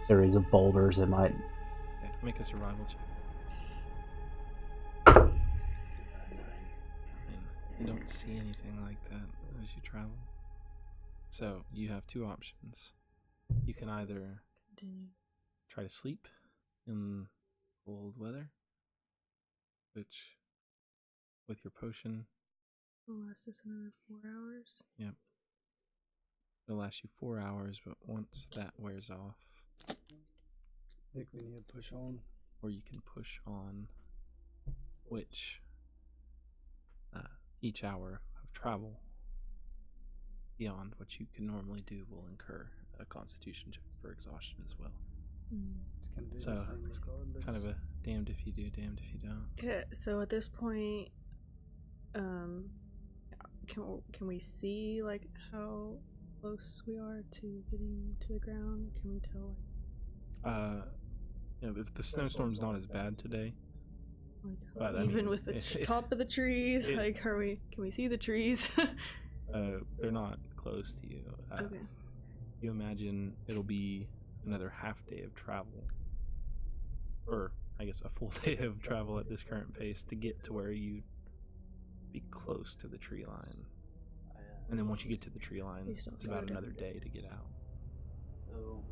series of boulders that might... Yeah, make a survival check. And you don't see anything like that as you travel. So you have 2 options. You can either Continue. try to sleep in cold weather, which with your potion, Will last us another 4 hours. yep, it'll last you 4 hours, but once that wears off, I think we need to push on. or you can push on, which each hour of travel beyond what you can normally do will incur a Constitution check for exhaustion as well. It's gonna do So the same it's regardless. kind of a damned if you do, damned if you don't. Okay, so at this point, can we see like how close we are to getting to the ground? Can we tell If the snowstorm's not as bad today, like but, I even mean, with the top of the trees? Like, can we see the trees? they're not close to you. Okay. You imagine it'll be another half day of travel, or I guess a full day of travel at this current pace to get to where you'd be close to the tree line. And then once you get to the tree line, it's about another day to get out. So,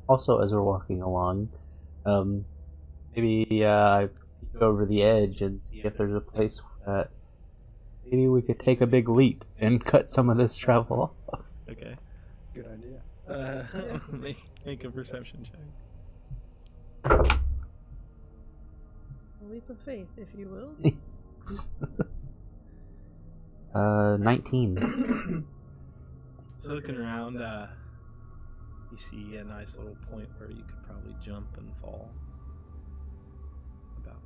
also, as we're walking along, maybe I peek over the edge and see if there's a place that maybe we could take a big leap and cut some of this travel off. Okay. Good idea. Make a perception check. A leap of faith, if you will. 19. So looking around, you see a nice little point where you could probably jump and fall. About,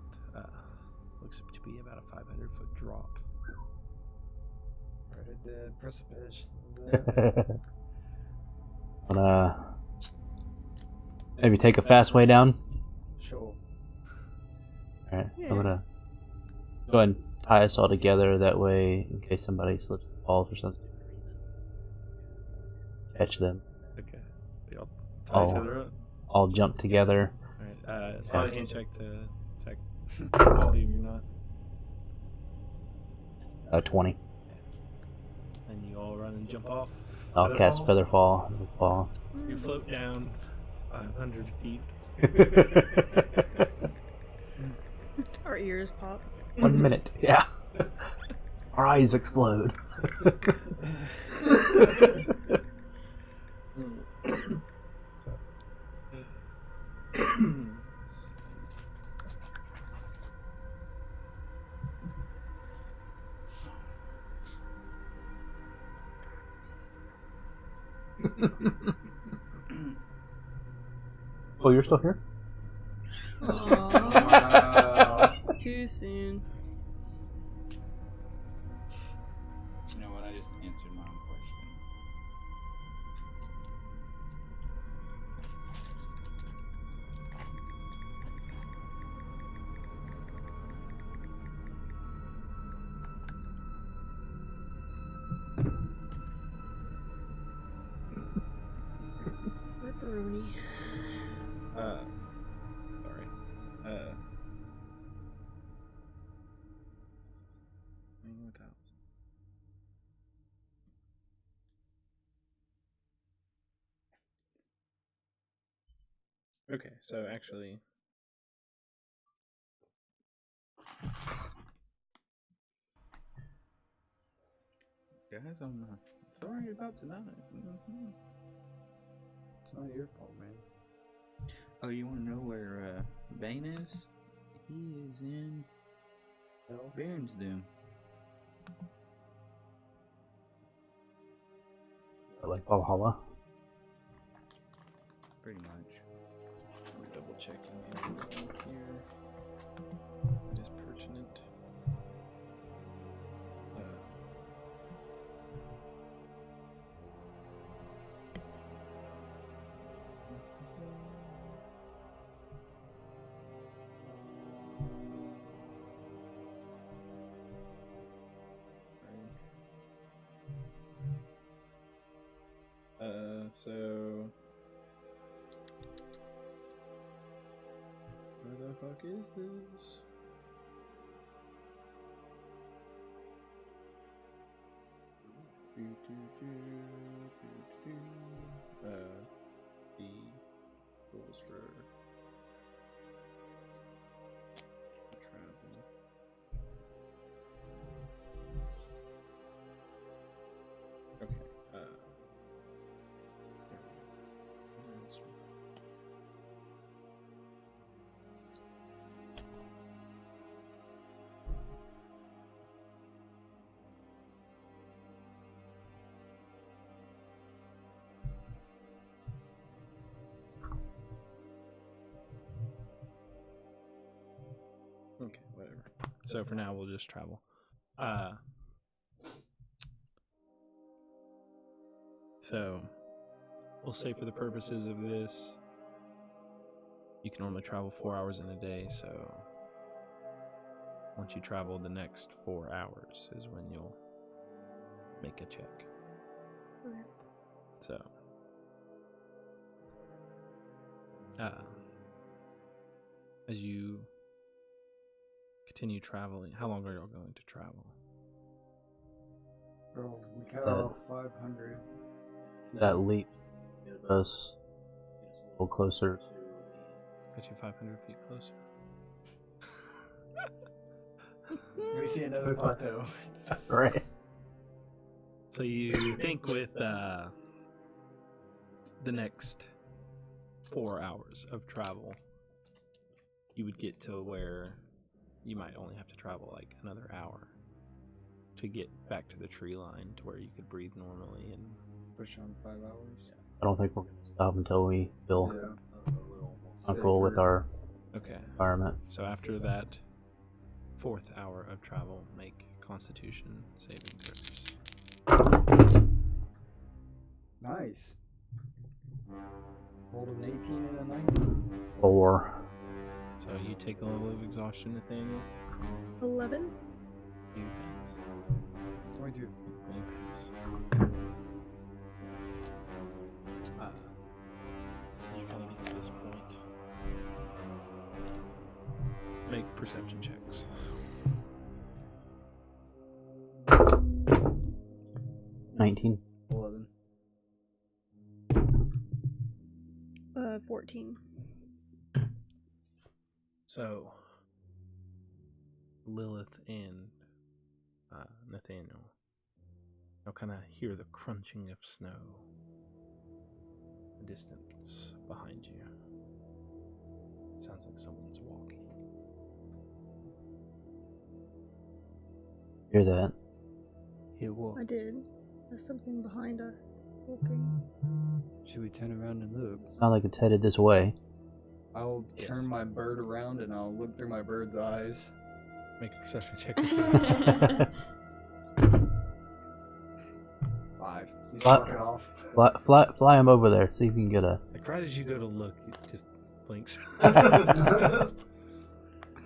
looks to be about a 500-foot drop. Right at the precipice. Maybe take a fast way down. Sure. Alright, Yeah. I'm gonna go ahead and tie us all together, that way in case somebody slips and falls for some stupid reason. Catch them. Okay. So y'all tie each Oh. other up. all jump together. Alright, slide a hand check to check quality of your knot. 20. And you all run and jump off. I'll cast Featherfall as we fall. You float down 500 feet. Our ears pop. 1 minute. Yeah. Our eyes explode. Oh, you're still here? Aww. Too soon. You know what? I just answered my own question. Pepperoni. Sorry. Without. Okay, so actually, Guys, I'm sorry about tonight. It's not your fault, man. Oh, you want to know where Bane is? He is in Baron's Doom. Like Valhalla. Pretty much. we're double checking here. It is pertinent. So where the fuck is this? The rules for travel. Okay. Okay, whatever. So for now, we'll just travel. So we'll say for the purposes of this, you can only travel 4 hours in a day. So once you travel the next 4 hours is when you'll make a check. Okay. So, as you continue traveling, how long are y'all going to travel? Bro, we cut off 500. That leap gives us a little closer to. Get you 500 feet closer. We see another plateau. Right. So you think with the next 4 hours of travel, you would get to where you might only have to travel like another hour to get back to the tree line to where you could breathe normally and Push on 5 hours. I don't think we're going to stop until we feel Yeah. a little more comfortable with our okay. environment. So after that 4th hour of travel, make Constitution saving throws. Nice. Rolled an 18 and a 19. 4. So you take a level of exhaustion, Nathaniel. 11. You pass. 22. You pass. You kind of get to this point perception checks. 19. 11. 14. So, Lilith and Nathaniel, you'll kind of hear the crunching of snow in the distance behind you. It sounds like someone's walking. Hear that? Hear what? I did. There's something behind us walking. Should we turn around and look? Sound like it's headed this way. I'll Yes. turn my bird around and I'll look through my bird's eyes. Make a perception check. 5. He's What? fucking off. Fly him over there. See if you can get a. Like right as you go to look, it just blinks.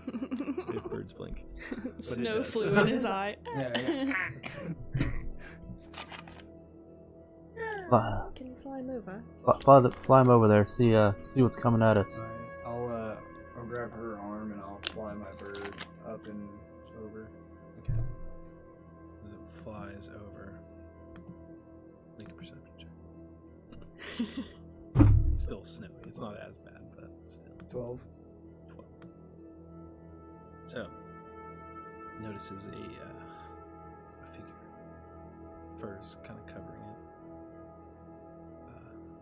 If birds blink. Snow does. flew in his eye. Yeah. Fly, Can you fly him over? fly him over there. See what's coming at us. Alright, I'll grab her arm and I'll fly my bird up and over. Okay. As it flies over, make a perception check. It's still snowy. It's not as bad, but still. 12. 12. So, notices a figure. Fur's kind of covering it.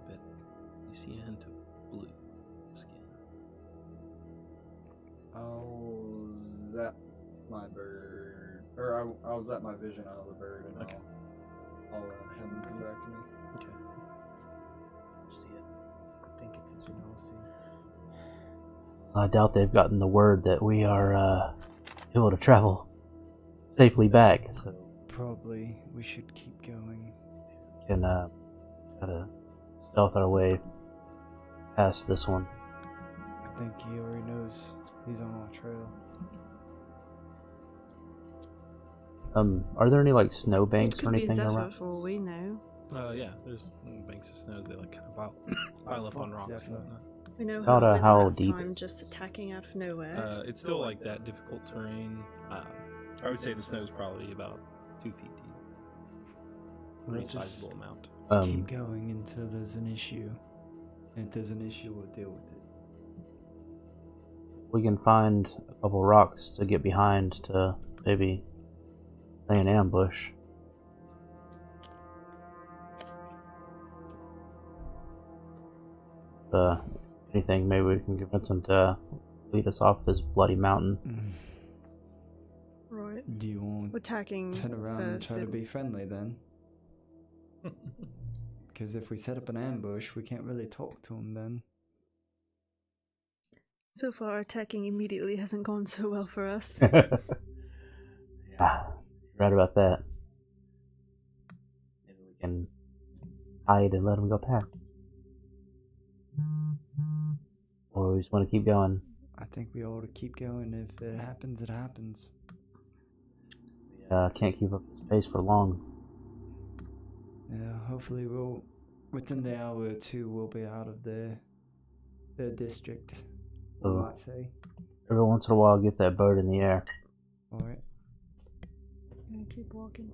But you see a hint of blue skin. I'll zap my bird, or I'll zap my vision out of the bird and Okay. I'll have him come back to me. Okay. I think it's a Genasi. I doubt they've gotten the word that we are able to travel safely back, so Probably we should keep going. we can try to stealth our way past this one. I think he already knows he's on our trail. Are there any like snow It banks or could be anything Zephyr around? for all we know. Yeah, there's banks of snows. They like kind of pile up on rocks and whatnot. We know About, how, we went how last deep time, is just attacking out of nowhere. It's still like that difficult terrain. I would say the snow's probably about 2 feet deep. Pretty Let's just sizable amount. keep going until there's an issue. And if there's an issue, we'll deal with it. We can find a couple rocks to get behind to maybe lay an ambush. Anything, maybe we can convince them to lead us off this bloody mountain. Right. Do you want Attacking to turn around and first. try to be friendly then? Because if we set up an ambush, we can't really talk to him then. So far, attacking immediately hasn't gone so well for us. Yeah, you're right about that. Maybe we can hide and let them go past. Or we just want to keep going. I think we ought to keep going. If it happens, it happens. We can't keep up this pace for long. Yeah, hopefully within the hour or two, we'll be out of their district, I Oh. might say. Every once in a while, get that bird in the air. Alright. Yeah, keep walking.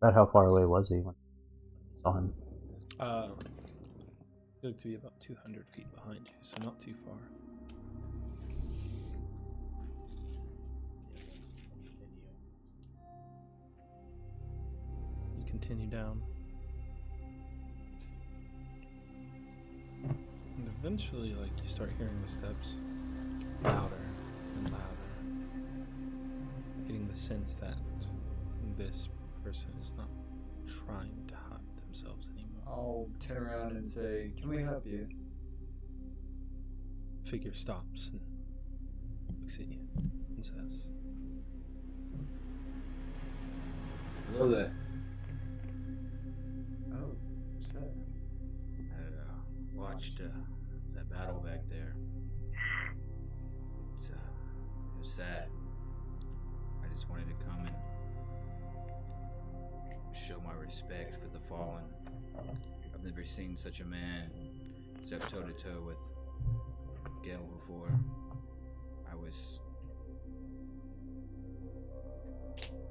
About how far away was he when you saw him? It looked to be about 200 feet behind you, so not too far. You continue down. And eventually, like, you start hearing the steps louder and louder. Getting the sense that this person is not trying to hide themselves anymore. I'll turn around and say, "Can we help you?" Figure stops and looks at you and says, Hello there. Oh, sir. Watched that battle back there. It was sad. I just wanted to come and show my respect for the fallen. I've never seen such a man step toe to toe with Gale before. I was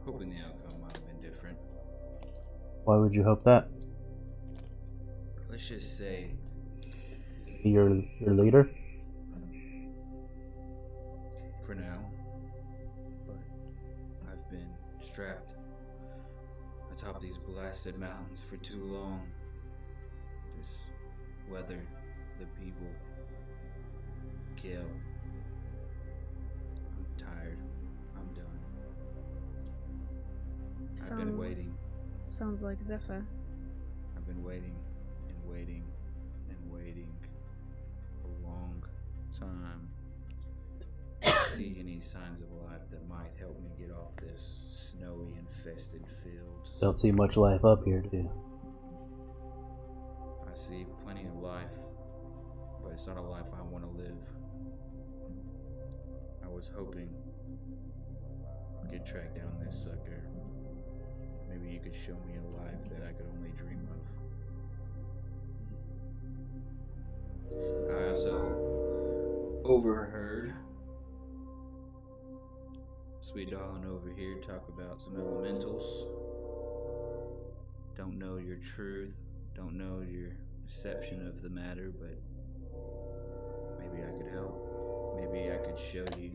hoping the outcome might have been different. Why would you hope that? Let's just say Your leader? for now, but I've been strapped atop these blasted mountains for too long. This weather, the people, Gale. I'm tired. I'm done. I've been waiting. Sounds like Zephyr. I've been waiting and waiting and waiting a long time to see any signs of life that might help me get off this snowy infested fields. Don't see much life up here, do you? I see plenty of life, but it's not a life I want to live. I was hoping I could track down this sucker. Maybe you could show me a life that I could only dream of. I also overheard Sweet Darling over here talk about some elementals. Don't know your truth, don't know your perception of the matter, but maybe I could help. Maybe I could show you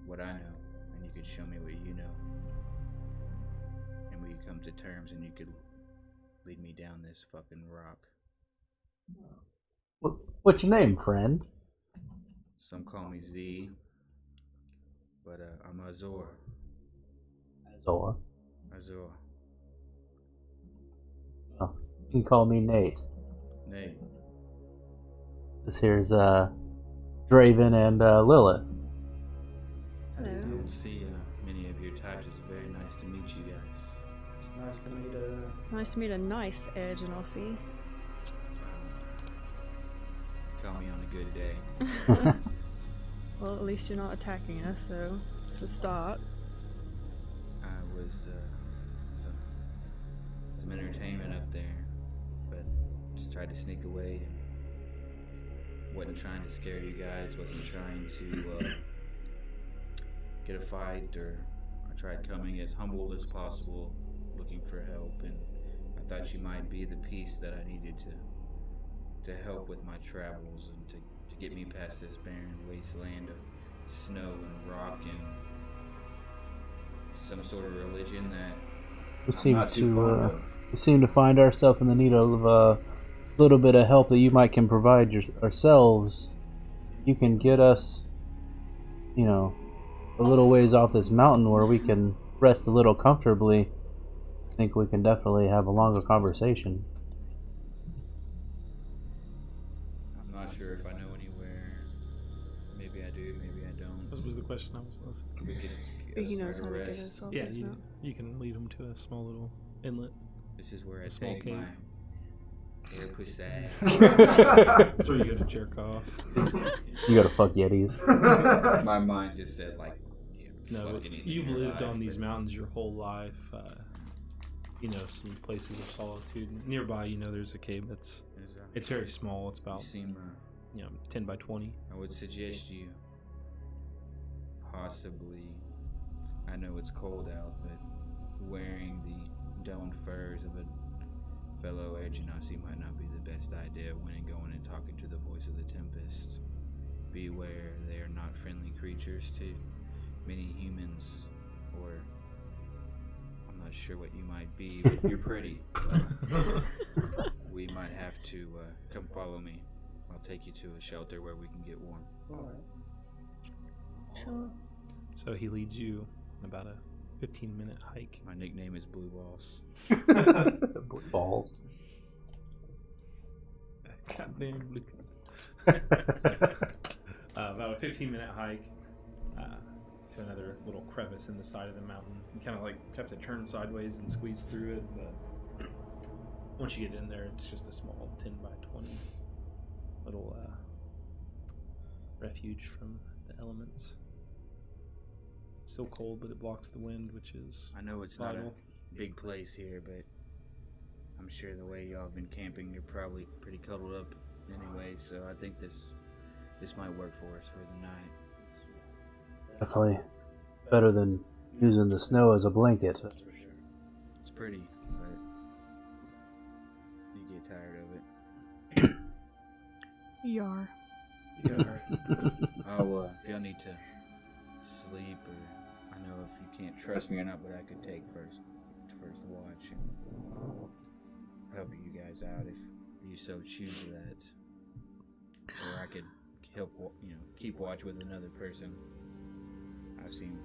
what I know, and you could show me what you know. And we could come to terms, and you could lead me down this fucking rock. What's your name, friend? Some call me Z, but I'm Azor. Azor. Azor. Oh, you can call me Nate. Nate. This here's Draven and Lilith. How do you I do? don't see many of your types. It's very nice to meet you guys. It's nice to meet It's nice to meet a nice Edge and Aussie. Call me on a good day. Well, at least you're not attacking us, so it's a start. I was some entertainment up there, but just tried to sneak away. Wasn't trying to scare you guys. Wasn't trying to get a fight, or I tried coming as humble as possible, looking for help, and I thought you might be the piece that I needed to help with my travels and to get me past this barren wasteland of snow and rock and some sort of religion that we seem to find ourselves in the need of a little bit of help that you might can provide ourselves. You can get us, a little ways off this mountain where we can rest a little comfortably. I think we can definitely have a longer conversation. I'm not sure if I know anywhere. Maybe I do, maybe I don't. What was the question I was listening? We could He knows how to get rest. us off Yeah, this mountain. you can lead them to a small little inlet. This is where I Small take cave. my air pussy. That's where you go to jerk off. You gotta fuck yetis. My mind just said No, fuck but anything you've in your lived life, on these but- mountains your whole life. Some places of solitude. Nearby, there's a cave that's it's very small. It's You about seem 10 by 20. I would suggest you possibly, I know it's cold out, but wearing the domed furs of a fellow Edge and Aussie might not be the best idea when going and talking to the voice of the Tempest. Beware, they are not friendly creatures to many humans, or I'm not sure what you might be, but you're pretty. We might have to come follow me. I'll take you to a shelter where we can get warm. Sure. So he leads you on about a 15-minute hike. My nickname is Blue Balls. Balls. Goddamn. About a 15-minute hike to another little crevice in the side of the mountain. You kind of have to turn sideways and squeeze through it, but once you get in there, it's just a small 10 by 20 little refuge from the elements. Still cold, but it blocks the wind, which is I know it's vital. not a big place here, but I'm sure the way y'all have been camping, you're probably pretty cuddled up anyway, so I think this this might work for us for the night. Definitely better than using the snow as a blanket, that's for sure. It's pretty, but you get tired of it. Yar. Oh, if y'all need to sleep, or I know if you can't trust me or not, but I could take first watch and help you guys out if you so choose that, or I could help keep watch with another person. I seem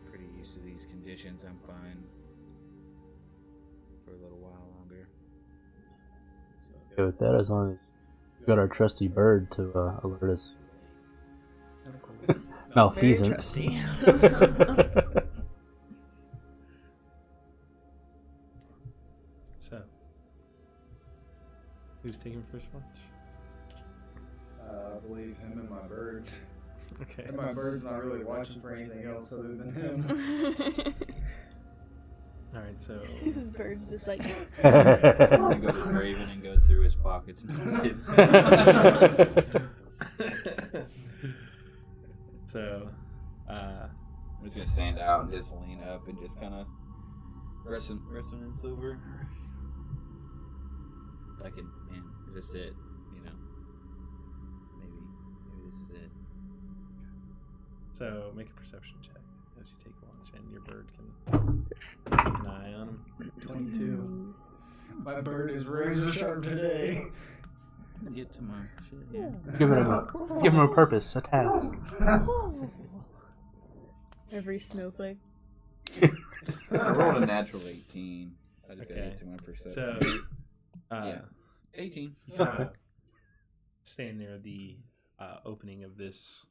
pretty used to these conditions. I'm fine for a little while longer. Go with that as long as we got our trusty bird to alert us. Malfeasance. Very trusty. So, who's taking first watch? I believe him and my bird. Okay. And my bird's not really watching for anything else other than him. All right. So. His bird's just like. I'm gonna go to Raven and go through his pockets. So, I'm just gonna stand out and just lean up and just kind of resting in Silver. Like it, man. Is this it? Maybe this is it. so make a perception check as you take watch, and your bird can keep an eye on him. 22. My bird is razor sharp today. Get to my shit. Yeah. Give him a purpose, a task. Every snowflake. I rolled a natural 18. I just gotta Okay. get to my perception. So, yeah, 18. you kind of stand near the opening of this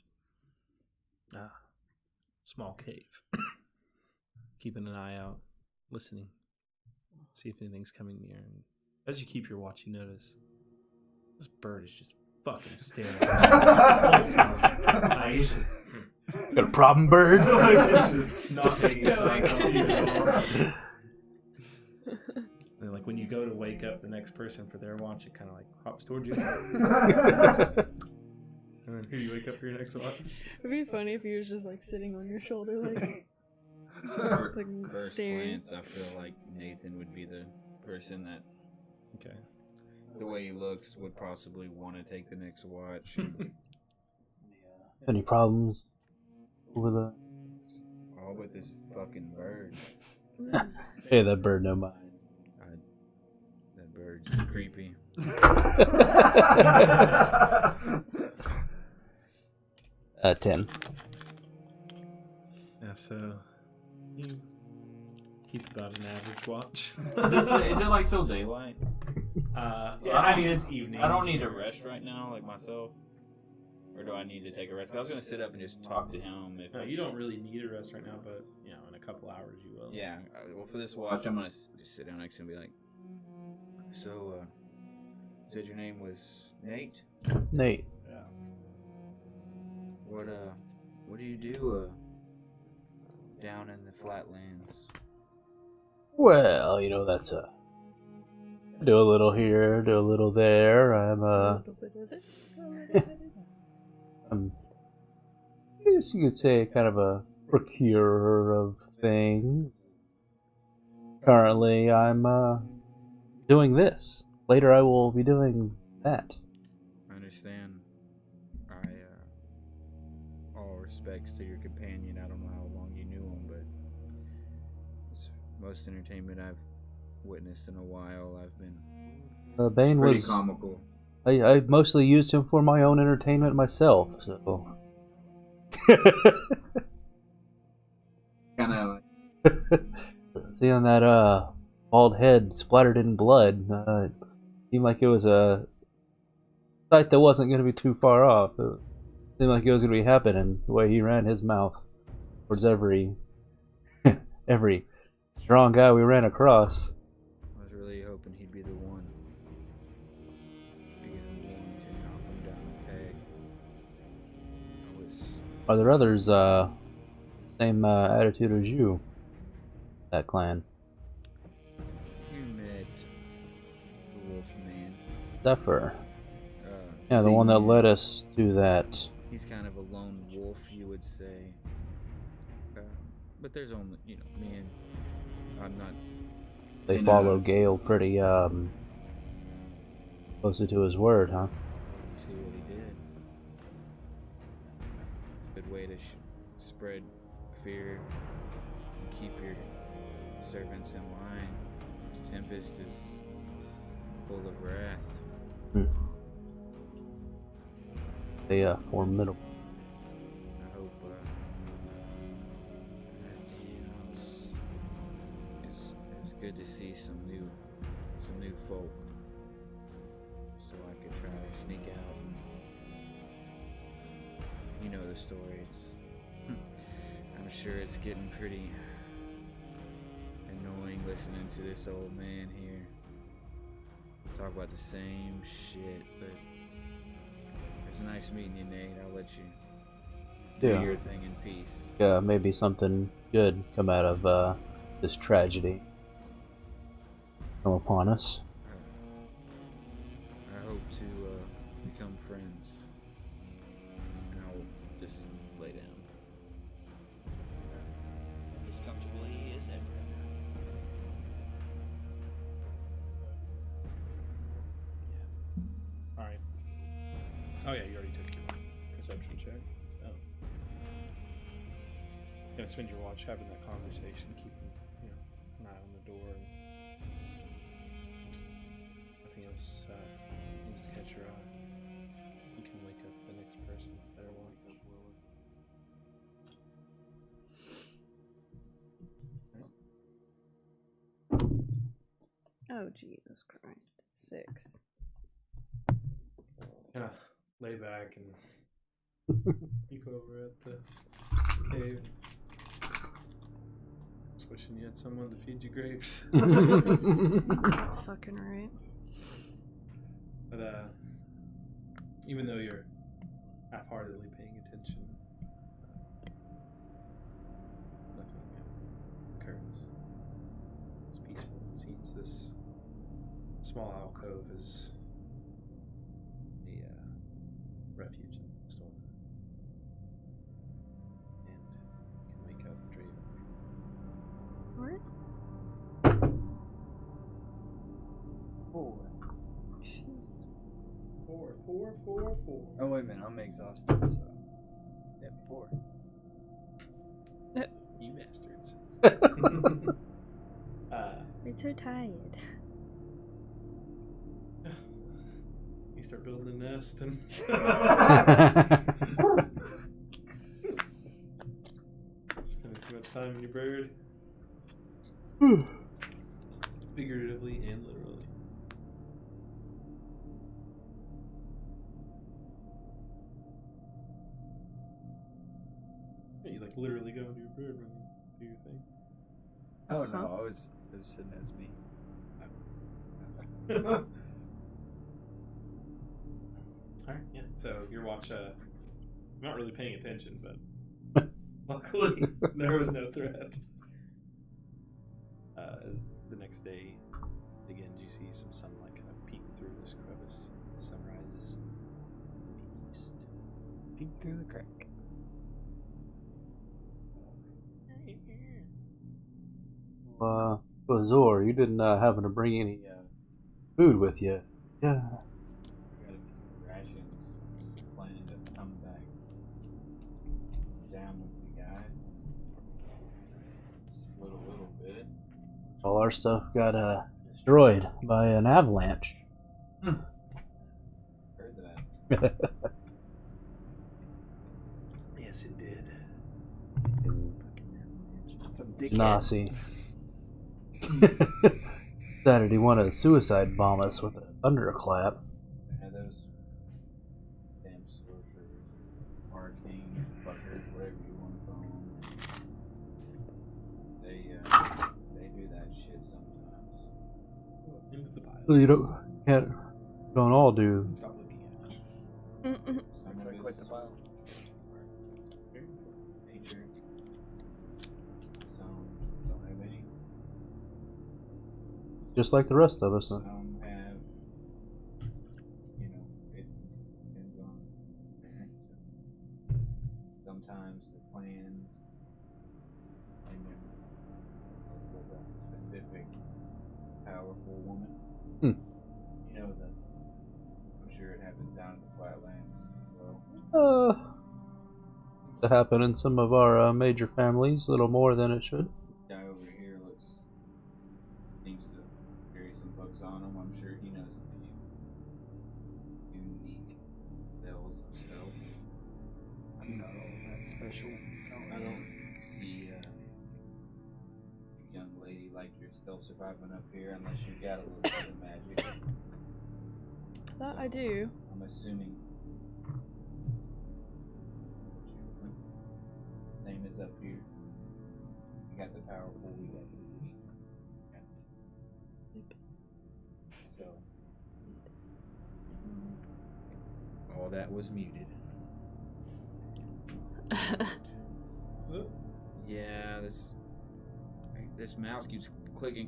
small cave, keeping an eye out, listening, see if anything's coming near. And as you keep your watch, you notice this bird is just fucking staring at you. Got a problem, bird? And like when you go to wake up the next person for their watch, it kind of like hops towards you. And then who do you wake up for your next watch? It'd be funny if he was just like sitting on your shoulder, like First staring. glance, I feel like Nathan would be the person that, Okay. the way he looks, would possibly want to take the next watch. Any problems with the? All but this fucking bird. Hey, that bird no mind. That bird's creepy. 10. Yeah, so you keep about an average watch. Is it like still daylight? So I mean, it's evening. I don't need to rest right now, like myself. Or do I need to take a rest? 'Cause I was gonna sit up and just talk to him. If No, you don't really need a rest right now, but in a couple hours you will. Yeah. Well, for this watch, I'm gonna just sit down next to him and be like, "So, you said your name was Nate? Nate. Yeah. What do you do down in the flatlands?" Well, that's do a little here, do a little there. I'm A little bit of this, a little bit of that. I guess you could say kind of a procurer of things. Currently, I'm doing this. Later, I will be doing that. I understand. All respects to your companion. I don't know how long you knew him, but it's most entertainment I've witnessed in a while. I've been Bane pretty was. comical. I mostly used him for my own entertainment myself, so. Kind of like, Seeing that bald head splattered in blood, it seemed like it was a sight that wasn't going to be too far off. It seemed like it was going to be happening the way he ran his mouth towards every strong guy we ran across. I was really hoping he'd be the one. Being willing to knock him down a peg. I was. Are there others same attitude as you? That clan. You met the Wolf Man. Zephyr. Yeah, the one that thing. led us to that. He's kind of a lone wolf, you would say. But there's only, me and I'm not. They you follow know, Gale pretty closely to his word, huh? You see what he did. Good way to spread fear and keep your servants in line. Tempest is full of wrath. They formidable. I hope. It's good to see some new folk. So I could try to sneak out. And, you know the story. It's. I'm sure it's getting pretty annoying listening to this old man here talk about the same shit. But it was nice meeting you, Nate. I'll let you do your thing in peace. Yeah, maybe something good come out of this tragedy come upon us. I hope to become friends. And I'll just lay down. As comfortably as ever. Alright. Oh yeah, you already took your perception check. So gonna spend your watch having that conversation, keeping an eye on the door, and nothing else needs to catch your eye. You can wake up the next person better watch. Oh, Jesus Christ. 6. Kind of lay back and peek over at the cave. Just wishing you had someone to feed you grapes. Fucking right. But even though you're half-heartedly paying attention, nothing occurs. It's peaceful. It seems this small alcove is a refuge in the storm, and you can make out Draven. What? 4. Jesus. 4. Oh wait a minute, I'm exhausted. So yeah, 4. You bastards. I'm so tired. You start building a nest and spending too much time in your bird. Figuratively and literally. Yeah, you like literally go into your bird when you do your thing. Oh no, I was sitting as me. Alright, yeah. So your watch, not really paying attention, but luckily there was no threat. As the next day begins, you see some sunlight kind of peek through this crevice. The sun rises in the east. Peek through the crack. Azor, you didn't happen to bring any food with you? Yeah. I got a few rations. Planning to come back down with you guys. Split a little bit. All our stuff got destroyed by an avalanche. Heard that. Yes, it did. Genasi decided he wanted to suicide bomb us with a thunderclap. Yeah, those damn sorcerers, arcane fuckers, whatever you want to call them. They do that shit sometimes. Into the pile. So you don't all do. Stop looking at it. Looks like quite the pile. Nature. Some don't have any. Just like the rest of us. Some have, powerful woman. Hmm. You know that. I'm sure it happens down in the flatlands as well. To happen in some of our major families, a little more than it should. This guy over here seems to carry some books on him. I'm sure he knows a few unique spells himself. I'm not all that special. I don't see a young lady like yourself surviving up here unless you got a little bit of magic. That So, I do. I'm assuming same as up here. You got the powerful, we got the weak. So all that was muted. Is it? Yeah, this mouse keeps clicking,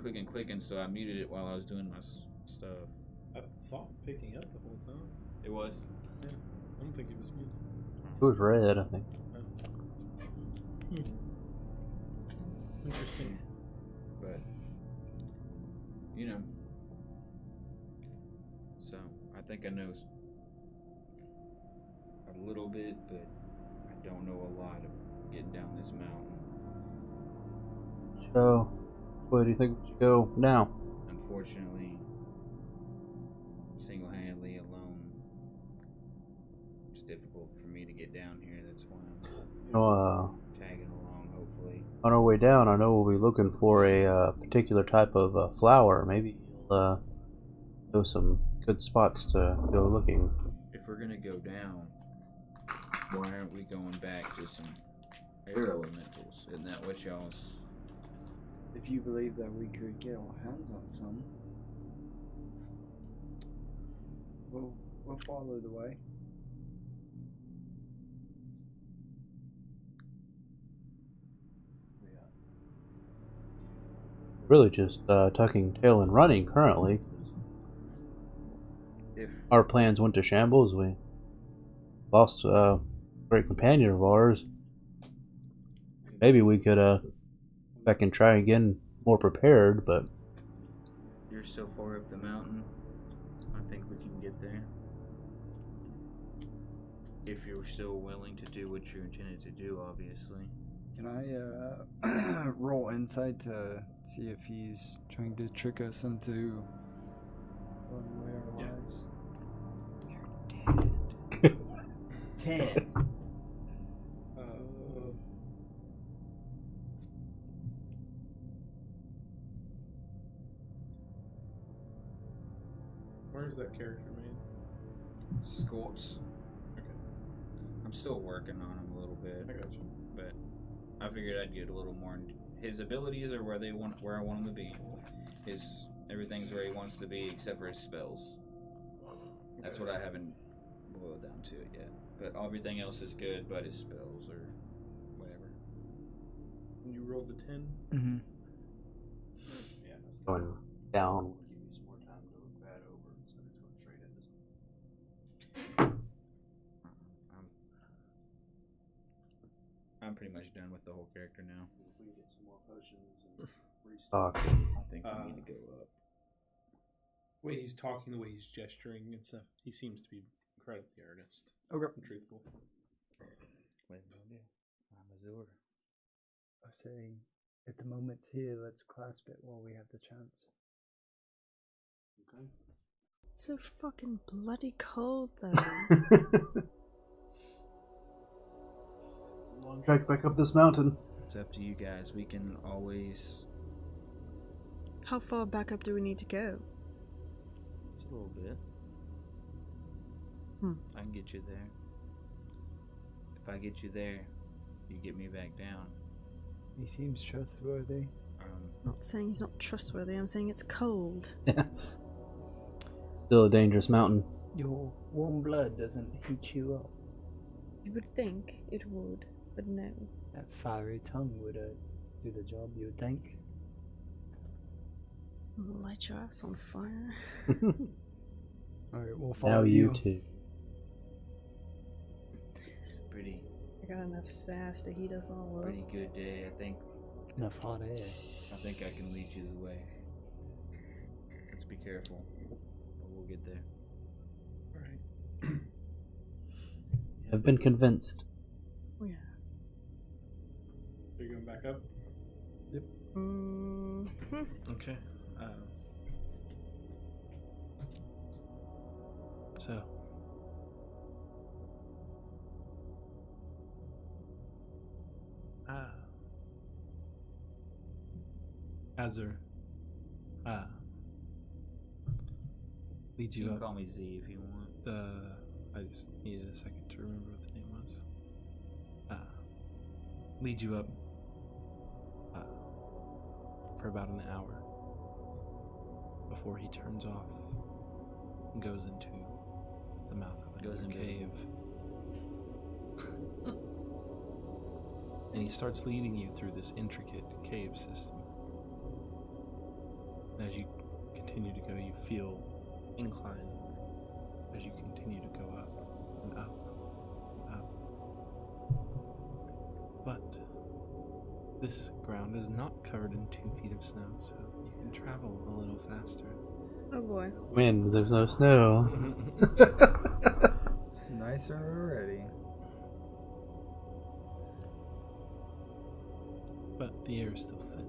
so I muted it while I was doing my stuff. I saw it picking up the whole time. It was? Yeah. I don't think it was muted. It was red, I think. Interesting. But, you know, so I think I know a little bit, but I don't know a lot of getting down this mountain. So, where do you think we should go now? Unfortunately, single-handedly alone, it's difficult for me to get down here. That's why I'm tagging along, hopefully. On our way down, I know we'll be looking for a particular type of flower. Maybe you'll know some good spots to go looking. If we're gonna go down, why aren't we going back to some air elementals? Isn't that what y'all's... If you believe that we could get our hands on some, we'll follow the way. Really just tucking tail and running currently. If our plans went to shambles, we lost a great companion of ours. Maybe we could back and try again more prepared, but you're so far up the mountain, I think we can get there. If you're still willing to do what you're intended to do, obviously. Can I roll insight to see if he's trying to trick us into throwing away our lives? You're dead. 10. Where's that character made? Scorts. Okay. I'm still working on him a little bit. I got you. But I figured I'd get a little more. His abilities are where I want him to be. Everything's where he wants to be except for his spells. That's what I haven't boiled down to it yet. But everything else is good, but his spells or whatever. You rolled the 10? Mm-hmm. Yeah. going down. Give you some more time to look that over instead of going straight into I'm pretty much done with the whole character now. If we can get some more potions and Stock. I think we need to go up. The way he's talking, the way he's gesturing and stuff, he seems to be incredibly earnest. Okay. And truthful. What do you do? I'm Azure. I say, if the moment's here, let's clasp it while we have the chance. Okay. It's so fucking bloody cold though. Long trek back up this mountain. It's up to you guys. We can always... How far back up do we need to go? Just a little bit. I can get you there. If I get you there, you get me back down. He seems trustworthy. I'm not saying he's not trustworthy, I'm saying it's cold. Still a dangerous mountain. Your warm blood doesn't heat you up. You would think it would, but no. That fiery tongue would do the job, you would think. I'll light your ass on fire. Alright, we'll follow Now you too. It's a pretty I got enough sass to heat us all up. pretty good day, I think. Enough hot air. I think I can lead you the way. careful, but we'll get there. All right. I've been convinced. Oh, yeah. So you're going back up? Yep. Okay. So. Azur. Lead You you can up. call me Z if you want. I just needed a second to remember what the name was. Lead you up for about an hour before he turns off and goes into the mouth of another cave. And he starts leading you through this intricate cave system. And as you continue to go, you feel incline as you continue to go up and up and up. But this ground is not covered in 2 feet of snow, so you can travel a little faster. Oh boy. Wind, there's no snow. It's nicer already. But the air is still thin.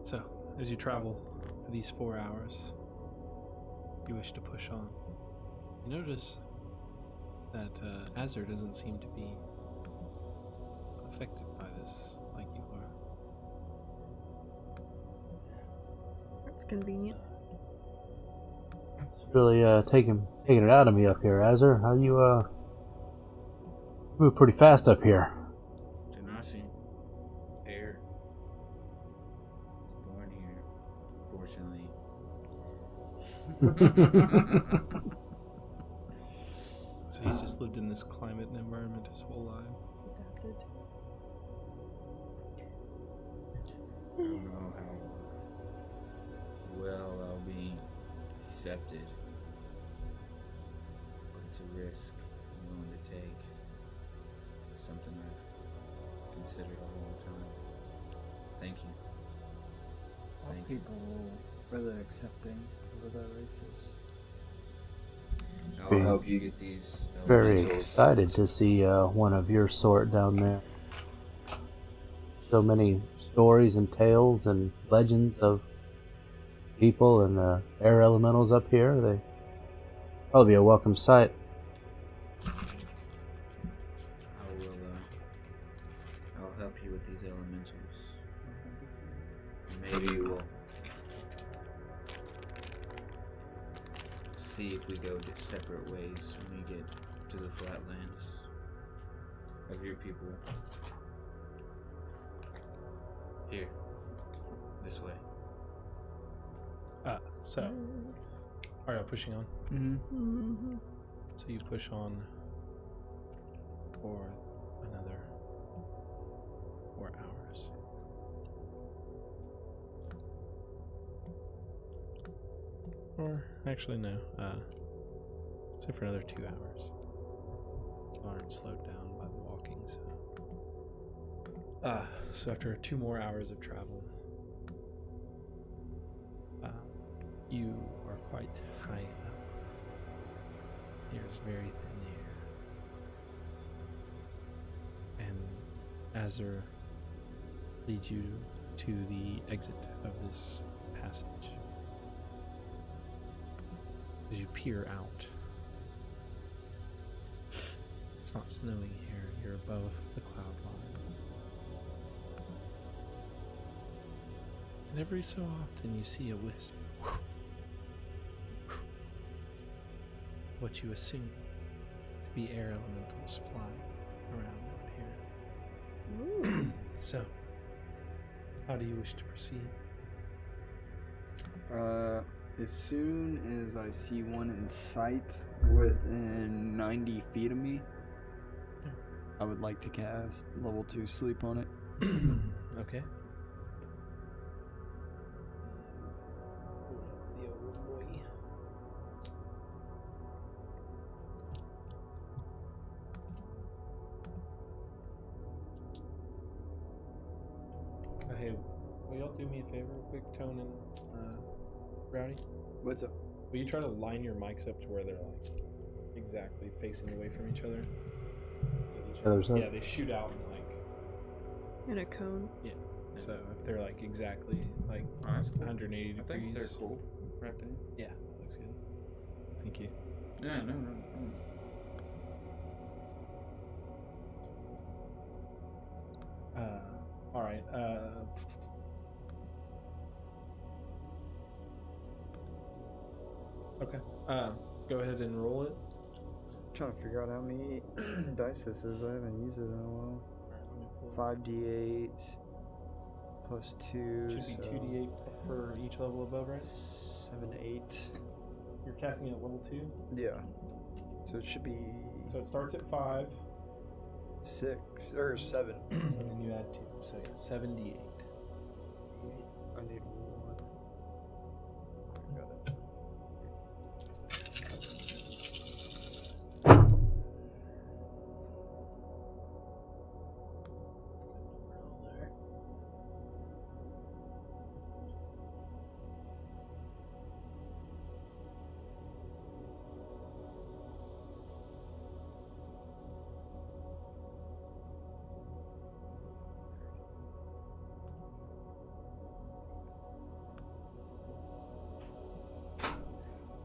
So, as you travel for these 4 hours, you wish to push on. You notice that Azur doesn't seem to be affected by this like you are. That's convenient. It's really taking it out of me up here, Azur. How you move pretty fast up here. Genasi. Air. Born here. Fortunately. So he's just lived in this climate and environment his whole life. Adapted. I don't know how well I'll be accepted. But it's a risk I'm willing to take. Something I've considered a long time. Thank you. Are Thank you. people rather accepting of other races? I'll help you get these Very elementals. excited to see one of your sort down there. So many stories and tales and legends of people and the air elementals up here. They probably be a welcome sight. I'll help you with these elementals. Maybe we'll see if we go separate ways when we get to the flatlands of your people. Here. This way. So, are you pushing on? Mm-hmm. So you push on for another 4 hours. Or, actually no, say for another 2 hours. You aren't slowed down by the walking, so. So after 2 more hours of travel, you are quite high up. There's very thin air. And Azur leads you to the exit of this passage. As you peer out, it's not snowing here, you're above the cloud line. And every so often you see a wisp. What you assume to be air elementals flying around out here. So, how do you wish to proceed? As soon as I see one in sight within 90 feet of me, I would like to cast level 2 sleep on it. Okay. Hey, will y'all do me a favor, real quick, Tone and Rowdy? What's up? Will you try to line your mics up to where they're like exactly facing away from each other? Each other's up. Yeah, they shoot out and like. In a cone. Yeah. So if they're like exactly like Oh, that's cool. 180 degrees. I think they're cool. Right there. Yeah, that looks good. Thank you. Yeah, no. All right. Okay. Go ahead and roll it. Trying to figure out how many dice this is. I haven't used it in a while. Alright, let me pull it. 5d8 plus 2. Should be 2d8 for each level above, right? 7, 8. You're casting it at level 2. Yeah. So it should be So it starts at 5, 6 or 7. and then you add 2. So yeah, 7d8. I need 1. Got it.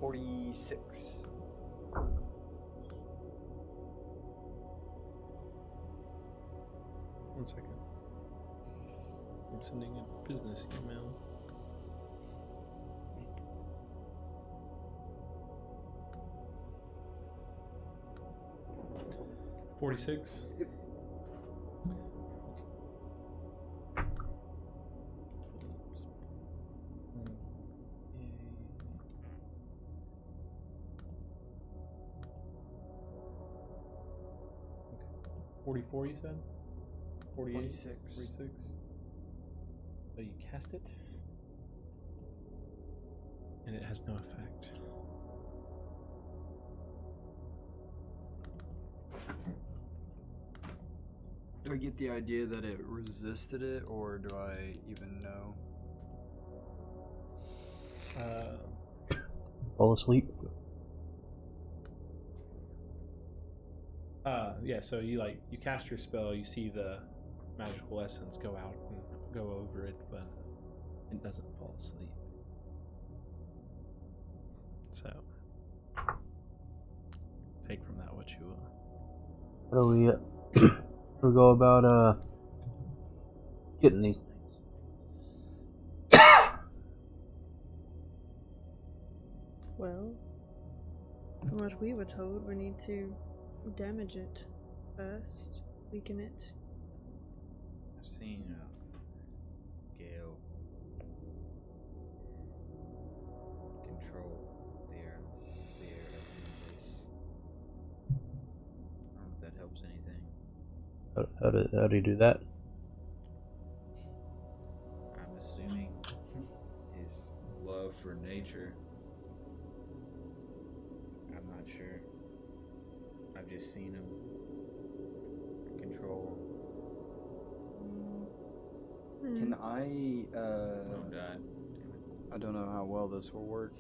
$46. One second. I'm sending a business email. $46. Yep. Okay. 44 you said? 48? 46. 46. So you cast it, and it has no effect. Do I get the idea that it resisted it, or do I even know? Fall asleep. Yeah, so you cast your spell, you see the magical essence go out and go over it, but it doesn't fall asleep. So take from that what you will. How do we go about getting these things? Well, from what we were told, we need to damage it first, weaken it. I've seen Gale control the air elementals. I don't know if that helps anything. How do you do that? I'm assuming his love for nature. I'm not sure. I've just seen him control. Can I, Oh, God. I don't know how well this will work,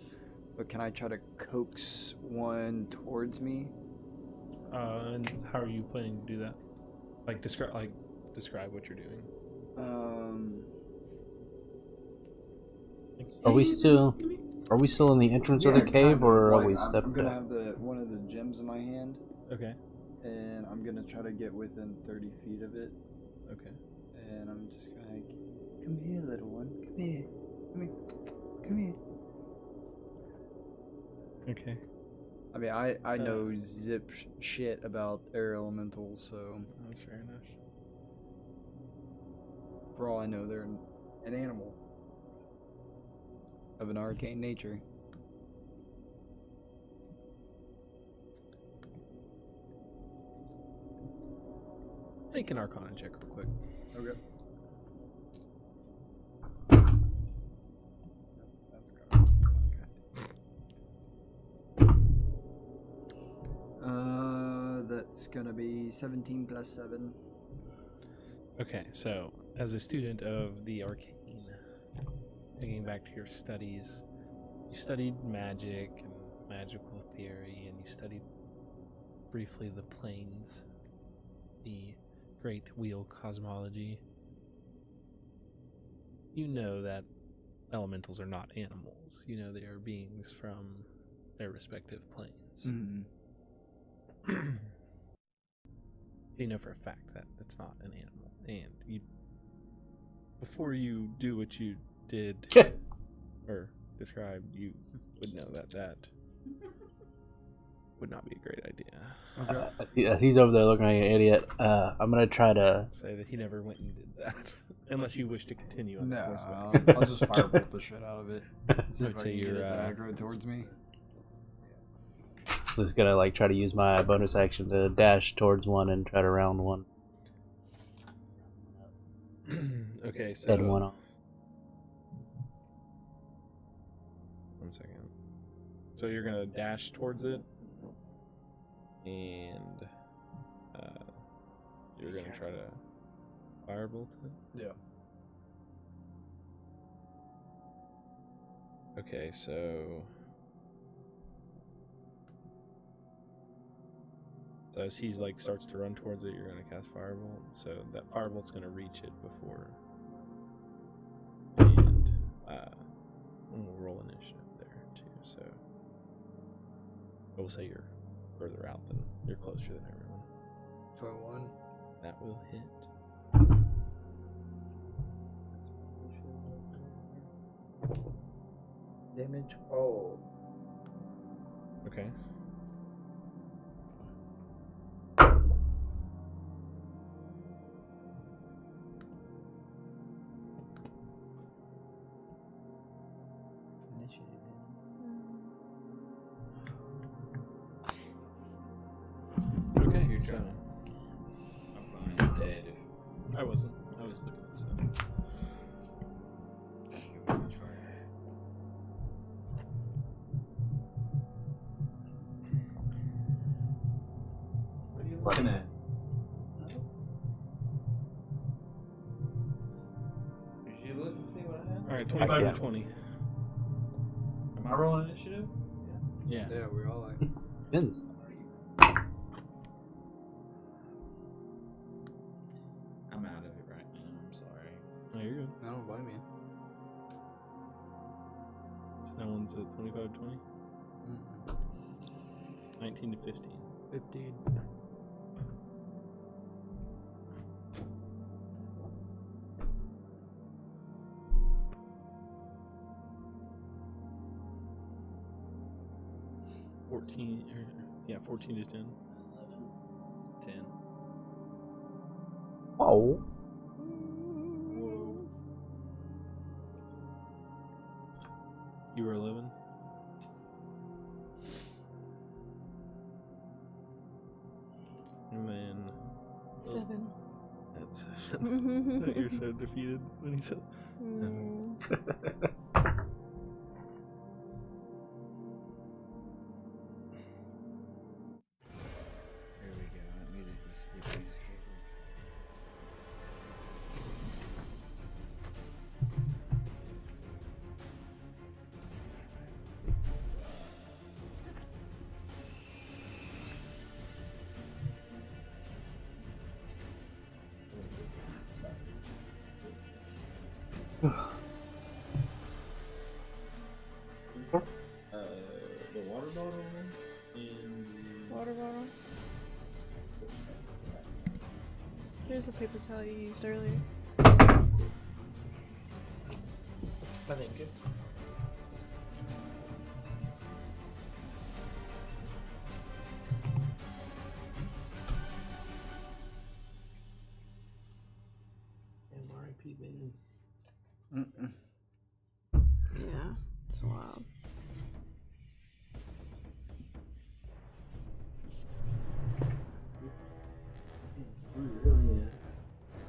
but can I try to coax one towards me? And how are you planning to do that? Describe what you're doing. Are we still in the entrance of the cave, kind of. or are Like, we I'm stepped gonna up? have one of the gems in my hand, Okay. and I'm gonna try to get within 30 feet of it, Okay. and I'm just gonna like, come here, little one, come here, come here. Okay. I mean, I know zip shit about air elementals, so That's fair enough. for all I know, they're an animal of an arcane nature. Make an Arcana check real quick. Okay. That's gonna be 17 plus 7. Okay, so as a student of the arcane, thinking back to your studies, you studied magic and magical theory, and you studied briefly the planes, the great wheel cosmology. You know that elementals are not animals. You know they are beings from their respective planes. Mm-hmm. You know for a fact that it's not an animal. And you, before you do what you did or described, you would know that that would not be a great idea. Okay. He's over there looking like an idiot. I'm gonna try to say that he never went and did that, unless you wish to continue on the course. I'll just firebolt the shit out of it. See if I can get it to aggro towards me. So just gonna like try to use my bonus action to dash towards one and try to round one. Okay, so Head one off. 1 second. So you're gonna dash towards it, and you're gonna try to firebolt it. Yeah. Okay, so as he's like starts to run towards it, you're gonna cast firebolt. So that firebolt's gonna reach it before, and we'll roll initiative there too. So I will say you're further out than you're closer than everyone. 21. That will hit. Damage. Oh. Okay. Initiative. Okay, so I'm fine. Dead. I wasn't. I was looking at this. What are you looking at? Did you look and see what I have? All right, 25 to 20. Am I rolling initiative? Yeah. Yeah, we all like. Wins. I'm out of it right now. I'm sorry. No, you're good. I don't blame you. So no one's at 25 to 20. 19 to 15. 15. Yeah, 14 to 10. 10. Oh. You were 11. And then 7. that's 7. You're so defeated when he said. Here we go. That music was getting me scared. The water bottle and Water bottle. Here's the paper towel you used earlier. I think it. And R.I.P. Bane. Yeah, it's wild.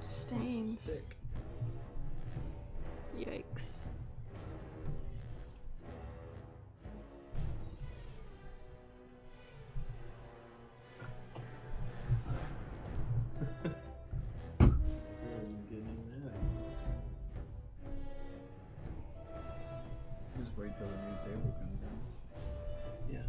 Stains. Yikes. until the new table comes in. Yeah.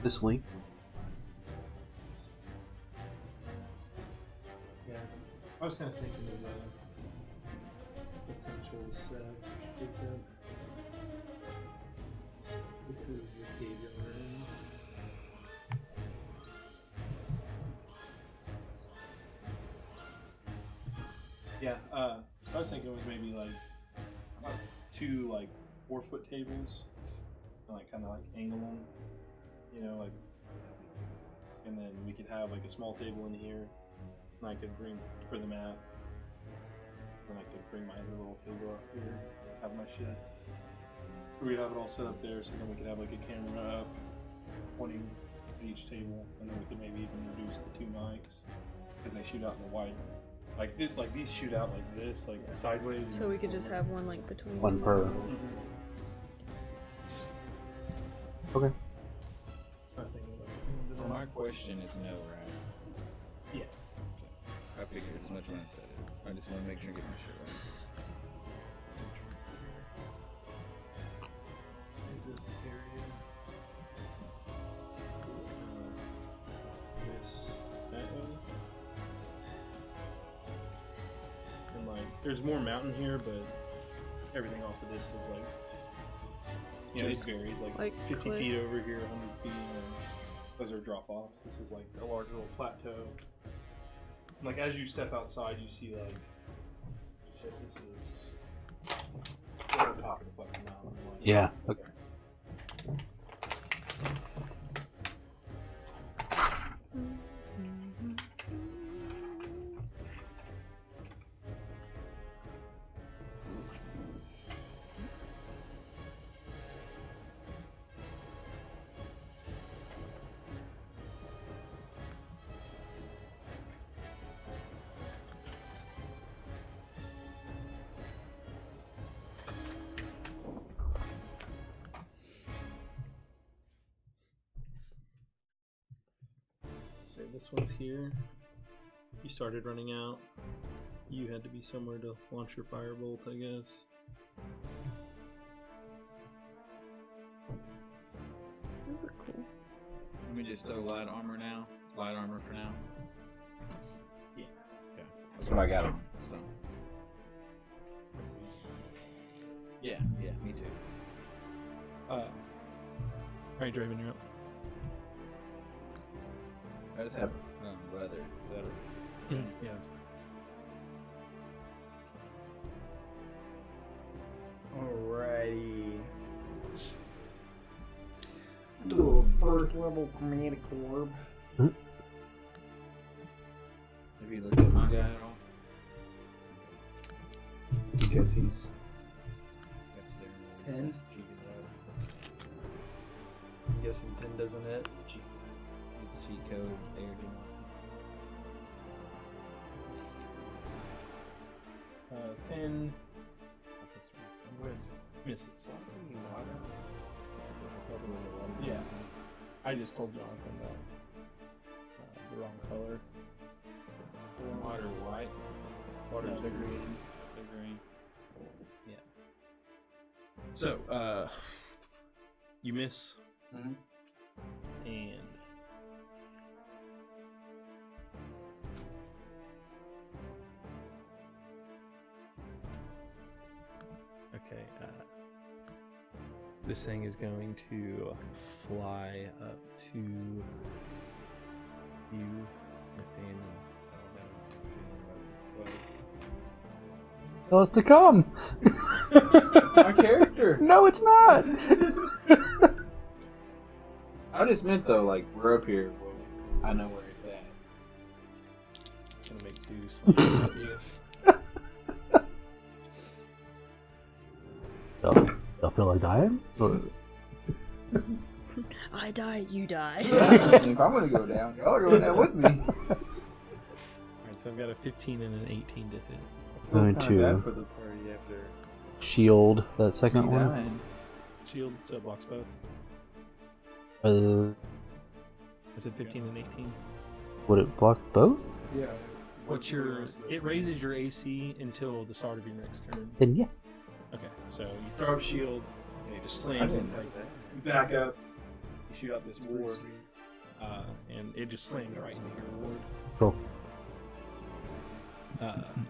This link. Yeah. I was kind of thinking of potential setup. This is the cave room. Yeah, so I was thinking it was maybe like about 2 like 4-foot tables, and like kind of like angle them, you know, like, and then we could have like a small table in here, and I could bring for the map, and I could bring my other little table up here, have my shit. We'd have it all set up there, so then we could have like a camera up, pointing at each table, and then we could maybe even reduce the 2 mics, because they shoot out in the wide. Like these shoot out like this, like sideways. So we could just have one like between. One per. Okay. I was thinking about it. Well, my question is no, right? Yeah. Okay. I figured as much when I said it. I just want to make sure I get my shit right. This area. This that way. And like, there's more mountain here, but everything off of this is like, you know, it varies. Like 50 cliff. feet over here, 100 feet. And those are drop offs. This is like a large little plateau. Like as you step outside, you see like, shit, this is we're at the top of the fucking mountain. Like, Yeah. Okay. Say this one's here. You started running out. You had to be somewhere to launch your firebolt, I guess. Those are cool. Let me just throw light armor now. Light armor for now. Yeah. Okay. That's what I got on. So. Yeah. Yeah. Me too. Alright, Draven, you're up. I just have leather. Yeah, that's Alrighty. Do a first level chromatic orb. Have you looked at my guy at all? Because he's. That's their. 10? He's cheated out. I'm guessing 10 doesn't hit. His cheat code, arrogance. 10 misses. Yeah. I just told Jonathan that the wrong color. Water white. Water No, the the green. The green. Yeah. So, you miss. Mm-hmm. And okay, this thing is going to fly up to you, Nathaniel. Tell us to come. It's my character. No, it's not. I just meant though, like we're up here. Well, I know where it's at. It's gonna make Deuce like you. Y'all feel like dying? I die, you die. If I'm gonna go down, y'all are going down with me. Alright, so So I've got a 15 and an 18 to hit. Going Kinda to bad for the party after shield that second one. dying. Shield, so it blocks both. Uh, I said 15 and 18. would it block both? Yeah. What's your? It raises your AC until the start of your next turn. Then yes. Okay, so you throw up shield, and it just slams I it. didn't Like, like that. you back up, you shoot out this ward, and it just slams right into your ward. Cool.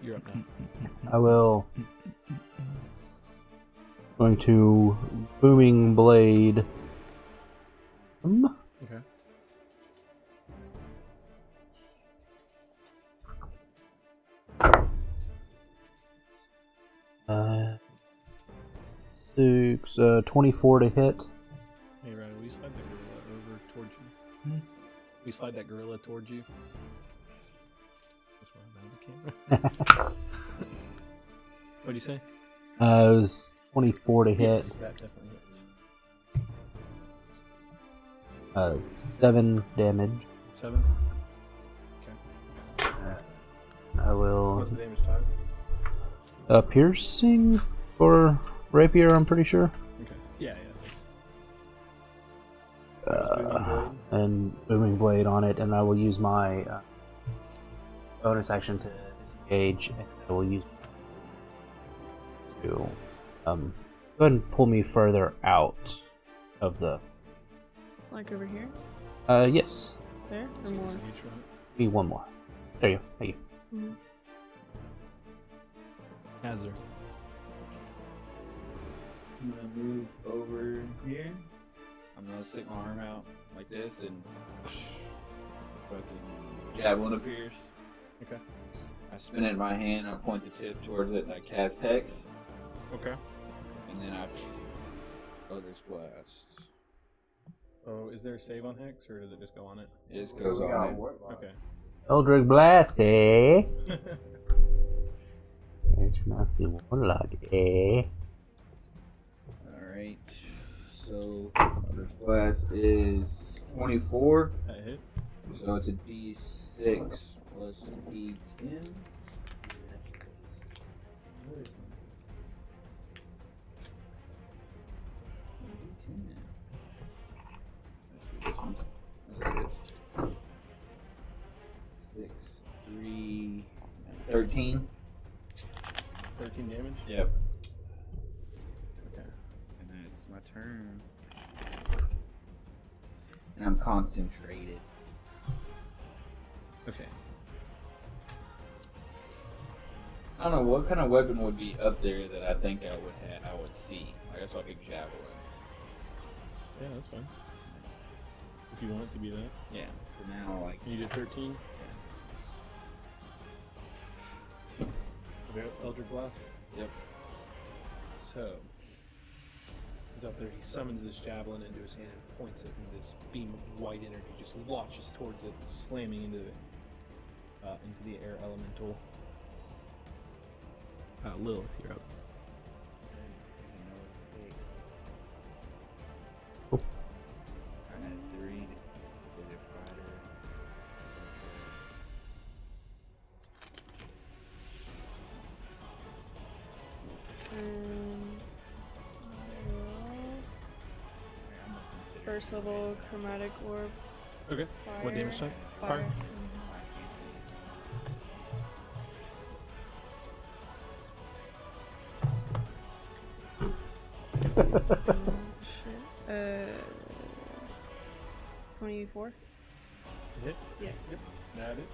You're up now. I will. Going to booming blade. Okay. Uh, 24 to hit. Hey, Ryder, will you slide that gorilla over towards you? Will you slide that gorilla towards you? Just run down the camera. What'd you say? It was 24 to hit. Yes, that definitely hits. 7 damage. 7? Okay. I will. What's the damage type? Piercing or rapier, I'm pretty sure. Okay. Yeah. Booming blade. And booming blade on it, and I will use my bonus action to disengage, and I will use to go ahead and pull me further out of the. Like over here? Yes. There? So Or you more? disengage from it. Need one more. There you go. Thank you. Mm-hmm. Hazard. I'm gonna move over here. I'm gonna stick my arm out like this and fucking javelin appears. Okay. I spin it in my hand, I point the tip towards it, and I cast Hex, Okay. and then I Eldritch Blast. Oh, is there a save on Hex, or does it just go on it? It just goes on it. Okay. Eldritch Blast, eh? It's massive warlock, eh? Alright, so Eldritch Blast is 24, That hits. so it's a D6 plus a D10. Six, 3, 13. 13 damage? Yep. Okay. And then it's my turn. And I'm concentrated. Okay. I don't know what kind of weapon would be up there that I think I would see. Like I saw a big javelin. Yeah, that's fine. If you want it to be that. Yeah. For now, like You did 13? Eldritch Blast? Yep. So, he's up there, he summons this javelin into his hand and points it, and this beam of white energy just launches towards it, slamming into the air elemental. Lilith, you're up. I had 3. So they're fighter. First level chromatic orb. Okay. What Fire. damage type? Fire. Shit. 24? Hit? Yes. Yep. That is.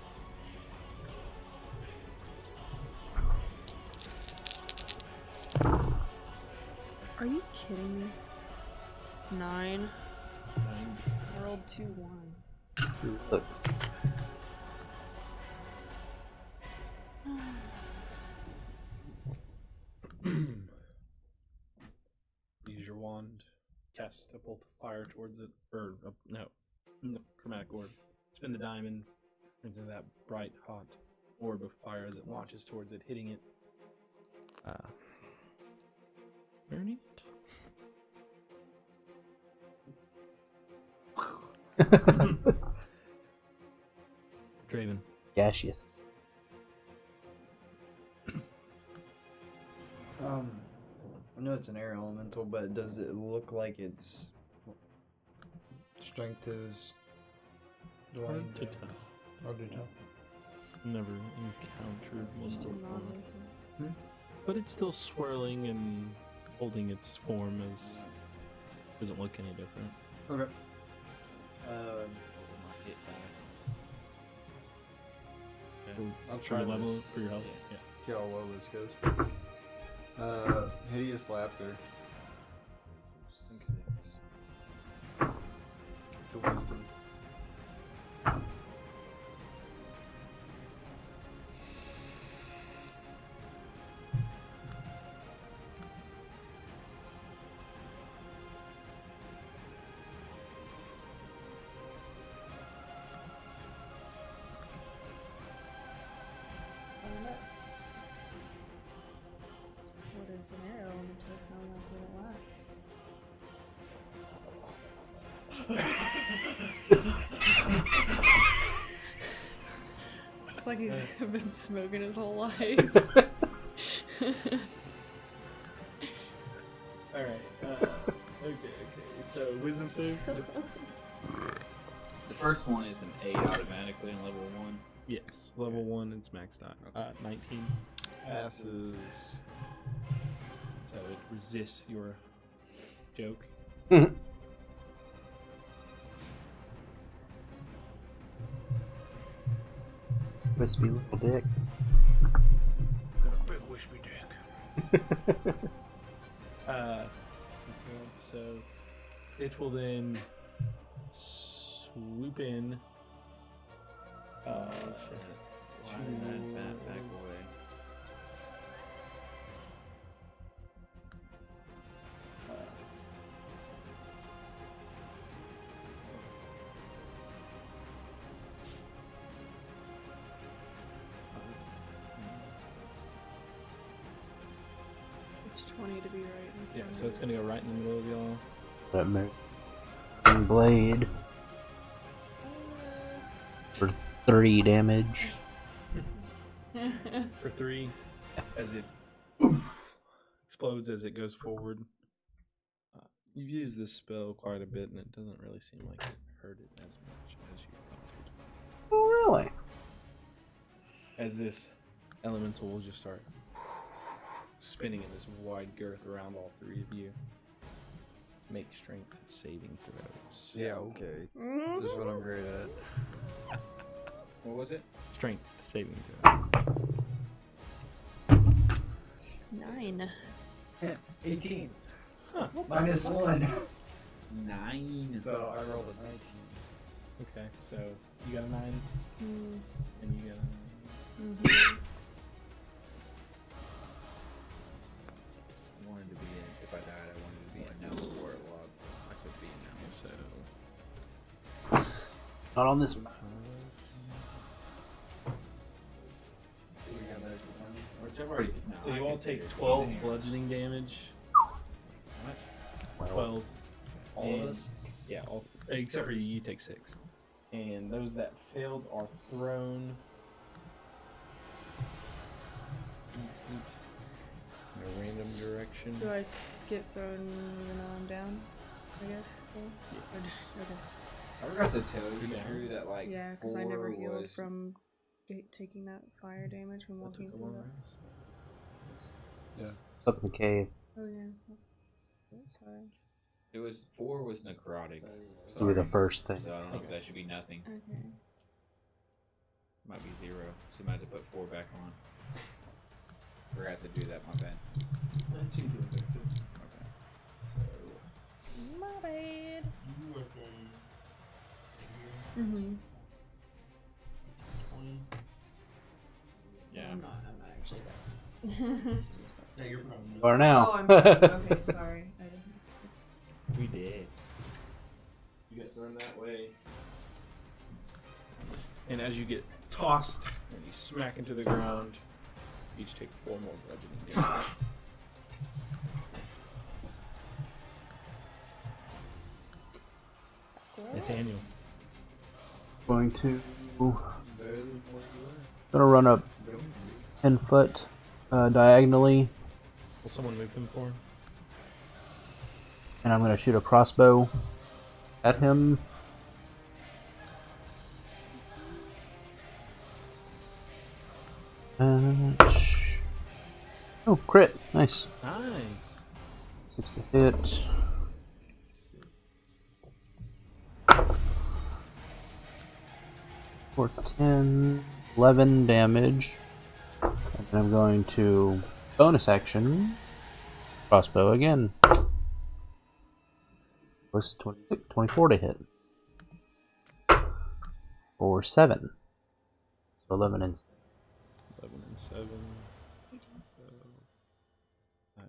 Are you kidding me? 9. 9. I rolled 2 ones. Look. Use your wand, cast a bolt of fire towards it, or no, chromatic orb. Spin the diamond, turns into that bright, hot orb of fire as it launches towards it, hitting it. Burning it. Draven. Gaseous. I know it's an air elemental, but does it look like its strength is Dwayne? Hard to tell. Hard to tell. Never encountered one Just a before. non-lethal. But it's still swirling and holding its form as doesn't look any different. Okay. I'll For try your level this. for your health. Yeah. See how well this goes. Hideous laughter. It's a wisdom. What is an arrow until it's not enough when it lasts? It's like he's been smoking his whole life. Alright. Okay. So, wisdom save? The first one is an 8 automatically on level 1. Yes. Level 1, it's maxed out. 19. Passes. So it resists your joke. Wispy little dick. Got a big wispy dick. So it will then swoop in. Why did that bat back away? It's 20 to be right. in Yeah, front so of it's gonna go right in the middle of y'all. That American blade for 3 damage. For 3, as it explodes as it goes forward. You've used this spell quite a bit, and it doesn't really seem like it hurt it as much as you thought. Oh, really? As this elemental will just start spinning in this wide girth around all 3 of you. Make strength saving throws. Yeah, okay. That's what I'm great at. What was it? Strength saving throw. 9. 18. Huh. Minus 1. 9. So I rolled a 19. Okay, so you got a 9, Mm. and you got a 9. Mm-hmm. I wanted to be in, if I died, I wanted to be a gnome warlock. I could be a gnome, so. Not on this map. Which I've already. No, So I you all can take figure 12 anything. bludgeoning damage. What? 12. All of And- us? Yeah, all, except for you, you take 6. And those that failed are thrown in a random direction. Do I get thrown when I'm down? I guess. Yeah. Okay. I forgot to tell you, Yeah. Drew, that like Yeah, because I never 4 healed was from taking that fire damage from walking through that. Up in the cave. Oh yeah. That's fine. It was 4 was necrotic. It'll be the first thing. So I don't know if that should be nothing. Okay. Might be 0. So you might have to put 4 back on. Forgot to do that. My bad. That's you do it. Okay. My bad. You went from Mm-hmm. 20. Yeah. I'm not actually that. Yeah, you're probably. You are now. Oh, I'm okay. Sorry, I didn't. We did. You get thrown that way. And as you get tossed and you smack into the ground, you each take 4 more bludgeoning damage. Nathaniel. Going to gonna run up 10 foot diagonally Will someone move him for him? And I'm gonna shoot a crossbow at him. Oh, crit! Nice. Nice. 6 to hit. For 10, 11 damage. And then I'm going to bonus action crossbow again. Plus 26, 24 to hit. For 7. So 11 and 11 and 7. 9,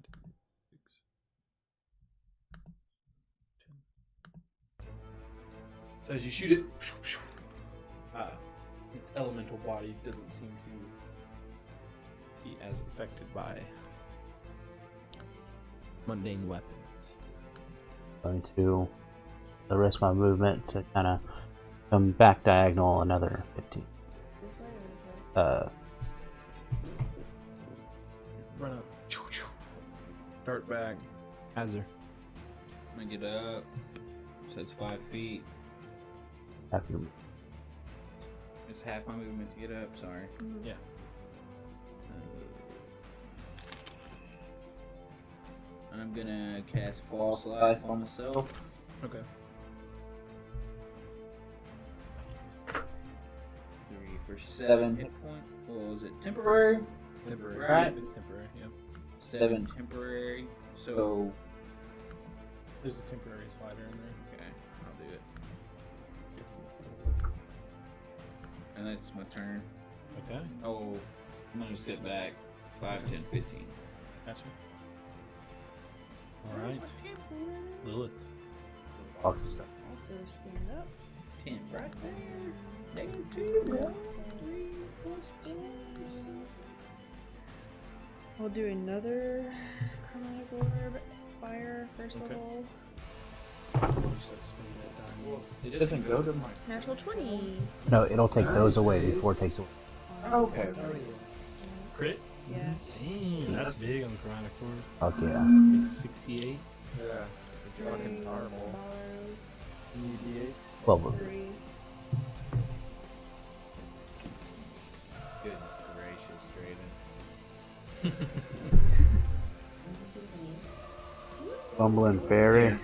6, 10. So as you shoot it, its elemental body doesn't seem to be as affected by mundane weapons. going to the rest of my movement to kind of come back diagonal another 15. Run up. Dart back. Hazard. I'm gonna get up. So it's 5 feet. After It's half my movement to get up, sorry. Yeah. I'm gonna cast False Life on myself. Okay. 3 for 7 hit points. What was it? Temporary? Temporary. Right. It's temporary, yeah. 7 temporary. So, There's a temporary slider in there. okay, I'll do it. And that's my turn. Okay. Oh, I'm gonna sit back 5, 10, 15. Gotcha. Alright. Lilith. Also stand up. 10 right there. -2, bro. 3 plus 4. We'll do another chromatic orb fire first Okay. level. Start spinning that diamond. It doesn't go to my. Natural 20. no, it'll take those away before it takes away. Okay. Crit? Yeah. Dang, that's big on the chromatic orb. Fuck yeah. It's 68. Yeah. It's fucking powerful. Mediates. 12 of them. 3. Goodness gracious, Draven. Bumbling fairy.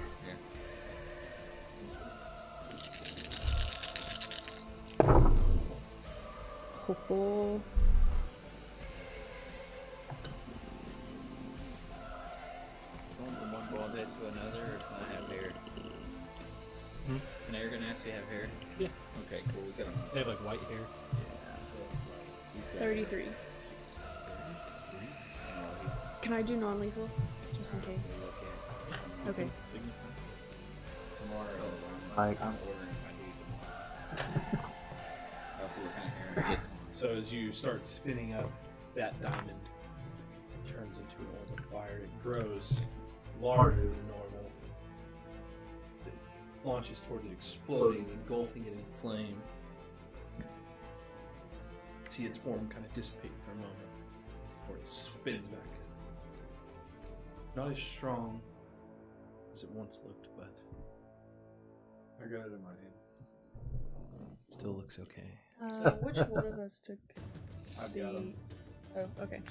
Cool. Going from one bald head to another, or can I have hair? Can Aragonassi have hair? Yeah. Okay, cool. We got him. They have like white hair. He's got 33. hair. Oh, he's Can I do non-lethal? Just in case. Okay. tomorrow. Like- I'm ordering my dude tomorrow. I'll see what kind of hair I get. So as you start spinning up that diamond, it turns into an orb of fire. It grows larger than normal. It launches toward it, exploding, engulfing it in flame. See its form kind of dissipate for a moment, before it spins back. Not as strong as it once looked, but I got it in my hand. still looks okay. Which one of us took I've the... got him. Oh, okay.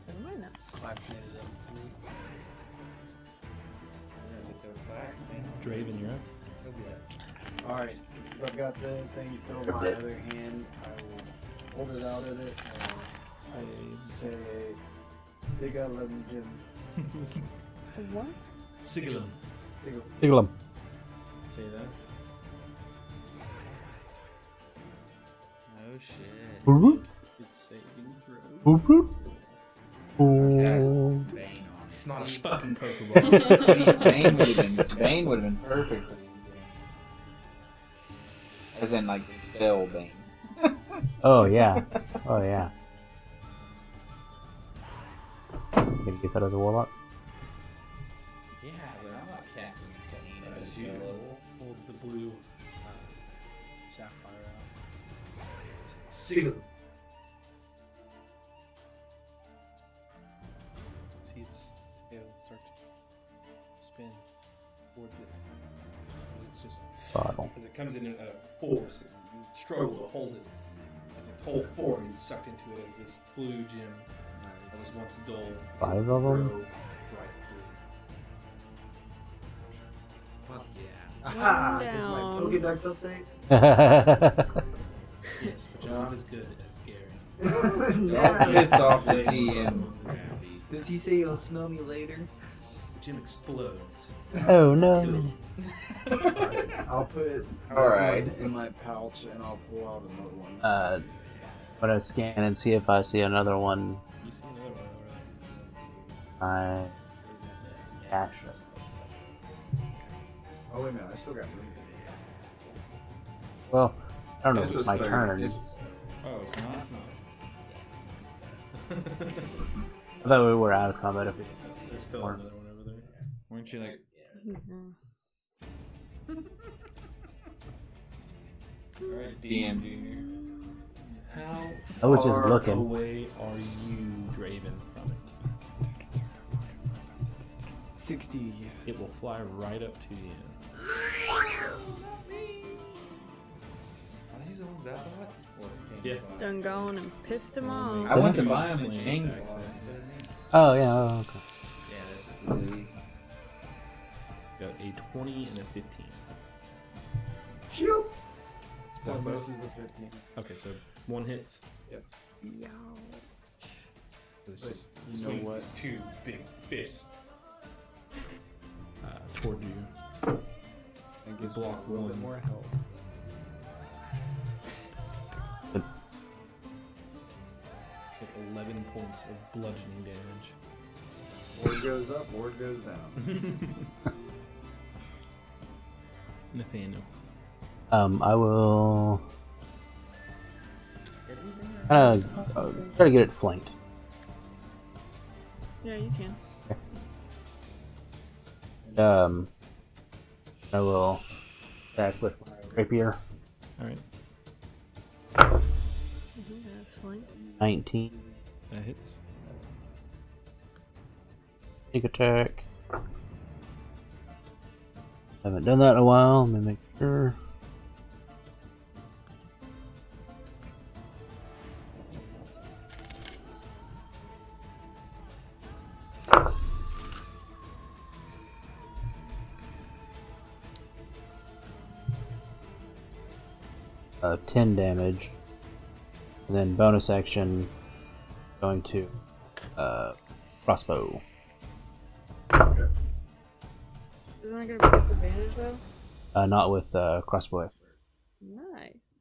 Never mind that. Draven, you're up. Alright, since I've got the thing still in my other hand, I will hold it out at it and say, Saga, let me give him. What? Sigilum. Saga. Tickle him. Say that. Oh shit. Boop, It's saving throw. boop, boop. Cast Ooh. Bane on it. It's not a fucking Pokeball. Bane would have been perfect for these games. As in, like, spell Bane. Oh yeah. Oh yeah. Gonna get that as a warlock? Yeah, but I'm not casting Bane as As a you spell. hold the blue sapphire out. Sigilum. See see its tail start to spin towards it. As it's just Bottle. as it comes in at a force, you struggle to hold it. As its whole form gets sucked into it as this blue gem that was once dull. 5 of grow them? bright blue. Fuck yeah. Aha! This is my Down. Pokedex update. Yes, but you're not as good as Gary. Don't Yeah. piss off the DM. Does he say he'll smell me later? The gem explodes. Oh no. Kills. I'll put Alright. one in my pouch and I'll pull out another one. But I scan and see if I see another one. You see another one over there. I cash. Oh wait a minute, I still got room. Well, I don't know if This it's my was like- turn. it's- Oh, it's not? It's not. I thought we were out of combat. If we There's still Or- another one over there. Weren't you like, Alright, DM Junior. How I was just far looking. away are you, Draven, from it? 60. It will fly right up to you. are these the ones I bought? Yeah. Done gone and pissed him off. I went to Two buy him a sling chain attacks, claw. Oh yeah. Oh, okay. Yeah, that's Got a 20 and a 15. Shoot! that So both? this is the 15. Okay, so one hits. Yow. It's just You know swings what? these two big fists toward you. And gives block a little bit one. more health. Take 11 points of bludgeoning damage. Ward goes up, ward goes down. Nathaniel. I will try to get it flanked. Yeah, you can. And, I will attack with my rapier. Alright, That's fine. 19. that hits. Sneak attack. Haven't done that in a while. Let me make sure. 10 damage. And then bonus action going to crossbow. Isn't that gonna be disadvantage though? Not with crossbow. Nice.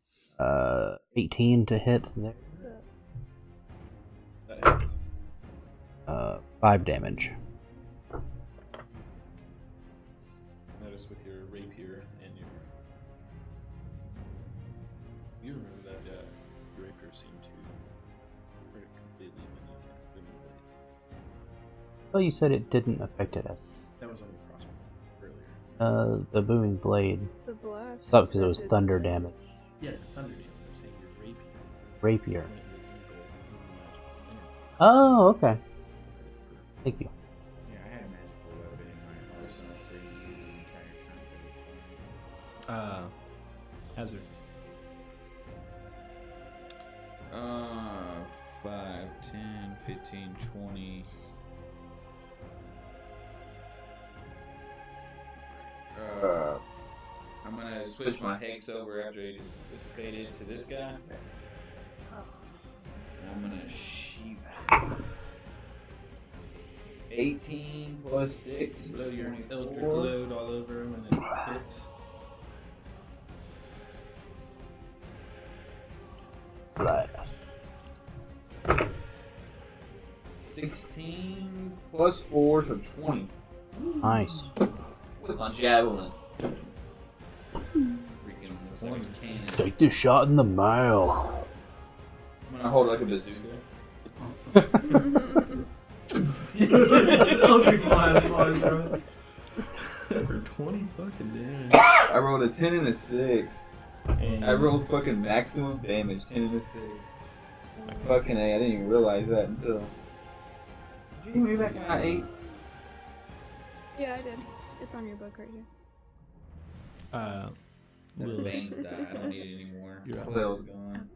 18 to hit. There. That hits. 5 damage. Notice with your rapier and your. You remember that your rapier seemed to hurt it completely when you cast Booming Blade. Well, you said it didn't affect it. That was on your crossbow earlier. The booming blade. The blast. Thought because it was thunder damage. Yeah, thunder damage. I'm saying your rapier. Rapier. When it was engulfed in the magical energy. Oh, okay. Thank you. Yeah, I had a magical weapon in my arsenal for you the entire time for this one. Hazard. 5, 10, 15, 20. I'm gonna switch my hex over after it just dissipated to this guy. And I'm gonna shoot 18 plus 6. Blow your eldritch 24. load all over him and it hits. Blast. 16 plus 4, so 20. Nice. With my javelin. Freaking looks like a cannon. Take this shot in the mouth. I'm gonna hold it like a bazooka. For 20 fucking damage. I rolled a 10 and a 6. And I rolled fucking maximum damage, 10 and a 6. Fucking A, I didn't even realize that until. Did you move that guy 8? Yeah, I did. It's on your book right here. That's Lily. Bane's die. I don't need it anymore. You're up. Flail's gone.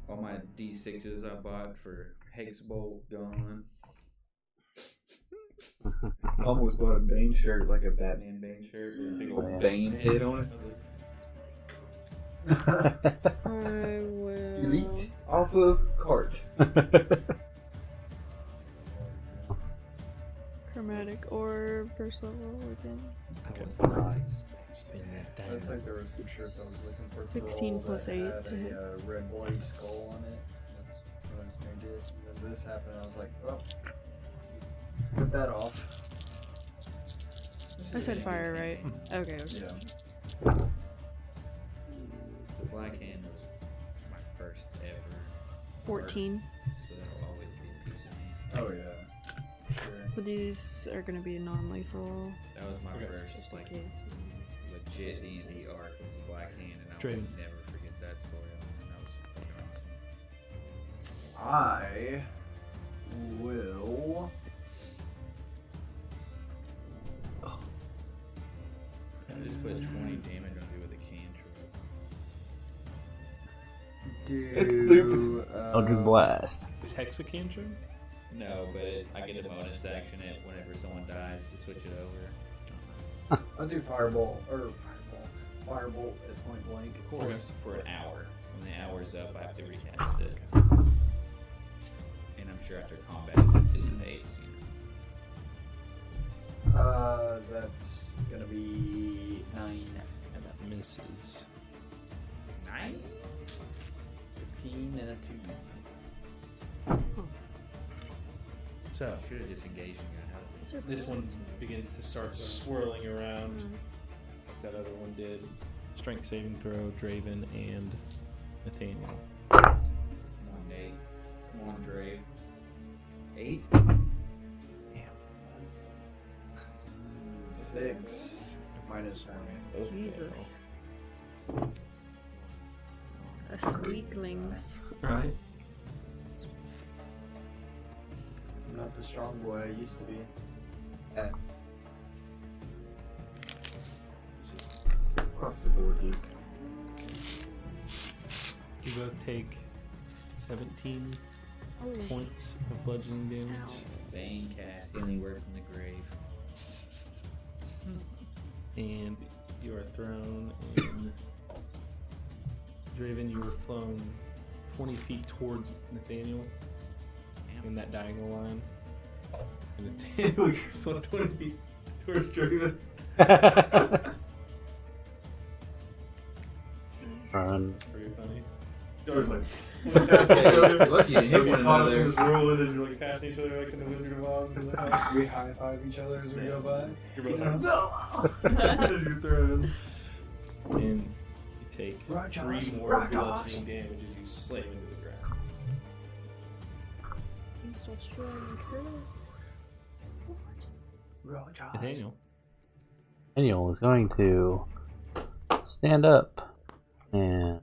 All my D6s I bought for Hex Bolt gone. Almost bought a Bane shirt, like a Batman Bane shirt with a big old Bane head on it. I will. Delete off of cart. Chromatic orb, first level weapon. Spin that That's down. like there were some shirts I was looking for. 16 gold plus that 8 had to hit. a red bloody skull on it. That's what I was gonna get. And then this happened. I was like, well, put that off. I said fire, right? Okay. Yeah. The Black Hand was my first ever. 14. So that'll always be a piece of me. Oh yeah. Sure. But these are gonna be non-lethal. That was my first Just in like case. legit D&D arc was the Black Hand, and I Draven. will never forget that storyline. That was fucking awesome. I will. I just put 20 damage on you with a cantrip. It's stupid. Eldritch Blast. Is Hex a cantrip? No, but I get a bonus action at whenever someone dies to switch it over. I'll do firebolt firebolt at point blank. Of course, for an hour. When the hour's up, I have to recast it. And I'm sure after combat it dissipates. That's gonna be 9. And that misses. 9? 15 and a 2. So, Should have disengaged and got out. this one begins to start swirling around like that other one did. Strength saving throw, Draven and Nathaniel. Come on, Nate. Come on, Dre. 8? 6 minus 1. Jesus. Us weaklings. Right? I'm not the strong boy I used to be. Just across the board, dude. You both take 17 Holy points of bludgeoning damage. Bane cast healing word from the grave. And you are thrown in. Draven, you were flown 20 feet towards Nathaniel in that diagonal line. And Nathaniel, you're flown 20 feet towards Draven. Run. Very funny. George's like, Lucky you hit one caught up in another. this whirlwind and you're like passing each other like in the Wizard of Oz. And like, We high five each other as we go by. you're both like, as you're thrown. And you take Rock 3 Josh, more Rock bludgeoning damage as you slam into the ground. I'm still strong. Nathaniel. Daniel is going to stand up and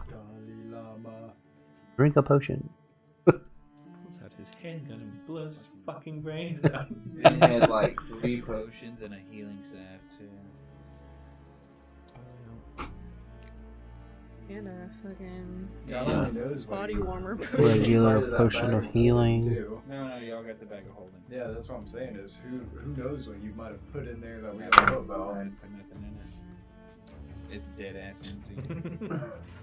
Dalai Lama. drink a potion. Pulls out his handgun and blows his fucking brains out. And had like 3 potions and a healing staff, too. And a fucking God only knows what body you- warmer what potion. inside Regular of that potion bag of will healing. do. No, y'all got the bag of holding. Yeah, that's what I'm saying is who knows what you might have put in there that we I don't know about. put nothing in it. It's dead ass empty.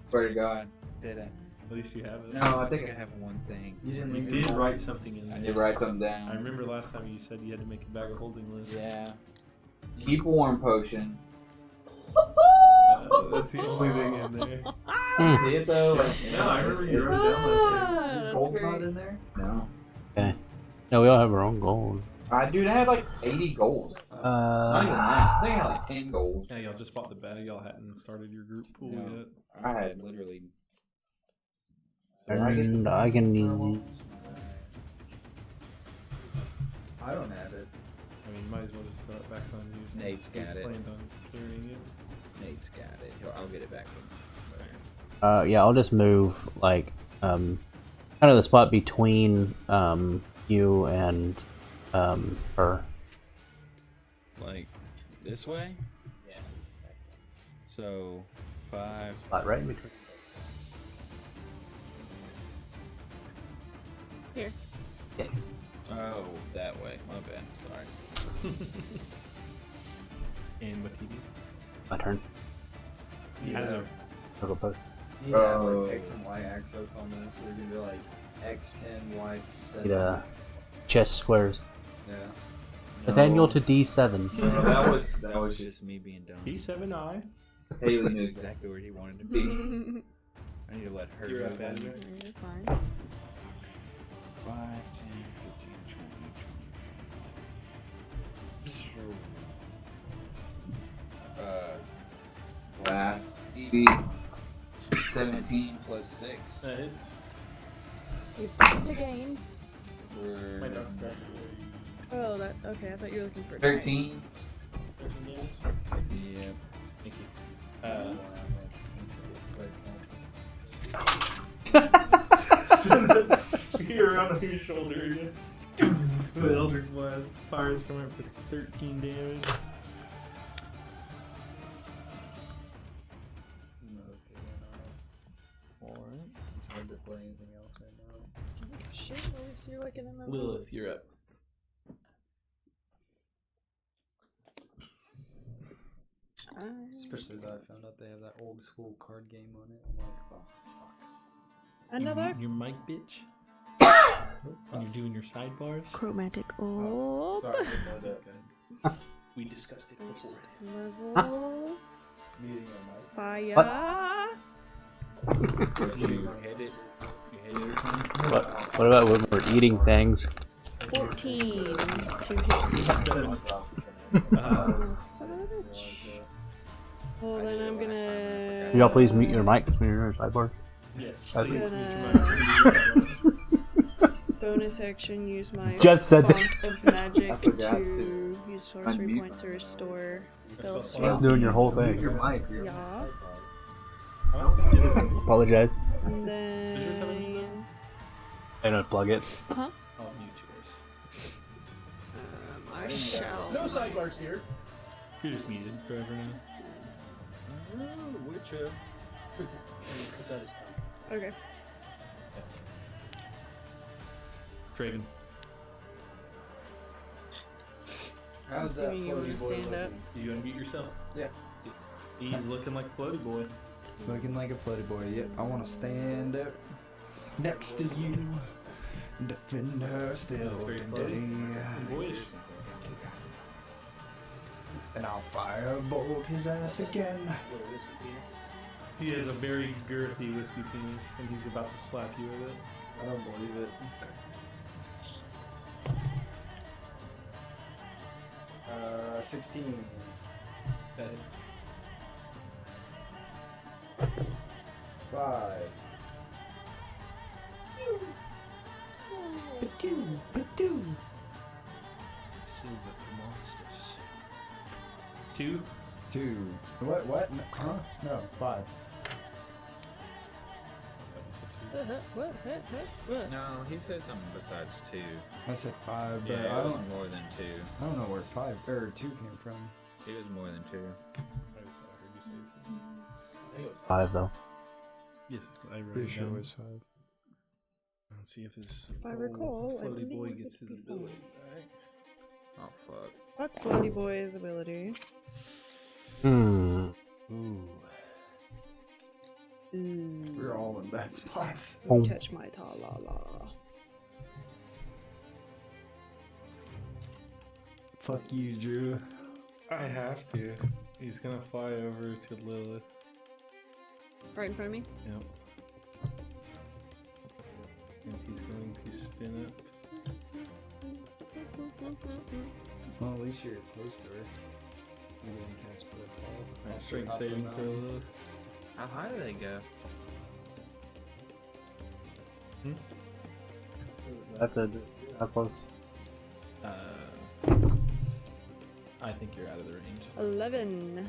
Swear to God. Dead ass. At least you have it. No, I think I have one thing. You didn't You leave did it write something in I there. did write something I down. remember last time you said you had to make a bag of holding list. Yeah. Keep warm potion. That's the only thing in there. See it though? Like, No, I remember you wrote it down last time. Ah, that's Gold's great. not in there? No. No, we all have our own gold. Dude, I had like 80 gold. Not even that. I think I had like 10 gold. Yeah, y'all just bought the bag. Y'all hadn't started your group pool No. yet. I had literally. And I can. I don't have it. I mean, you might as well just throw it back on you. since Nate's you got it. planned on carrying it. Nate's got it. I'll get it back from him. Yeah, I'll just move like kind of the spot between you and her. Like this way? Yeah. So 5. Spot right in between. Here. Yes. Oh, that way. My bad. Sorry. And what do you do? My turn. He has a Circle post. You need to have Oh. like X and Y access on this, so we can do like X10, Y7. Get chess squares. Yeah. Nathaniel to D7. No, that was just me being dumb. B7I. Haley Knew knew exactly where he wanted to be. You're I need to let her You're go up, then. Andrew. fine. 5, 10, 15, 20, last EB 17 plus 6. That hits. You back to game. My dark for graphic. Oh, that. Okay, I thought you were looking for 13. 13 damage. Yep. Thank you. Send that spear out of your shoulder again. The Eldritch Blast fires from it for 13 damage. Alright. It's hard to play anything else right now. Shit, at least you're like in a Lilith, you're up. Especially that I found out they have that old school card game on it. I'm like, oh, fuck. Another Your mic, bitch. And you're doing your sidebars. chromatic Oh, orb. sorry, I didn't know that. We discussed it before. Level. Meeting on my Fire. You hit it. You hit it or something? What about when we're eating things? 14 to hit. Son of a bitch. Well, then I'm gonna. Could y'all please mute your mics when you're in sidebar? Yes, Okay. please. Gonna- Bonus action, use my Just said font of magic I forgot to use sorcery unmute point to restore spell spell slot. Doing your whole thing. Your mic. Yeah. Apologize. And Does yours have a mute then. I don't plug it. Huh? I'll mute yours. I shall. No sidebars here. You're just muted forever now. Which Okay. Draven. How's that Assuming you want floaty to boy stand up. looking? Did you unmute yourself? Yeah. He's looking like a floaty boy. Looking like a floaty boy. Yep, I want to stand up next to you. Defend her still That's very today. floaty. And boyish. And I'll firebolt his ass again. He has a very girthy wispy penis, and he's about to slap you with it. I don't believe it. 16. That hits. 5. Silver for monsters. 2. 2. What? No, huh? No, 5. What? No, he said something besides 2. I said 5, but Yeah, I it was don't. more than 2. I don't know where 5 or 2 came from. It was more than 2. 5 though. Yes, I wrote Pretty it sure it down. was 5. Let's see if this If I recall, I floaty boy believe gets his it's ability back. Oh, fuck. Fuck Floaty Boy's ability. Hmm. Ooh. Ooh. We're all in bad spots. Boom. Touch my ta-la-la. Fuck you, Drew. I have to. He's gonna fly over to Lilith. Right in front of me? Yep. And he's going to spin up. Well, at least you're close to her. You didn't cast for the fall. Alright, strength saving throw Lilith. How high do they go? That's a how close? I think you're out of the range. 11.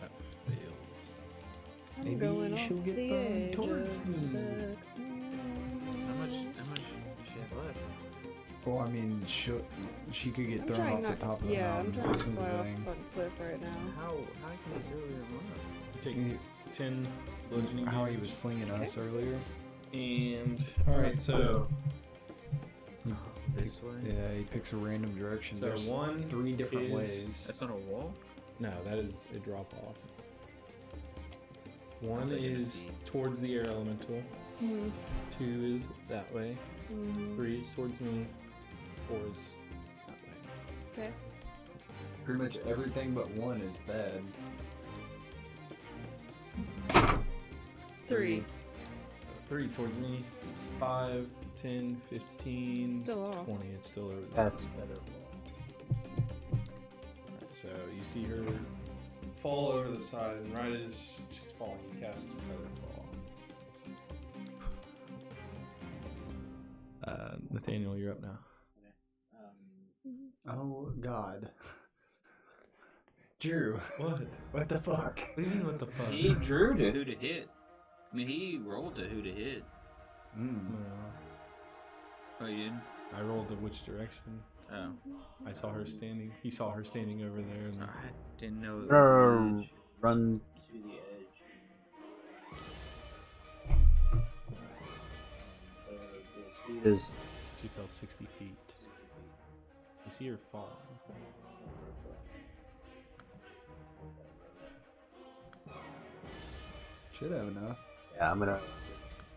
That fails. I'm Maybe going she'll off get the thrown edge towards of me. the How much Well, I mean, she could get I'm thrown trying off the not. top of the Yeah, I'm mountain. trying to is the fly off thing. the cliff right now. How can you really run? Take 10 bludgeoning How he damage. was slinging us earlier. And alright, so This way? Yeah, he picks a random direction. So There's one 3 different is- ways. That's not a wall? no, that is a drop off. I One was like, is towards the air elemental. Mm-hmm. 2 is that way. Mm-hmm. 3 is towards me. 4 is that way. Okay. Pretty much everything but 1 is bad. 3. 3 towards me. 5, 10, 15, Still off. 20. It's still over the That's side. better. Alright, so you see her fall over the side, and right as she's falling, you cast Feather Fall. Nathaniel, you're up now. Oh God. Drew. What? What the fuck? What do you mean, what the fuck? He drew to who to hit. I mean, he rolled to who to hit. Mm. Oh, you didn't? I rolled to which direction? Oh. I saw her standing. He saw her standing over there. And I didn't know it was an edge. Run. To the edge. The speed Is she fell 60 feet. You see her fall. Should have enough. yeah. I'm gonna.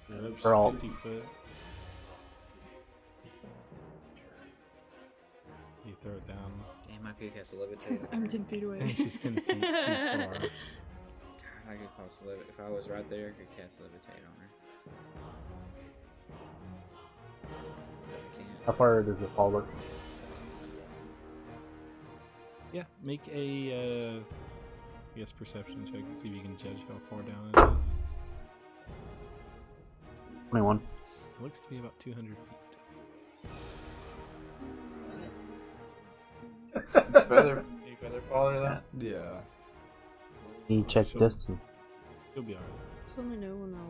That's For all- 50 foot. You throw it down. Damn, I could cast a levitate. on I'm her. 10 feet away. And she's 10 feet too far. God, I could cast levitate. If I was right there, I could cast levitate on her. I can't. How far does the fall look? Yeah, make a, I guess, perception check to see if you can judge how far down it is. 21. It looks to be about 200 feet. Any feather fall or that? Yeah. Can you check Sure. distance? You'll be alright. Just let me know when I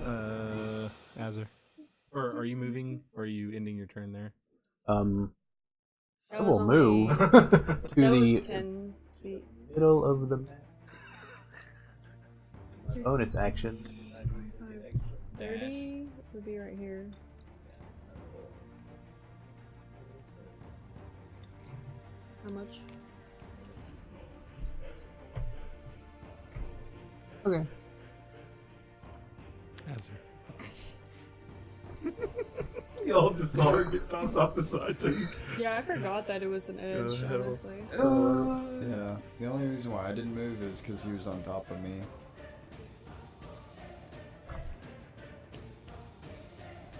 land. Azar. Or are you moving, or are you ending your turn there? I That was will only- move to That the was 10 feet. middle of the map. Bonus action. 30 would be right here. How much? Okay. Azar. Y'all just saw her get tossed off the side, so Yeah, I forgot that it was an edge, hell. honestly. Yeah. The only reason why I didn't move is because he was on top of me.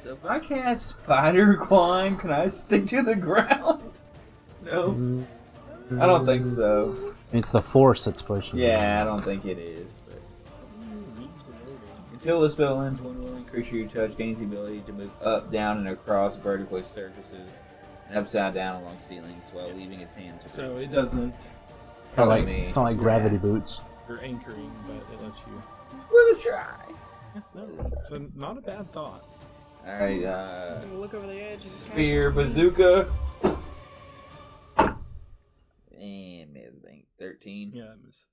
So if I cast spider climb, can I stick to the ground? No, I don't think so. It's the force that's pushing. you. Yeah, I don't think it is. But... Until the spell ends, one willing creature you touch gains the ability to move up, down, and across vertical surfaces, and upside down along ceilings while leaving its hands free. So it doesn't. It's not like, me. it's not like gravity boots. You're anchoring, but it lets you. Worth a try. No, it's not a bad thought. Alright, I'm gonna look over the edge and cast spear, it. bazooka. And I think 13. Yeah, it misses.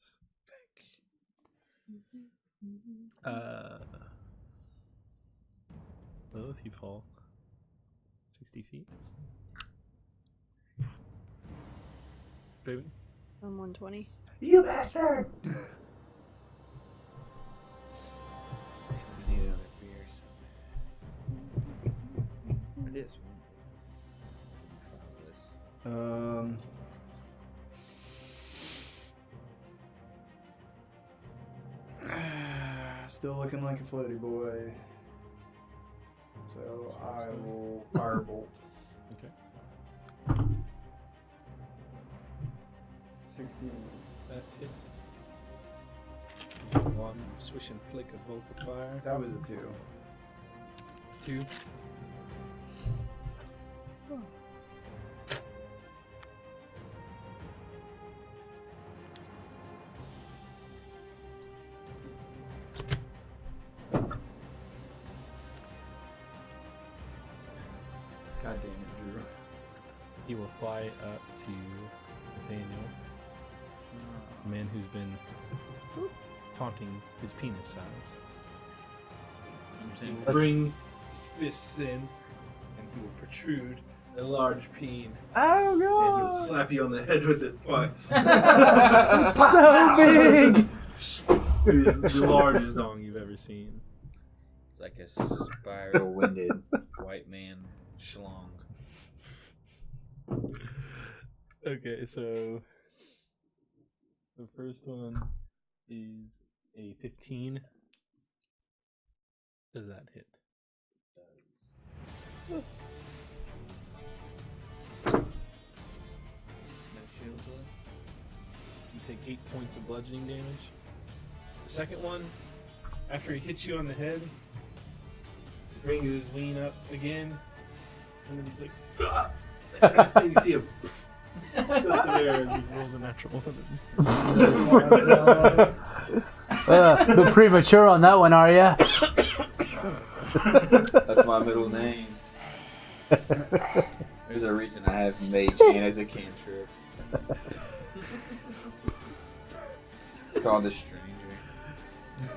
Lilith, you fall 60 feet. Raven? I'm 120. You bastard! I need another beer. So. It is one. Still looking like a floaty boy. So I will firebolt. Okay. 16. That hits. One swish and flick of bolt of fire. That was a 2. 2. God damn it, Drew. He will fly up to Nathaniel, a man who's been taunting his penis size. I'm He will saying, bring his fists in, and he will protrude a large peen, Oh and he'll god! slap you on the head with it twice. So big! It is the largest dong you've ever seen. it's like a spiral-winded white man schlong. Okay, so the first one is a 15. Does that hit? No shield blow. You take 8 points of bludgeoning damage. The second one, after he hits you on the head, he brings his wing up again, and then he's like, "Ah!" And you see him goes to there and he rolls a natural one. Bit premature on that one, are ya? That's my middle name. There's a reason I have Mage Hand as a cantrip. It's called the Stranger.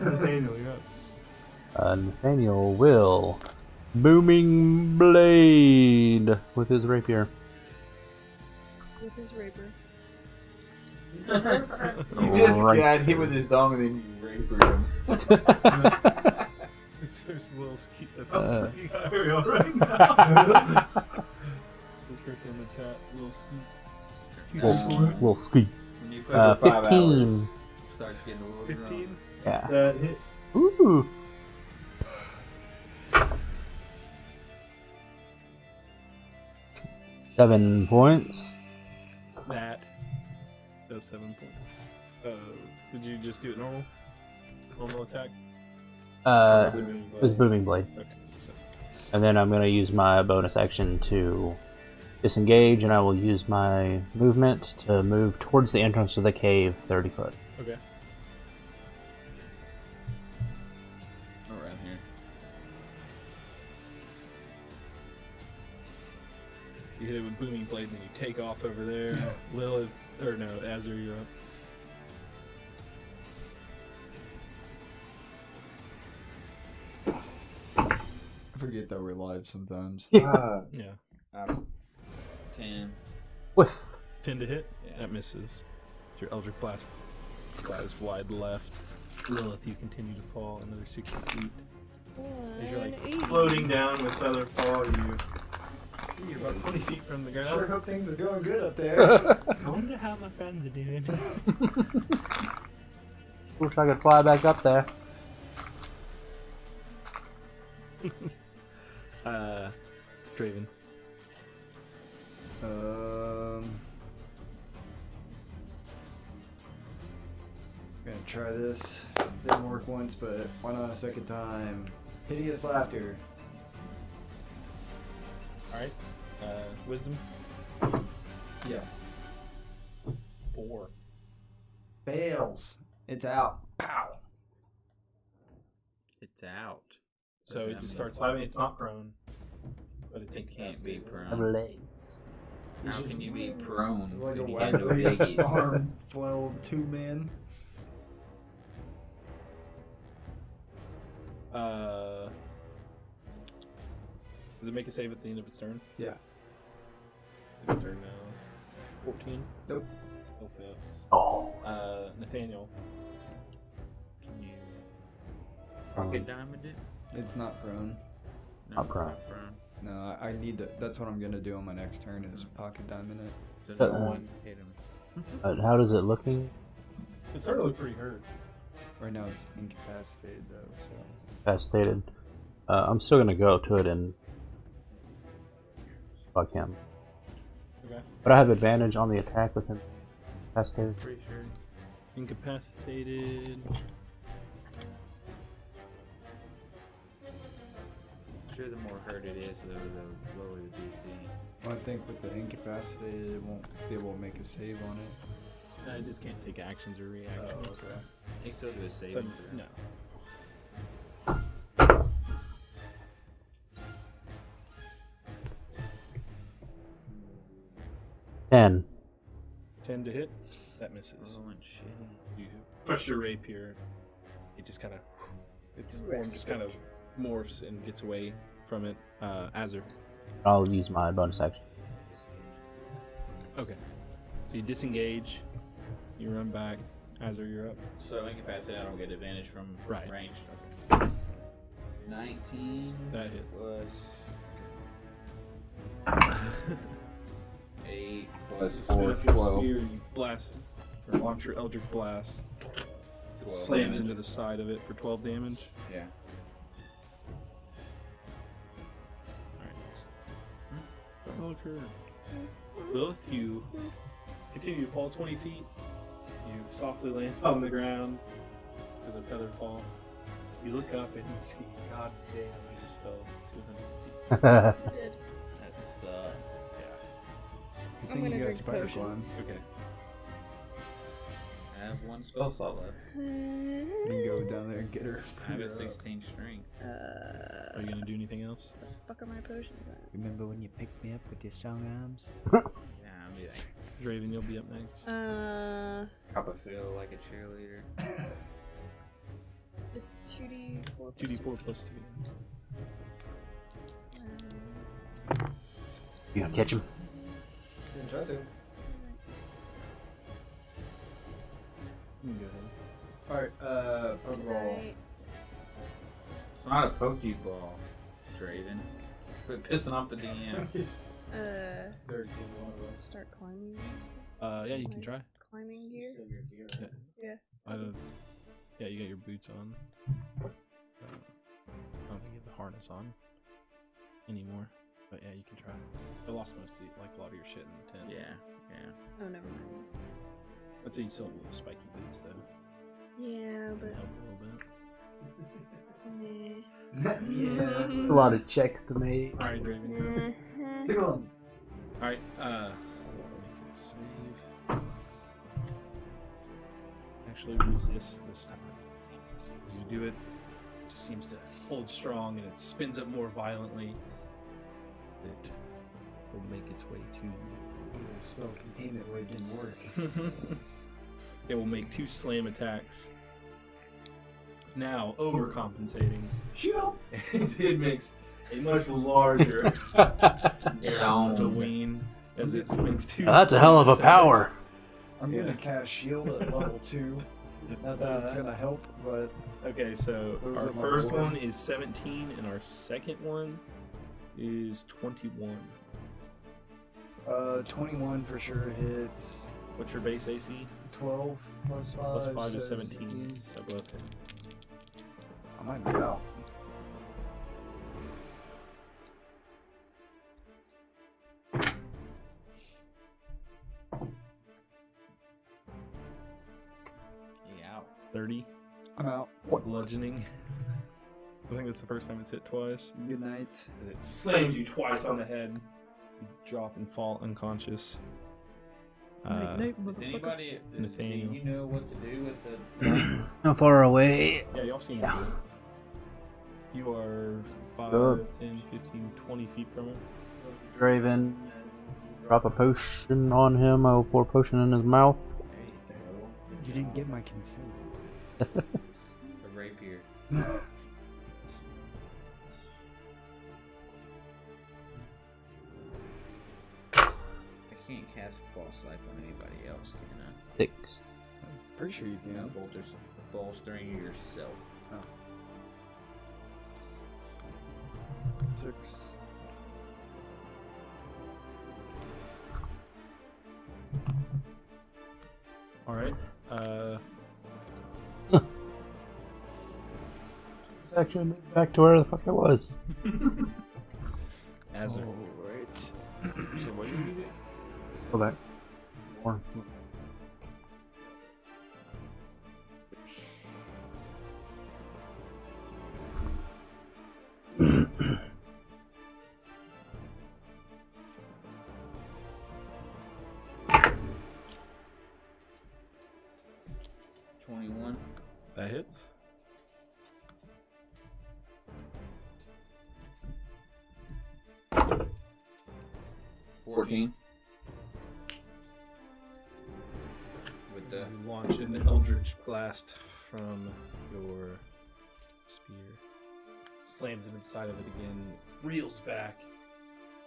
Nathaniel, you're up. Nathaniel will booming blade with his rapier. With his raper. You just got hit with his dong and then you rapered him. There's little skeets at Uh. the Ariel right now. This person in the chat, little skeet. Little squeak. When you play for 5 hours, 15. it starts getting a little 15? Yeah. That hits. Ooh. Seven points. That does 7 points. Did you just do it normal? Normal attack? It booming was booming blade. Okay, so And then I'm going to use my bonus action to disengage, and I will use my movement to move towards the entrance of the cave 30 foot. okay. Around here. You hit it with booming blade, and then you take off over there. Lilith, or no, Azure, you're up. I forget that we're live sometimes. Ah, Yeah. 10. With 10 to hit? Yeah. That misses. Your Eldritch Blast flies wide left. Lilith, you continue to fall another 60 feet. As you're like 180. floating down with feather fall, you're about 20 feet from the Sure ground. hope things are going good up there. I wonder how my friends are doing. wish I could fly back up there. Draven. Gonna try this. Didn't work once, but why not a second time? Hideous laughter. Alright. Wisdom. Yeah. 4. Fails. It's out. Pow. It's out. So it just starts laughing. It's not prone. But it's It can't be incapacitated. prone. Legs. How can you be prone It's like a when you had no waggly biggies? arm flailed 2-man. Does it make a save at the end of its turn? Yeah. Its turn now. 14. Nope. No fails. Oh. Nathaniel. Can you pocket diamond it? It's not prone. No, Not prone. No, I need to. That's what I'm gonna do on my next turn is pocket diamond it. So no Uh, one hit him. How does it looking? It's starting to look pretty hurt. Right now it's incapacitated though, so. Incapacitated. I'm still gonna go up to it and fuck him. Okay. But I have advantage on the attack with him incapacitated. Pretty sure. Incapacitated. I'm sure the more hurt it is, the lower the DC. Well, I think with the incapacitated, it won't be able to make a save on it. I just can't take actions or reactions. Oh, okay. I think so do a saving So, throw. no. 10. 10 to hit. That misses. Oh, and shit. You push your rapier. It just kind of, its form just kind of morphs and gets away from it. Azur. I'll use my bonus action. Okay. So you disengage. You run back. Azur, you're up. So incapacitated, I don't get advantage from Right. ranged. Okay. 19 That hits. plus 8 plus You 4, spin up your 12. spear, you blast, or launch your Eldritch Blast. 12 Slams damage. into the side of it for 12 damage. Yeah. Alright. Both you continue to fall 20 feet. You softly land on the ground as a feather fall. You look up and you see, God damn, I just fell 200 feet. Did. That sucks. Yeah. I I'm think gonna you got drink spider potion. climb. Okay. I have 1 spell slot left. You can go down there and get her. I have a 16 strength. Are you gonna do anything else? The fuck are my potions at? Remember when you picked me up with your strong arms? Yeah, I'll be like Draven, you'll be up next. Copperfield like a cheerleader. It's 2d4. 2d4 plus 2. You gonna catch him? You can try to. You can go ahead. Alright, Pokeball. It's not a Pokeball, Draven. Quit pissing off the DM. Start climbing. Yeah, you can try. Climbing gear. Yeah. Yeah, you got your boots on. I don't think you have the harness on anymore. But yeah, you can try. I lost most of like a lot of your shit in the tent. Yeah. Oh, never mind. I'd say you still have little spiky boots though. Yeah, but Help a little bit. nah. A lot of checks to make. Alright, Draven. Siglum. Alright, make it save. Actually resist this time. As you do it, it just seems to hold strong and it spins up more violently. It will make its way to you. Spell containment where it didn't work. It will make 2 slam attacks. Now, overcompensating. It makes a much larger Halloween as it makes 2. Now that's a hell of a power. I'm gonna cast shield at level 2. Not that it's gonna help, but Okay, so Those our are my first four. one is 17 and our second one is 21. 21 for sure hits. What's your base AC? 12 plus 5. Plus 5 is so 17. So both hit. I might be out. Yeah. 30. I'm out. Bludgeoning. I think that's the first time it's hit twice. Good night. As it slams you twice on the head. You drop and fall unconscious. Does anybody, do Nathaniel. you know what to do with the... How far away? Yeah, y'all seen him. You are 5, Good. 10, 15, 20 feet from him. Draven. Drop a potion on him. I'll pour potion in his mouth. There you go. You didn't get my consent. The rapier. I can't cast false life on anybody else, can I? 6. Pretty sure you can. No, bolstering yourself. 6. Alright. Let's actually move back to where the fuck I was. Azur. Alright. So what do you do? Go back. More. 21. That hits. eldritch blast from your spear slams him inside of it again, reels back,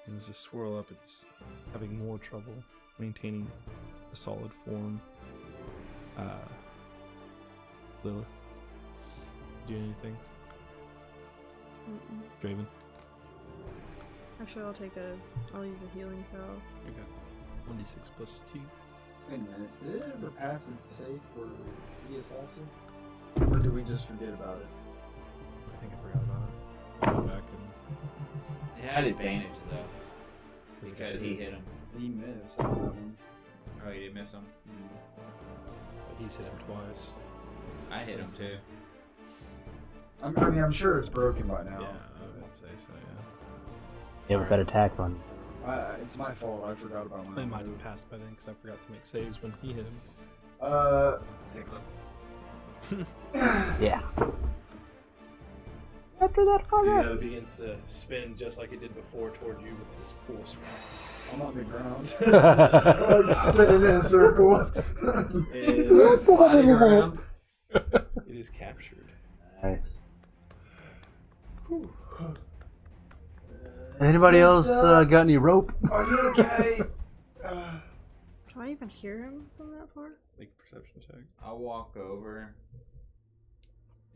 and as they swirl up, it's having more trouble maintaining a solid form. Lilith, do anything? Draven? Actually, I'll use a healing salve. Okay. 1d6 plus 2. Wait a minute, did it ever pass its safe or be assaulted? Or did we just forget about it? I think I forgot about it. Go back and... It had advantage though, because he hit him. He missed on that one. Oh, you didn't miss him? But he's hit him twice. I hit him too. I mean, I'm sure it's broken by now. Yeah, I would say so, yeah. You have a better attack on. It's my fault. I forgot about I mine. might have passed by then because I forgot to make saves when he hit him. 6. Yeah. After that, It begins to spin just like it did before toward you with this force. I'm on the ground. I'm like spinning in a circle. It is, Flying around. it is captured. Nice. Anybody else got any rope? Are you okay? Can I even hear him from that far? Make a perception check. I'll walk over.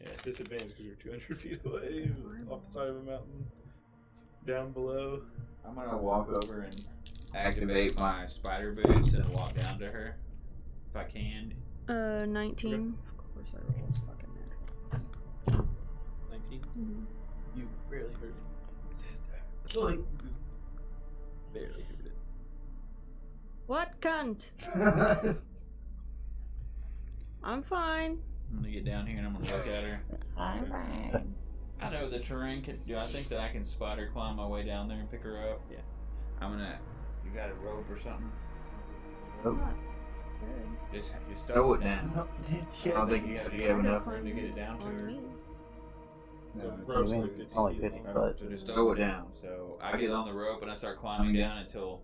Yeah, disadvantage because you're 200 feet away, off the side of a mountain, down below. I'm gonna walk over and activate my spider boots and walk down to her, if I can. 19. Of course I rolled fucking 19? Mm-hmm. You barely heard it. Like, barely heard it. What cunt? I'm fine. I'm gonna get down here and I'm gonna look at her. Alright. I know the terrain. Do I think that I can spider climb my way down there and pick her up? Yeah. I'm gonna. You got a rope or something? Rope. Just throw it down. I don't think you have enough Kinda room to get it down to on her. me. No, Ropes mean, like it's only 50 foot. So just throw it down. So I get on the rope and I start climbing down until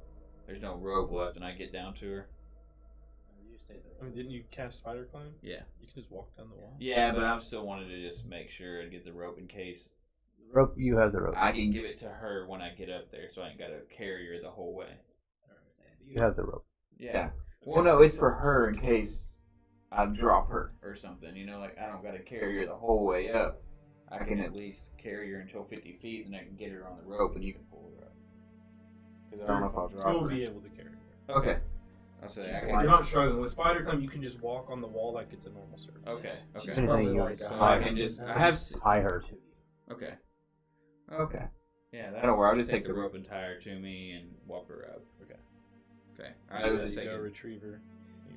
there's no rope left and I get down to her. I mean, didn't you cast spider climb? Yeah. You can just walk down the wall. Yeah, but I still wanted to just make sure and get the rope in case Rope, you have the rope. I can give it to her when I get up there, so I ain't gotta carry her the whole way. You have the rope. Yeah. Well, no, it's for her in case I drop her or something. You know, like I don't gotta carry her the whole way up. I can at least carry her until 50 feet, and I can get her on the rope, and you can pull her up. Because I don't know if I'll drop You'll her. be able to carry her. Okay. I'll say I You're can. not struggling. With spider climb, you can just walk on the wall like it's a normal surface. Okay. She's Okay. probably Anything you like So a I high- can just. I have. Tie her to you. Okay. Okay. Yeah, that'll work. I'll just take the rope and tie her to me and walk her up. Okay. Okay. I was just You go thinking. retriever.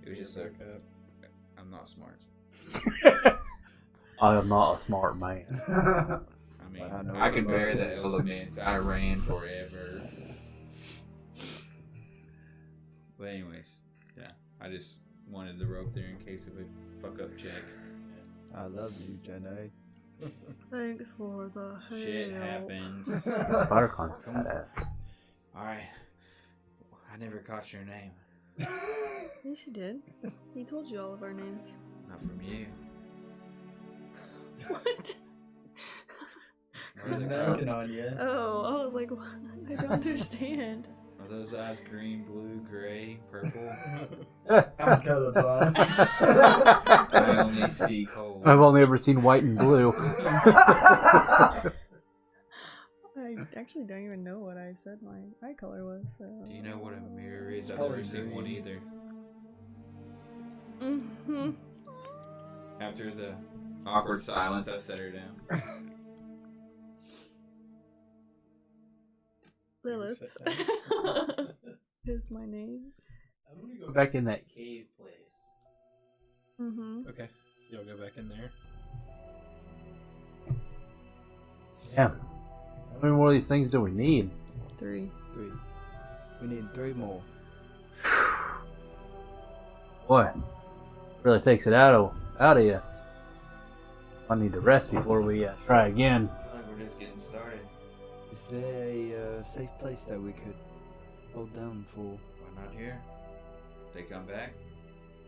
It was just back a- up. I'm not smart. I am not a smart man. I mean, I know I can about bear it. the elements. I ran forever. But anyways, yeah. I just wanted the rope there in case of a fuck up check. I love you, Jenny. Thanks for the help. Shit happens. Spider climb's badass. Alright. I never caught your name. Yes, you did. He told you all of our names. Not from you. What? Where's it Knocking from? on you. Oh, I was like, what? I don't understand. Are those eyes green, blue, gray, purple? I'm colorblind. I only see cold. I've only ever seen white and blue. I actually don't even know what I said my eye color was. So. Do you know what a mirror is? I've Probably never seen one green. either. Mm-hmm. After the awkward silence, I set her down. Lilith is my name. I'm gonna go back in that cave place. Mm-hmm. Okay. So y'all go back in there. Yeah. How many more of these things do we need? 3. 3. We need 3 more. Boy, really takes it out of you. I need to rest before we try again. I feel like we're just getting started. Is there a safe place that we could hold down for? Why not here? They come back,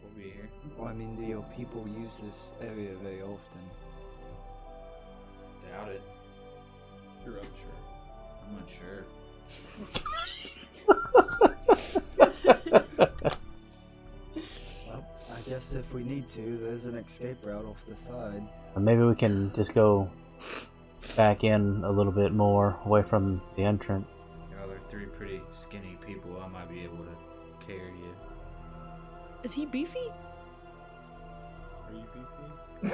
we'll be here. Well, I mean, do your people use this area very often? Doubt it. You're unsure. I'm unsure. Well, I guess if we need to, there's an escape route off the side. Maybe we can just go back in a little bit more, away from the entrance. Y'all are three pretty skinny people. I might be able to carry you. Is he beefy? Are you beefy?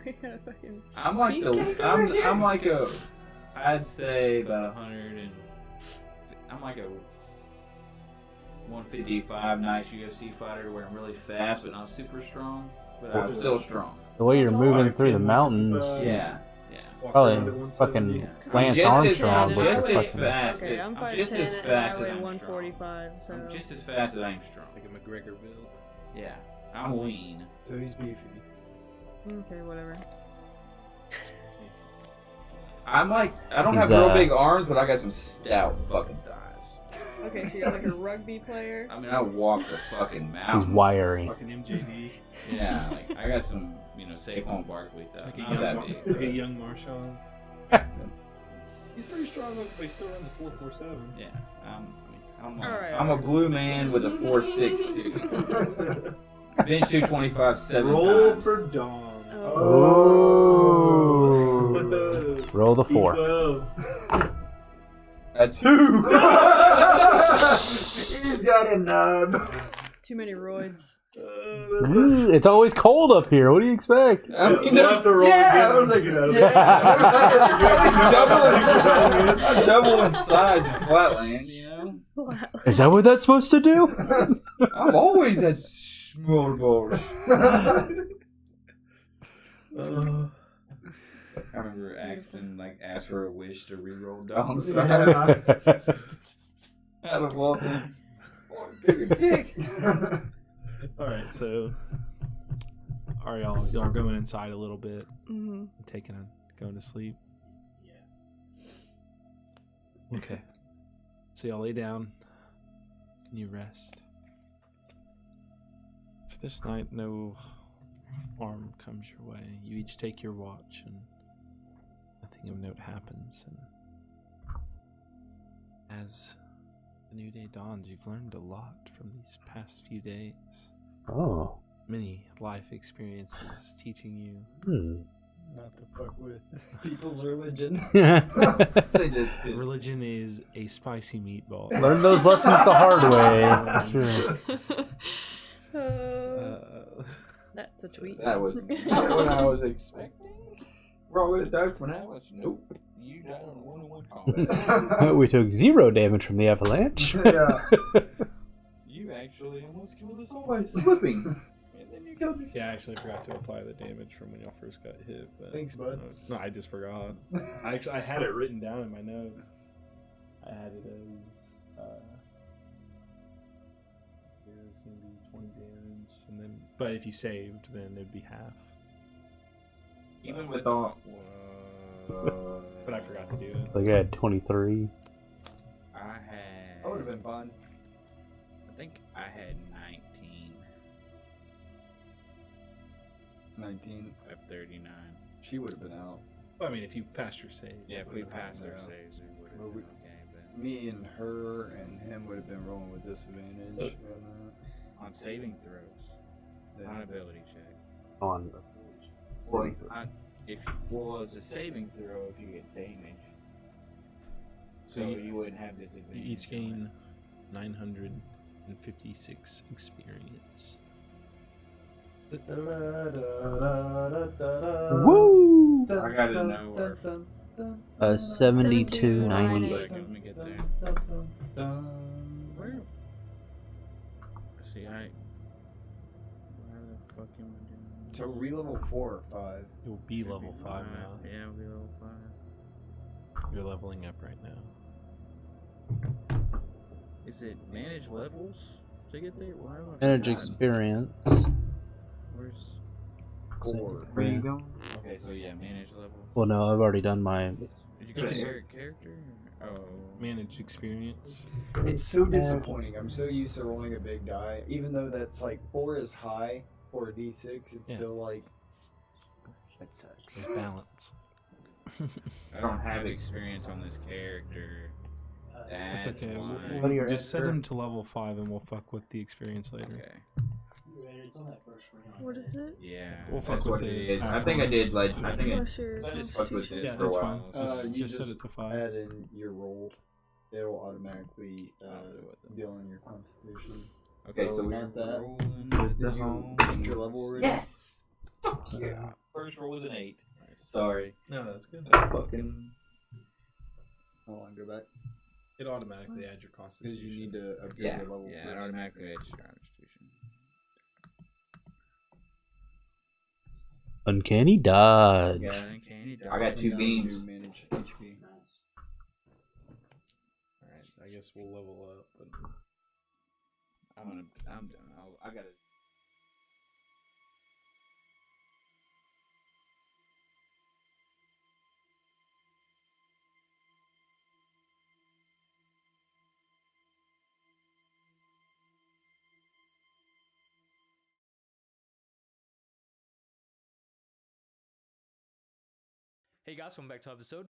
We gotta fucking I'm like beefcake over here? I'm like a, I'd say about 100 and, I'm like a 155 nice UFC fighter where I'm really fast but not super strong, but I'm still strong. The way you're moving 5'10", through the mountains, Yeah. Walk probably around at 170. fucking I'm Lance just as- Armstrong. I'm with just the as fucking- fast. Okay, I'm I'm just 5'10" as and fast I as weigh I'm 145, so I'm just as fast as I'm strong. Like a McGregor build. Yeah, I'm lean. So he's beefy. okay, whatever. I'm like, I don't He's, have real big arms, but I got some stout fucking thighs. Okay, so you're like a rugby player. I mean, I walk the fucking mountains. He's wiry. Fucking MJD. Yeah, like I got some, Saquon Barkley stuff. Like a Not young, that big. like a young Marshall. He's pretty strong, but he still runs a 4.47. Yeah, I'm Alright, a blue man with a 4.62. Bench 225 7 Roll times. for Dawn. Oh. Roll the 4. A 2. He's got a nub. Too many roids. It's always cold up here. What do you expect? I mean, We'll have to roll again. I'm thinking out of it. I'm double in size in Flatland, Is that what that's supposed to do? I'm always at small balls. I remember Axton asked for a wish to reroll down size. Out of all things. Bigger dick. Alright, so are y'all are going inside a little bit, Mm-hmm. going to sleep? Yeah. Okay. So y'all lay down and you rest. For this night, no harm comes your way. You each take your watch and nothing of note happens, and as the new day dawns, you've learned a lot from these past few days. Oh. Many life experiences teaching you Not to fuck with people's religion. religion is a spicy meatball. Learn those lessons the hard way. That's a tweet. That was not what I was expecting. We're all gonna die from an avalanche. Nope. You died on a 1-on-1 combat. We took 0 damage from the avalanche. Yeah. You actually almost killed us all by slipping. And then you killed yourself. Yeah, I actually forgot to apply the damage from when y'all first got hit. But Thanks, bud. No, I just forgot. I had it written down in my notes. I had it as there's gonna be 20 damage, and then but if you saved, then it'd be half. Even with all. But I forgot to do it. Like I had 23. I would have been fine. I think I had 19 19. of 39. She would have been out. Well, I mean, if you passed your save. Yeah, if we passed our Yeah. saves, we would have Well, been okay. But Me and her and him would have been rolling with disadvantage. on saving throws, not ability check. On. It's a saving throw if you get damage. So So you, you wouldn't have disadvantage. you each on gain 956 experience. Woo! I gotta know where. 72.98. Let me get there. Where? See, where the fuck am I doing? So re-level 4 or 5. You'll be level 5 now. Yeah, we'll be level 5. You're leveling up right now. Is it manage levels to get there? Why am I Manage forgotten? experience. Where's 4. Where you going? okay? So yeah, manage level. Well, no, I've already done my. Did you go to Eric character? Manage experience. It's so disappointing. I'm so used to rolling a big die, even though that's like 4 is high for a d6. It's still like that sucks. There's balance. I don't have experience on this character. That's That's okay. why. What are your Just set extra- him to level 5 and we'll fuck with the experience later. Okay. It's on that first ring. What is it? Yeah. We'll fuck that's with what it it is. I think I did like I think Plus your I just fucked with constitution. this Yeah, for a that's while. fine. Just, You just set it to 5. add in your roll. It'll automatically deal in your constitution. Okay, so we're not that. rolling Did the you home. get your level already? Yes. Fuck yeah. First roll was an 8. Sorry. No, that's good. That's fucking. Hold on, go back. It automatically adds your constitution. Because you need to upgrade Yeah. your level Yeah, it first. automatically adds your constitution. Uncanny dodge. Yeah, uncanny I got 2 Now beams. you manage HP. Alright, I guess we'll level up. But... I'm done. I gotta. Hey guys, welcome back to the episode.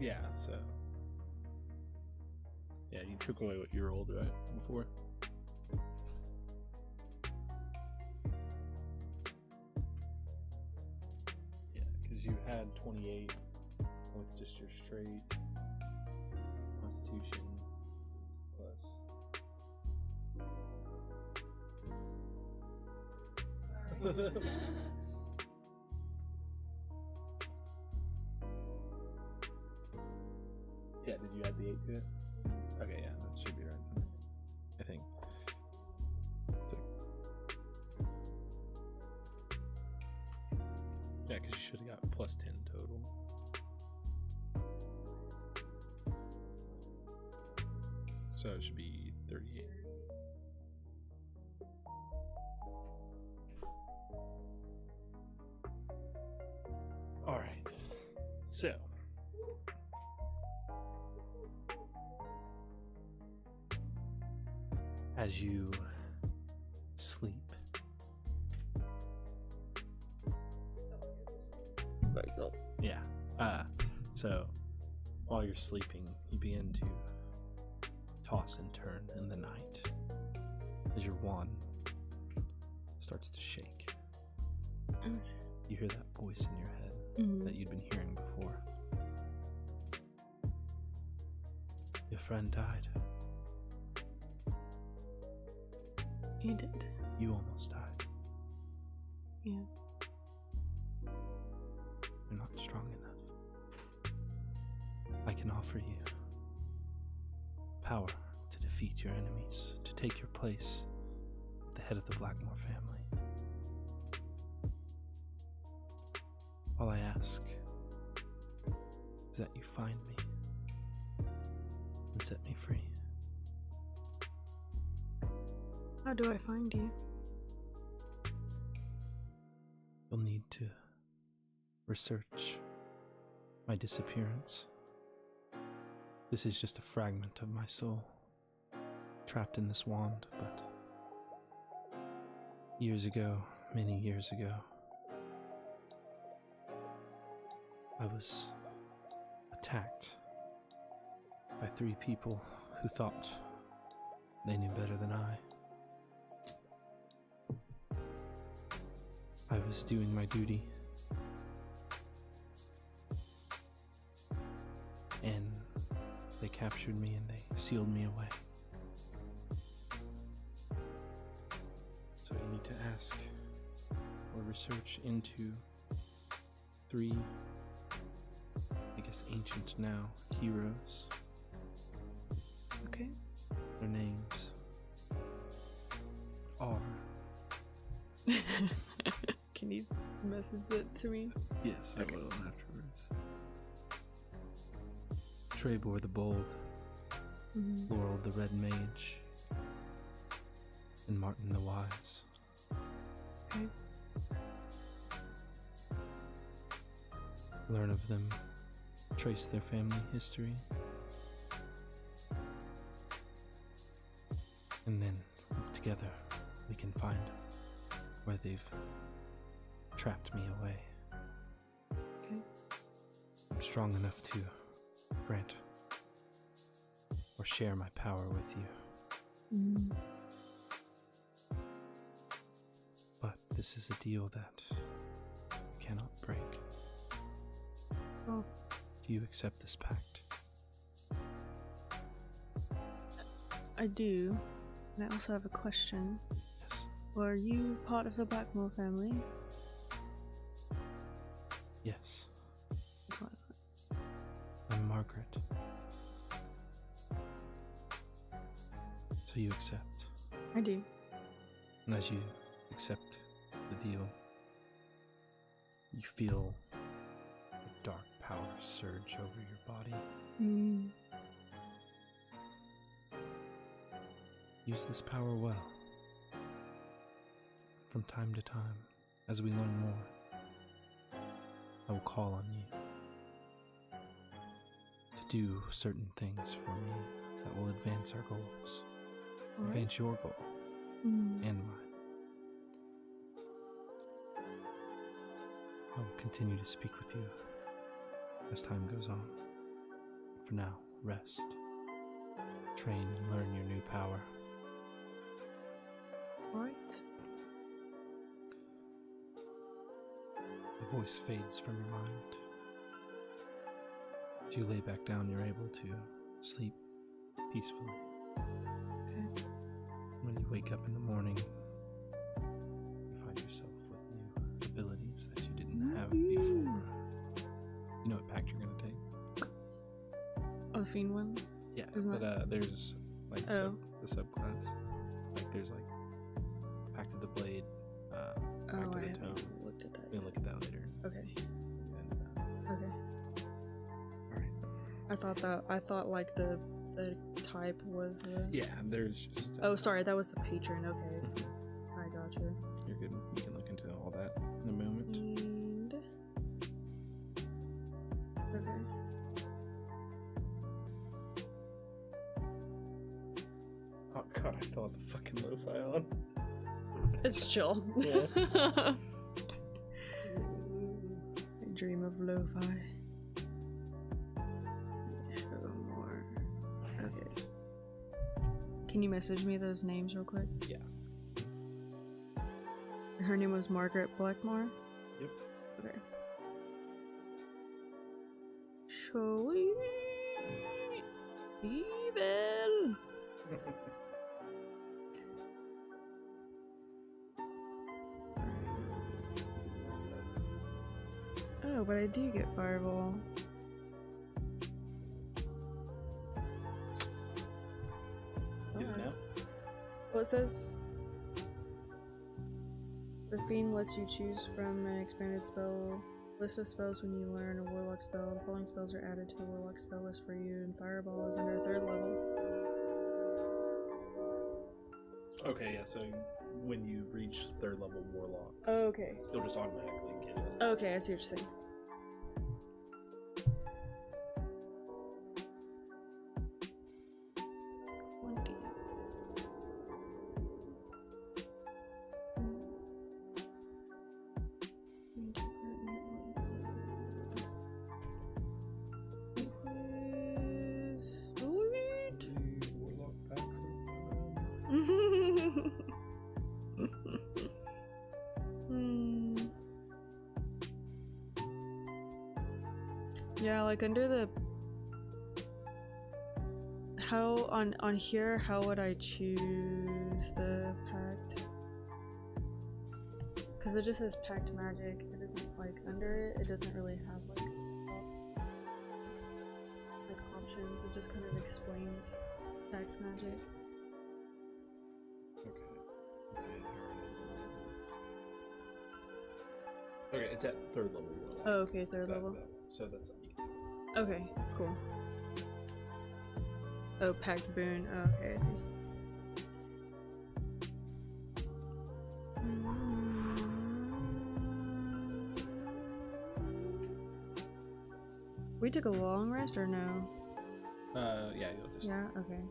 Yeah, so. Yeah, you took away what you rolled, right? Before? Yeah, because you had 28 with just your straight Constitution plus. Yeah, did you add the 8 to it? Okay, yeah, that should be right. I think. So, yeah, because you should have got plus 10 total. So it should be 38. Alright. So. As you sleep. Yeah. So while you're sleeping, you begin to toss and turn in the night as your wand starts to shake. You hear that voice in your head that you'd been hearing before. Your friend died. He did. You almost died. Yeah. You're not strong enough. I can offer you power to defeat your enemies, to take your place at the head of the Blackmore family. All I ask is that you find me and set me free. How do I find you? You'll need to research my disappearance. This is just a fragment of my soul, trapped in this wand, but years ago, many years ago, I was attacked by 3 people who thought they knew better than I. I was doing my duty, and they captured me and they sealed me away. So you need to ask or research into 3, I guess ancient now, heroes. Okay. Their names are... Can you message that to me? Yes, I will afterwards. Trebor the Bold, Laurel the Red Mage, and Martin the Wise. Okay. Learn of them, trace their family history, and then together we can find where they've trapped me away. Okay. I'm strong enough to grant or share my power with you. But this is a deal that you cannot break. Oh. Do you accept this pact? I do. And I also have a question. Yes. Were you part of the Blackmore family? Yes. That's what I thought. I'm Margaret. So you accept. I do. And as you accept the deal, you feel a dark power surge over your body. Use this power well. From time to time, as we learn more, I will call on you to do certain things for me that will advance our goals. Advance your goal and mine. I will continue to speak with you as time goes on. For now, rest. Train and learn your new power. Right. The voice fades from your mind. As you lay back down, you're able to sleep peacefully. Okay. When you wake up in the morning, you find yourself with new abilities that you didn't have before. You know what pact you're going to take? Oh, the Fiend one? Yeah, Isn't but there's like Oh. the subclass. Like there's like Pact of the Blade, Pact Oh, of I the haven't Tome. looked at that. We'll look at that later. Okay. And, Okay. alright. I thought like the type was the... Yeah, there's just. Oh, sorry, that was the patron. Okay. I gotcha. You're good. You can look into all that in a moment. And... Okay. Oh god, I still have the fucking lo-fi on. It's chill. Yeah. I dream of lo-fi. Show more. Okay. Can you message me those names real quick? Yeah. Her name was Margaret Blackmore? Yep. Okay. Sweet evil. Oh, but I do get Fireball. Get it now? Well, it says the Fiend lets you choose from an expanded spell list of spells when you learn a Warlock spell. The following spells are added to the Warlock spell list for you, and Fireball is under 3rd level. Okay, yeah, so when you reach 3rd level Warlock, Okay. you'll just automatically get it. Okay, I see what you're saying. Warlock packs Yeah, like under the how on here, how would I choose the pact? Because it just says pact magic. It doesn't like under it. It doesn't really have like options. It just kind of explains pact magic. Okay. Let's see. Okay, it's at 3rd level Warlock. Oh, okay, 3rd level. So that's all you can do. Okay, cool. Oh, packed boon. Oh, okay, I see. We took a long rest or no? Yeah, you'll just. Yeah, okay.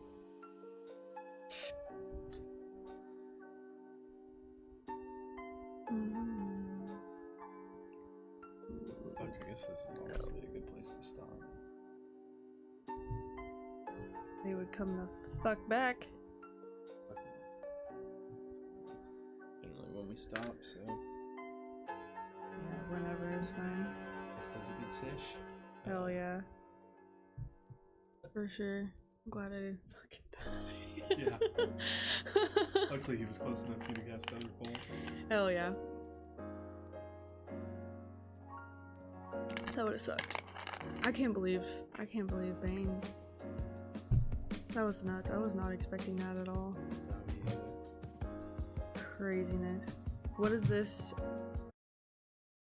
I guess this is honestly a good place to stop. They would come the fuck back. Generally when we stop, so. Yeah, whenever is fine. That was a good sesh. Hell yeah. For sure. I'm glad I didn't fucking die. Yeah. Luckily he was close enough to you to cast Feather Fall. Hell yeah. That would've sucked. I can't believe Bane. That was nuts. I was not expecting that at all. Craziness. What is this